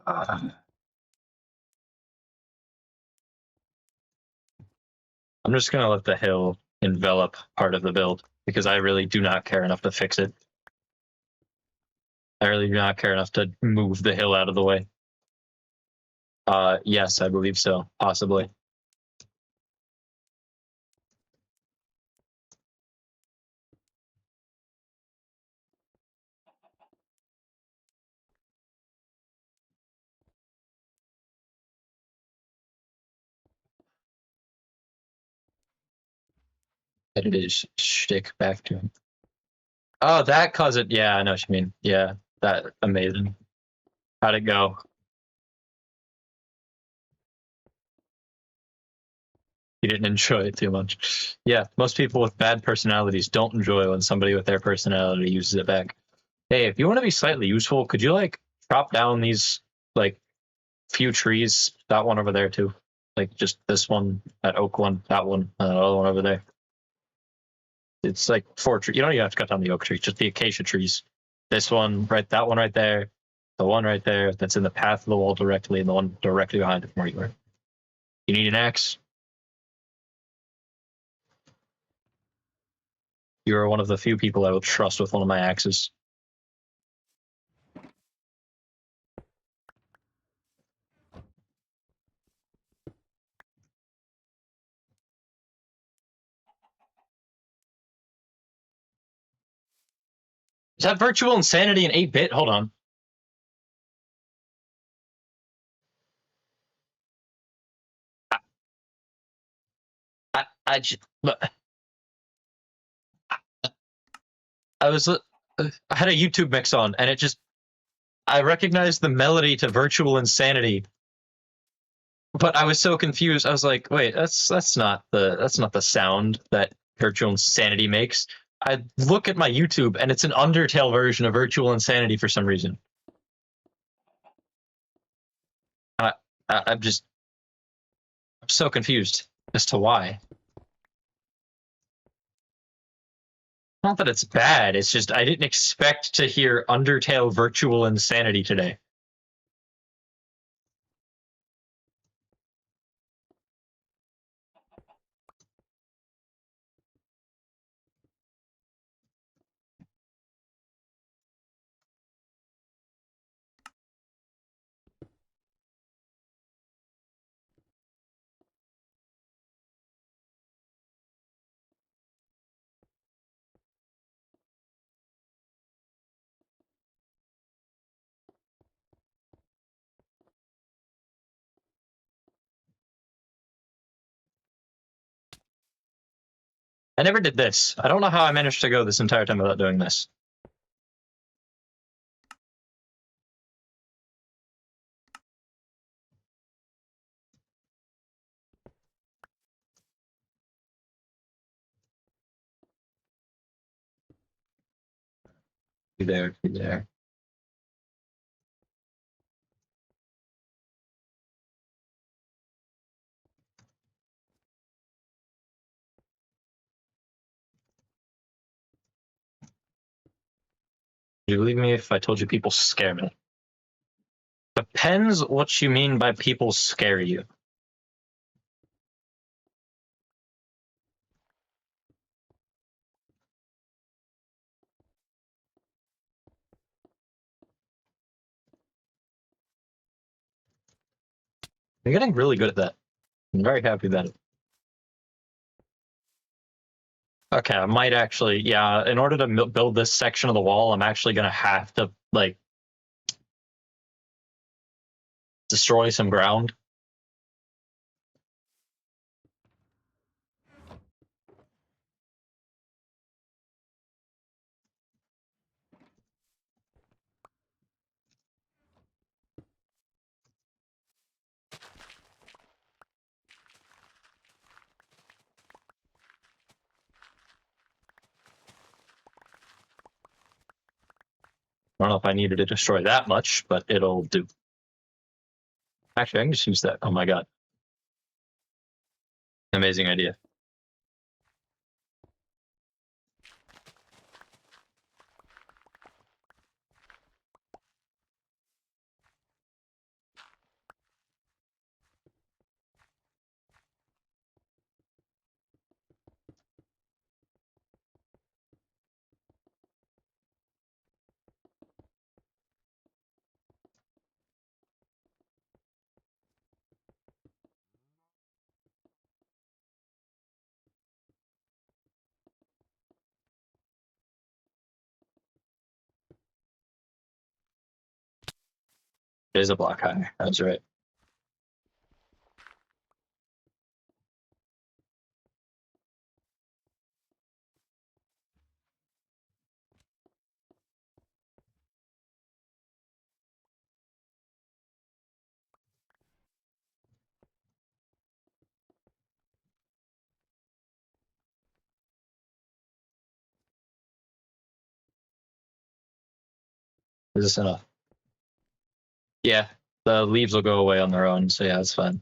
I'm just going to let the hill envelop part of the build because I really do not care enough to fix it. I really do not care enough to move the hill out of the way. Yes, I believe so. Possibly. Edit his shtick back to him. Oh, that caused it. Yeah, I know what you mean. Yeah, that amazing. How'd it go? You didn't enjoy it too much. Yeah, most people with bad personalities don't enjoy when somebody with their personality uses it back. Hey, if you want to be slightly useful, could you like chop down these like few trees? That one over there too. Like just this one, that oak one, that one, and another one over there. It's like 4 trees. You don't even have to cut down the oak tree, just the acacia trees. This one, right, that one right there, the one right there that's in the path of the wall directly, and the one directly behind it from where you were. You need an axe? You are one of the few people I will trust with one of my axes. Is that virtual insanity in 8-bit? Hold on. I was I had a YouTube mix on, and it just I recognized the melody to Virtual Insanity, but I was so confused. I was like, wait, that's not the sound that Virtual Insanity makes. I look at my YouTube, and it's an Undertale version of Virtual Insanity for some reason. I'm so confused as to why. Not that it's bad, it's just I didn't expect to hear Undertale Virtual Insanity today. I never did this. I don't know how I managed to go this entire time without doing this. Be there, be there. Would you believe me if I told you people scare me? Depends what you mean by people scare you. You're getting really good at that. I'm very happy about it. Okay, I might actually, yeah, in order to build this section of the wall, I'm actually going to have to, like, destroy some ground. I don't know if I needed to destroy that much, but it'll do. Actually, I can just use that. Oh my god. Amazing idea. It is a block high. That's right. Is this enough? Yeah, the leaves will go away on their own, so yeah, it's fine.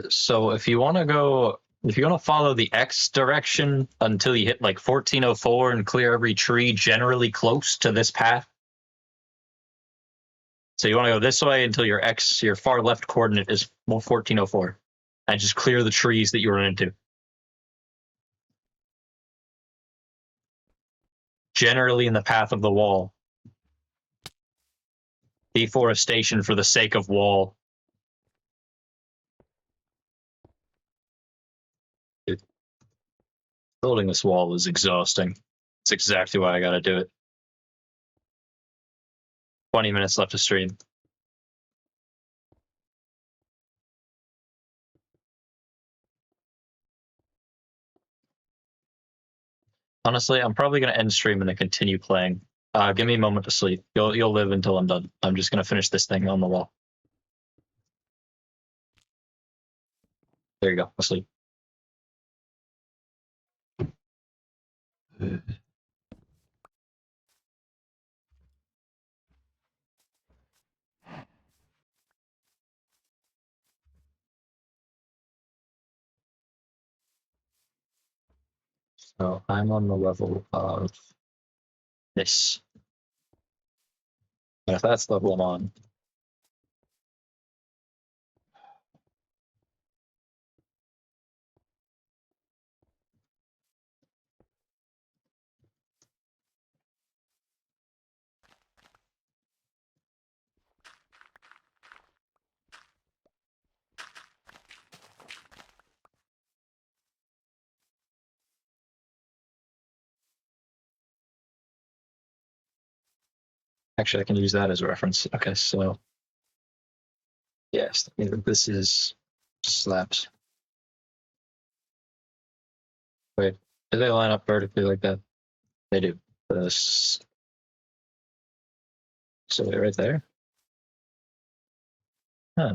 So if you want to follow the X direction until you hit like 1404 and clear every tree generally close to this path. So you want to go this way until your far left coordinate is 1404, and just clear the trees that you run into. Generally in the path of the wall. Deforestation for the sake of wall. Building this wall is exhausting. It's exactly why I gotta do it. 20 minutes left to stream. Honestly, I'm probably gonna end stream and then continue playing. Give me a moment to sleep. You'll live until I'm done. I'm just gonna finish this thing on the wall. There you go. Asleep. So I'm on the level of this. And if that's the level I'm on, actually I can use that as a reference. Okay, so yes, this is slabs. Wait, do they line up vertically like that? They do. This. So they're right there. Huh.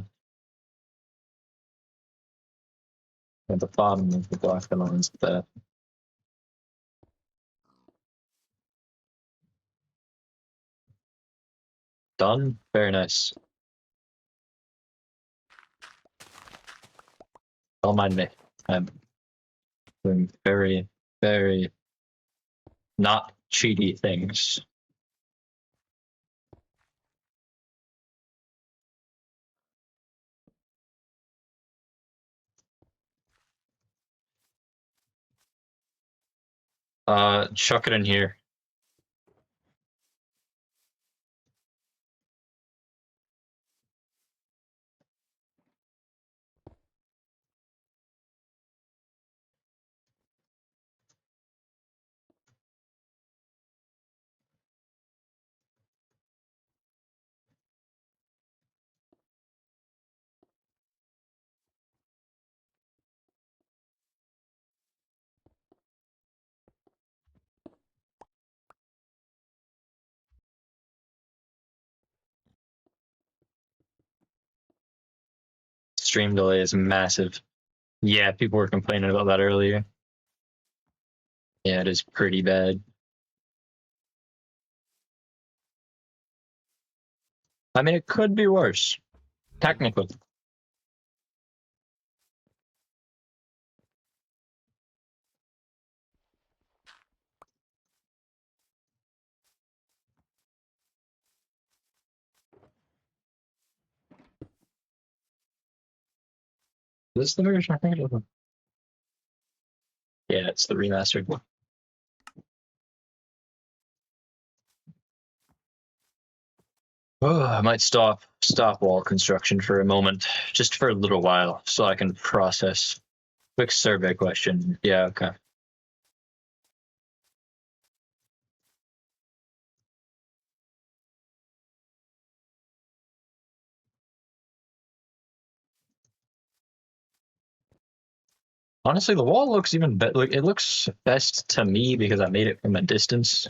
At the bottom of the block that lines with that. Done. Very nice. Don't mind me. I'm doing very, very not cheaty things. Chuck it in here. stream delay is massive. Yeah, people were complaining about that earlier. Yeah, it is pretty bad. I mean, it could be worse. Technically. Is this the version I think it was? Yeah, it's the remastered one. Oh, I might stop wall construction for a moment, just for a little while, so I can process. Quick survey question. Yeah, okay. Honestly, the wall looks even better. Like, it looks best to me because I made it from a distance.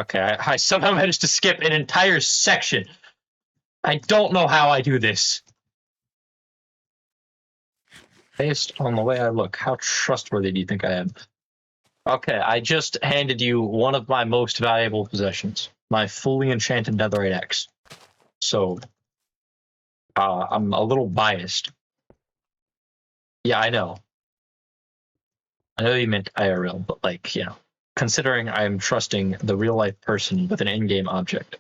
Okay, I somehow managed to skip an entire section. I don't know how I do this. Based on the way I look, how trustworthy do you think I am? Okay, I just handed you one of my most valuable possessions, my fully enchanted netherite axe. So, I'm a little biased. Yeah, I know. I know you meant IRL, but like, you know, considering I'm trusting the real life person with an in-game object.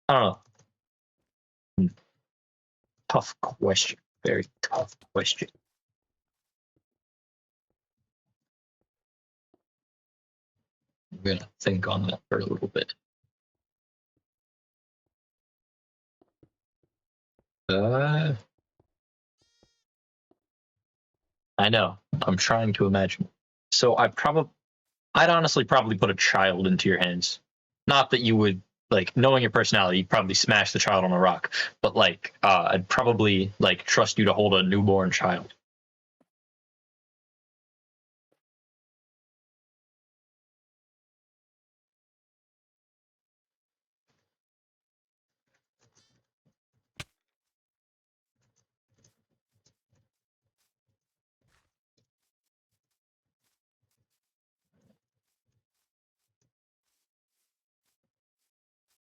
I don't know. Tough question. Very tough question. I'm gonna think on that for a little bit. I know. I'm trying to imagine. So I'd honestly probably put a child into your hands. Not that you would, like, knowing your personality, you'd probably smash the child on a rock. But like, I'd probably like trust you to hold a newborn child.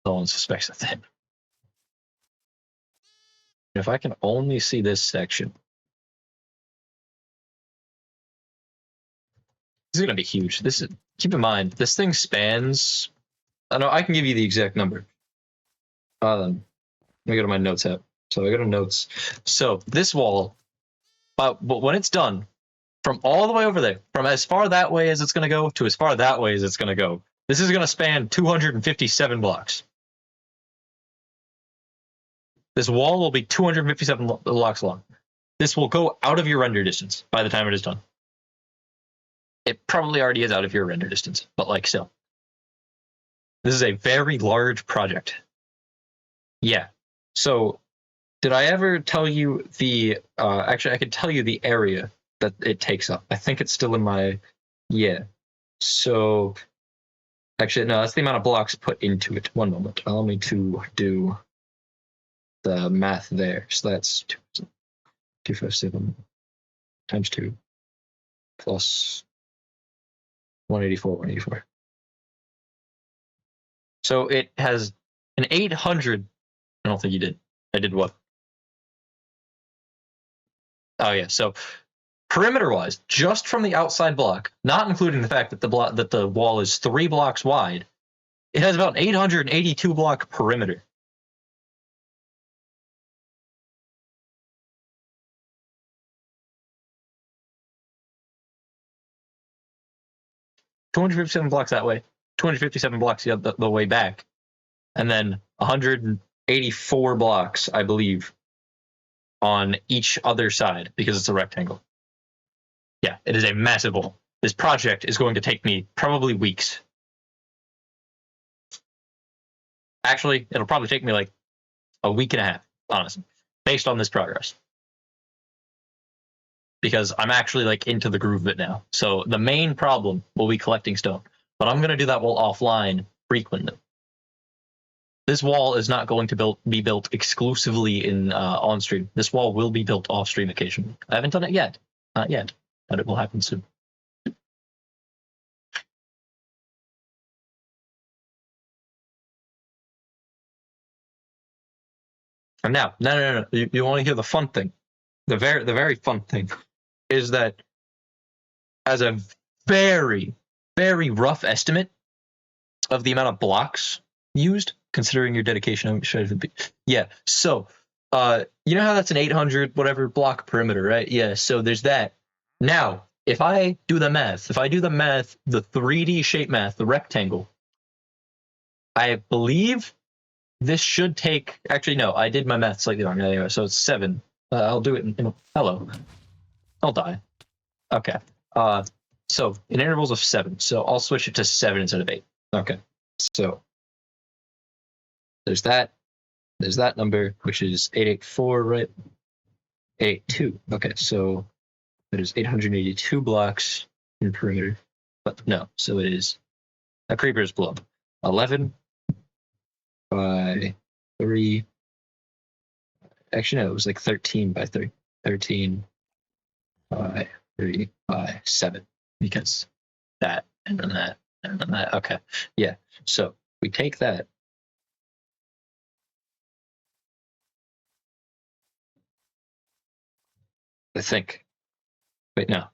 No one suspects a thing. If I can only see this section. This is gonna be huge. Keep in mind, this thing spans. I know I can give you the exact number. Let me go to my notes app. So I go to notes. So this wall, but when it's done, from all the way over there, from as far that way as it's gonna go to as far that way as it's gonna go, this is gonna span 257 blocks. This wall will be 257 blocks long. This will go out of your render distance by the time it is done. It probably already is out of your render distance, but like still. This is a very large project. Yeah. So did I ever tell you the, actually I could tell you the area that it takes up. I think it's still in my, yeah. So actually, no, that's the amount of blocks put into it. One moment. Allow me to do the math there. So that's 257 times 2 plus 184. So it has an 800. I don't think you did. I did what? Oh yeah. So perimeter-wise, just from the outside block, not including the fact that the wall is 3 blocks wide, it has about 882 block perimeter. $257 blocks that way, 257 blocks the way back, and then 184 blocks, I believe, on each other side because it's a rectangle. Yeah, it is a massive wall. This project is going to take me probably weeks. Actually, it'll probably take me like a week and a half, honestly, based on this progress. Because I'm actually like into the groove of it now. So the main problem will be collecting stone, but I'm going to do that while offline frequently. This wall is not going to be built exclusively in on stream. This wall will be built off stream occasionally. I haven't done it yet, not yet, but it will happen soon. And now, no. You want to hear the fun thing? The very fun thing is that, as a very, very rough estimate of the amount of blocks used, considering your dedication, yeah. So, you know how that's an 800 whatever block perimeter, right? Yeah. So there's that. Now, if I do the math, the 3D shape math, the rectangle, I believe this should take. Actually, no, I did my math slightly wrong. Anyway, so it's 7. I'll do it in hello. I'll die. Okay. So in intervals of 7. So I'll switch it to 7 instead of 8. Okay. So there's that number, which is 884, right? 882. Okay, so there's 882 blocks in perimeter. But no, so it is a creeper's blow. 11 by 3. Actually, no, it was like 13 by 3. 13 by 3 by 7. Because that, and then that, and then that. Okay, yeah. So we take that. I think. Wait, no.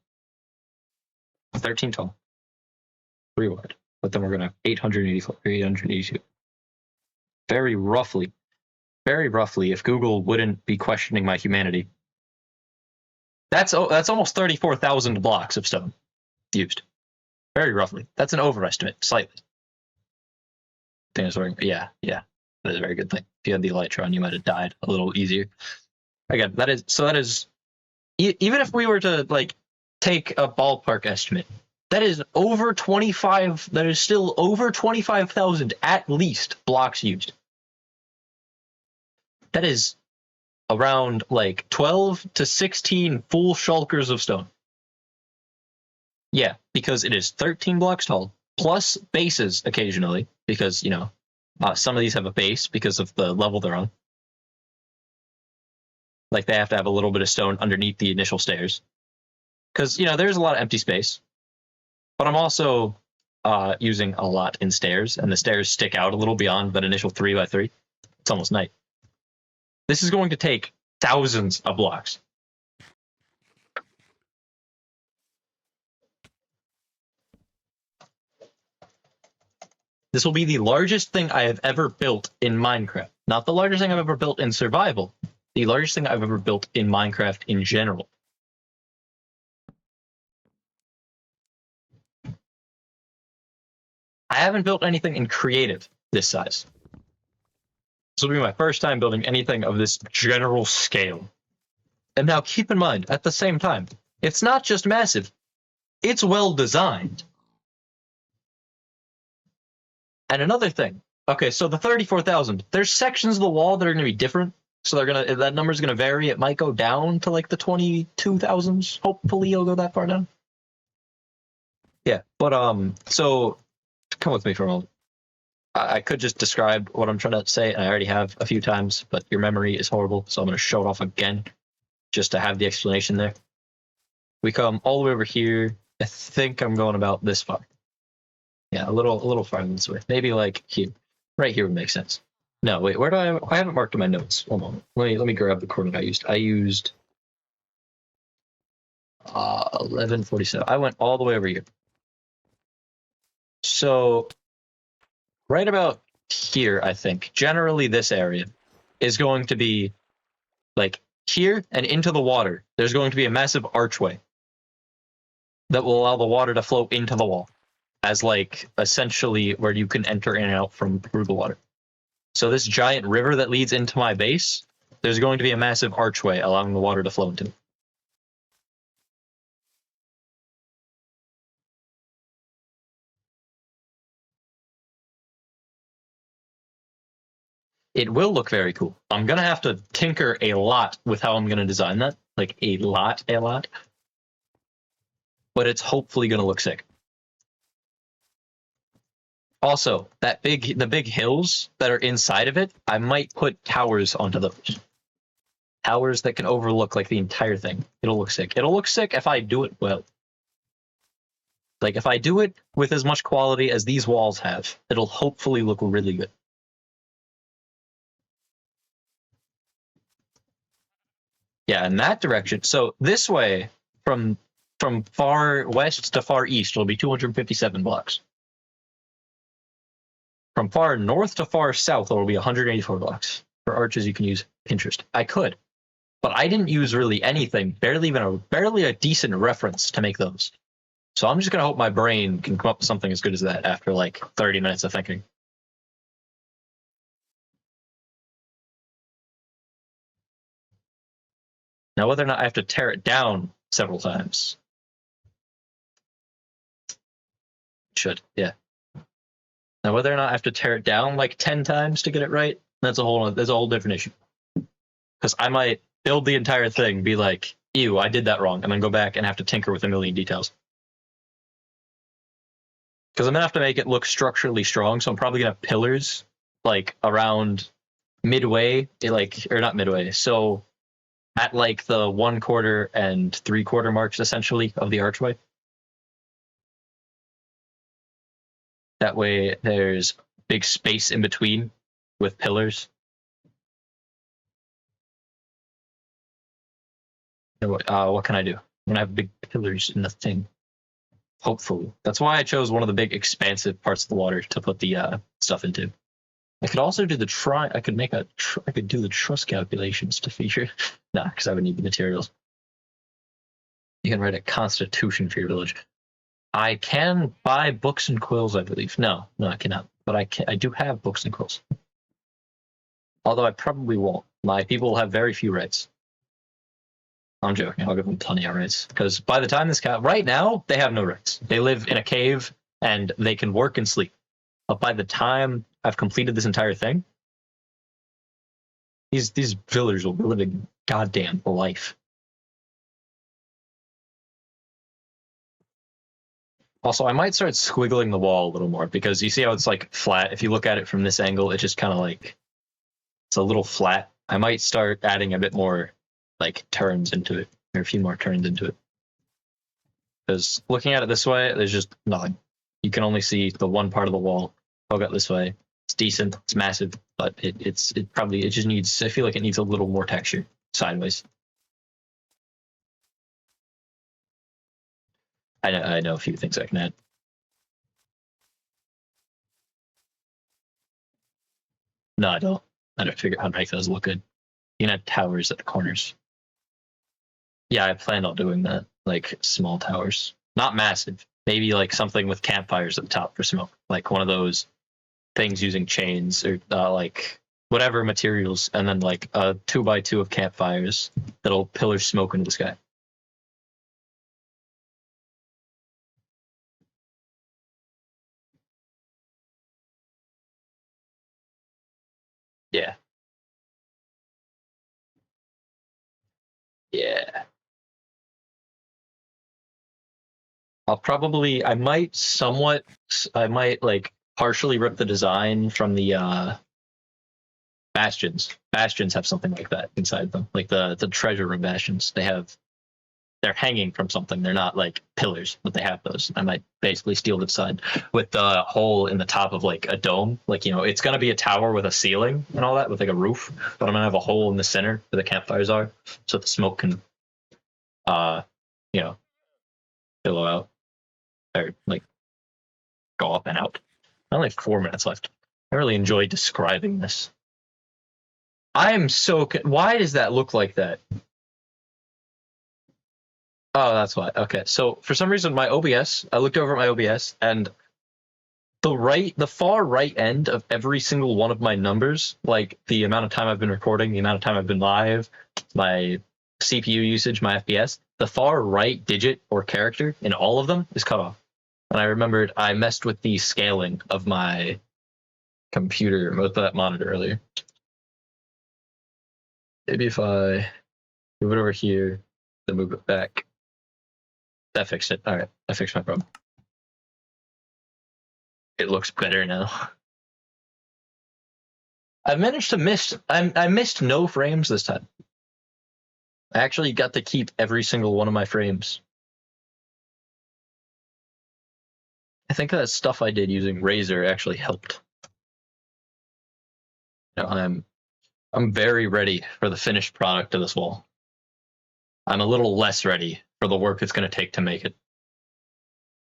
13 tall. 3 wide. But then we're going to 884, 882. Very roughly, if Google wouldn't be questioning my humanity, that's almost 34,000 blocks of stone used. Very roughly. That's an overestimate, slightly. Yeah. That is a very good thing. If you had the Elytron, you might have died a little easier. Again, that is even if we were to like take a ballpark estimate, that is over 25. That is still over 25,000 at least blocks used. That is around like 12 to 16 full shulkers of stone. Yeah, because it is 13 blocks tall, plus bases occasionally, because, you know, some of these have a base because of the level they're on. Like, they have to have a little bit of stone underneath the initial stairs. Because, you know, there's a lot of empty space. But I'm also using a lot in stairs, and the stairs stick out a little beyond that initial 3 by 3. It's almost night. This is going to take thousands of blocks. This will be the largest thing I have ever built in Minecraft. Not the largest thing I've ever built in survival. The largest thing I've ever built in Minecraft in general. I haven't built anything in creative this size. This will be my first time building anything of this general scale. And now keep in mind, at the same time, it's not just massive, it's well designed. And another thing, okay, so the 34,000, there's sections of the wall that are going to be different. So that number's going to vary. It might go down to like the 22,000s. Hopefully it'll go that far down. Yeah, but so come with me for a moment. I could just describe what I'm trying to say. I already have a few times, but your memory is horrible, so I'm going to show it off again just to have the explanation there. We come all the way over here. I think I'm going about this far. Yeah, a little farther this way. Maybe like here. Right here would make sense. No, wait, where do I haven't marked in my notes. One moment. Let me grab the coordinate I used. I used 1147. I went all the way over here. So right about here, I think, generally this area is going to be like here and into the water. There's going to be a massive archway that will allow the water to flow into the wall as like essentially where you can enter in and out from through the water. So this giant river that leads into my base, there's going to be a massive archway allowing the water to flow into it. It will look very cool. I'm going to have to tinker a lot with how I'm going to design that. Like a lot. But it's hopefully going to look sick. Also, the big hills that are inside of it, I might put towers onto those. Towers that can overlook like the entire thing. It'll look sick. It'll look sick if I do it well. Like if I do it with as much quality as these walls have, it'll hopefully look really good. Yeah, in that direction. So this way, from far west to far east, will be 257 blocks. From far north to far south, it'll be 184 blocks. For arches, you can use Pinterest. I could, but I didn't use really anything, barely a decent reference to make those. So I'm just gonna hope my brain can come up with something as good as that after like 30 minutes of thinking. Now, whether or not I have to tear it down several times. Should, yeah. Now, whether or not I have to tear it down like 10 times to get it right, that's a whole different issue. Because I might build the entire thing, be like, ew, I did that wrong, and then go back and have to tinker with a million details. Because I'm gonna have to make it look structurally strong, so I'm probably gonna have pillars like around midway, or not midway, so at like the 1/4 and 3/4 marks essentially of the archway. That way there's big space in between with pillars. What can I do? I'm gonna have big pillars in the thing. Hopefully. That's why I chose one of the big expansive parts of the water to put the stuff into. I could also do I could do the truss calculations to feature. Nah, because I would need the materials. You can write a constitution for your village. I can buy books and quills, I believe. No, I cannot. But I do have books and quills. Although I probably won't. My people will have very few rights. I'm joking. I'll give them plenty of rights. Because by the time right now, they have no rights. They live in a cave and they can work and sleep. But by the time I've completed this entire thing, these villagers will be living goddamn life. Also, I might start squiggling the wall a little more because you see how it's like flat. If you look at it from this angle, it's just kind of like it's a little flat. I might start adding a bit more like turns into it, or a few more turns into it. Because looking at it this way, there's just nothing. You can only see the one part of the wall. I'll go this way. It's decent. It's massive, but it just needs. I feel like it needs a little more texture sideways. I know a few things I can add. No, I don't. I don't figure out how to make those look good. You can add towers at the corners. Yeah, I planned on doing that. Like small towers. Not massive. Maybe like something with campfires at the top for smoke. Like one of those things using chains or like whatever materials, and then like a 2x2 of campfires that'll pillar smoke into the sky. Yeah. Yeah. I might like partially rip the design from the bastions. Bastions have something like that inside them, like the treasure room bastions. They're hanging from something. They're not like pillars, but they have those. I might basically steal the design with the hole in the top of like a dome. Like, you know, it's gonna be a tower with a ceiling and all that with like a roof, but I'm gonna have a hole in the center where the campfires are, so the smoke can, you know, billow out or like go up and out. I only have 4 minutes left. I really enjoyed describing this. I am so. Why does that look like that? Oh, that's why. Okay, so for some reason, my OBS. I looked over at my OBS, and the far right end of every single one of my numbers, like the amount of time I've been recording, the amount of time I've been live, my CPU usage, my FPS, the far right digit or character in all of them is cut off. And I remembered I messed with the scaling of my computer with that monitor earlier. Maybe if I move it over here, then move it back. That fixed it. All right, I fixed my problem. It looks better now. I managed to miss. I missed no frames this time. I actually got to keep every single one of my frames. I think that stuff I did using Razor actually helped. You know, I'm very ready for the finished product of this wall. I'm a little less ready for the work it's going to take to make it.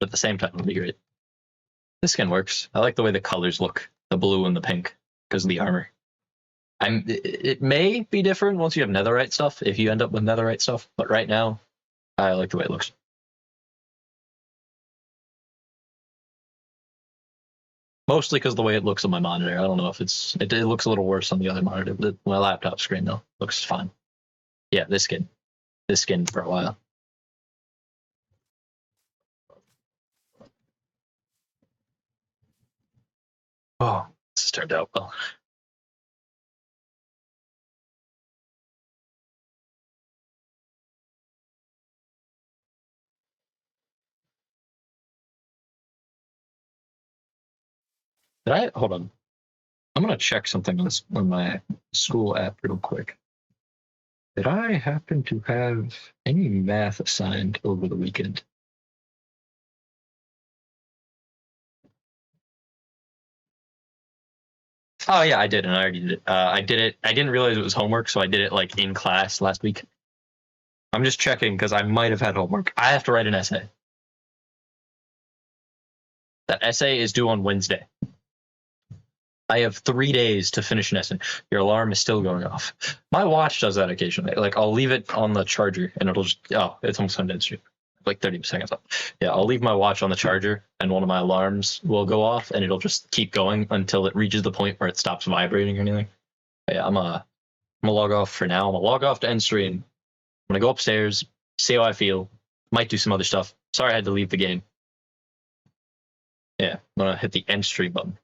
But at the same time, it'll be great. This skin works. I like the way the colors look, the blue and the pink, because of the armor. It may be different once you have netherite stuff, if you end up with netherite stuff, but right now, I like the way it looks. Mostly because of the way it looks on my monitor. I don't know if it looks a little worse on the other monitor, but my laptop screen, though, looks fine. Yeah, this skin for a while. Oh, this has turned out well. Hold on. I'm gonna check something on my school app real quick. Did I happen to have any math assigned over the weekend? Oh yeah, I did, and I already did it. I did it. I didn't realize it was homework, so I did it like in class last week. I'm just checking because I might have had homework. I have to write an essay. That essay is due on Wednesday. I have 3 days to finish an essay. Your alarm is still going off. My watch does that occasionally. Like I'll leave it on the charger and it'll just it's almost on dead stream. Like 30 seconds up. Yeah, I'll leave my watch on the charger and one of my alarms will go off and it'll just keep going until it reaches the point where it stops vibrating or anything. But yeah, I'm gonna log off for now. I'm gonna log off to end stream. I'm gonna go upstairs, see how I feel. Might do some other stuff. Sorry I had to leave the game. Yeah, I'm gonna hit the end stream button.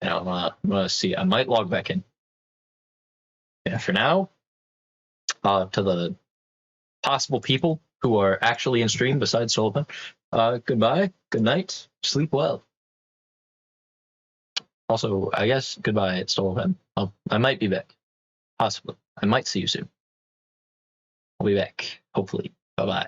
And I'm gonna see. I might log back in. Yeah, for now, to the possible people who are actually in stream besides stolapen, goodbye, good night, sleep well. Also, I guess goodbye, stolapen. I might be back. Possibly. I might see you soon. I'll be back, hopefully. Bye-bye.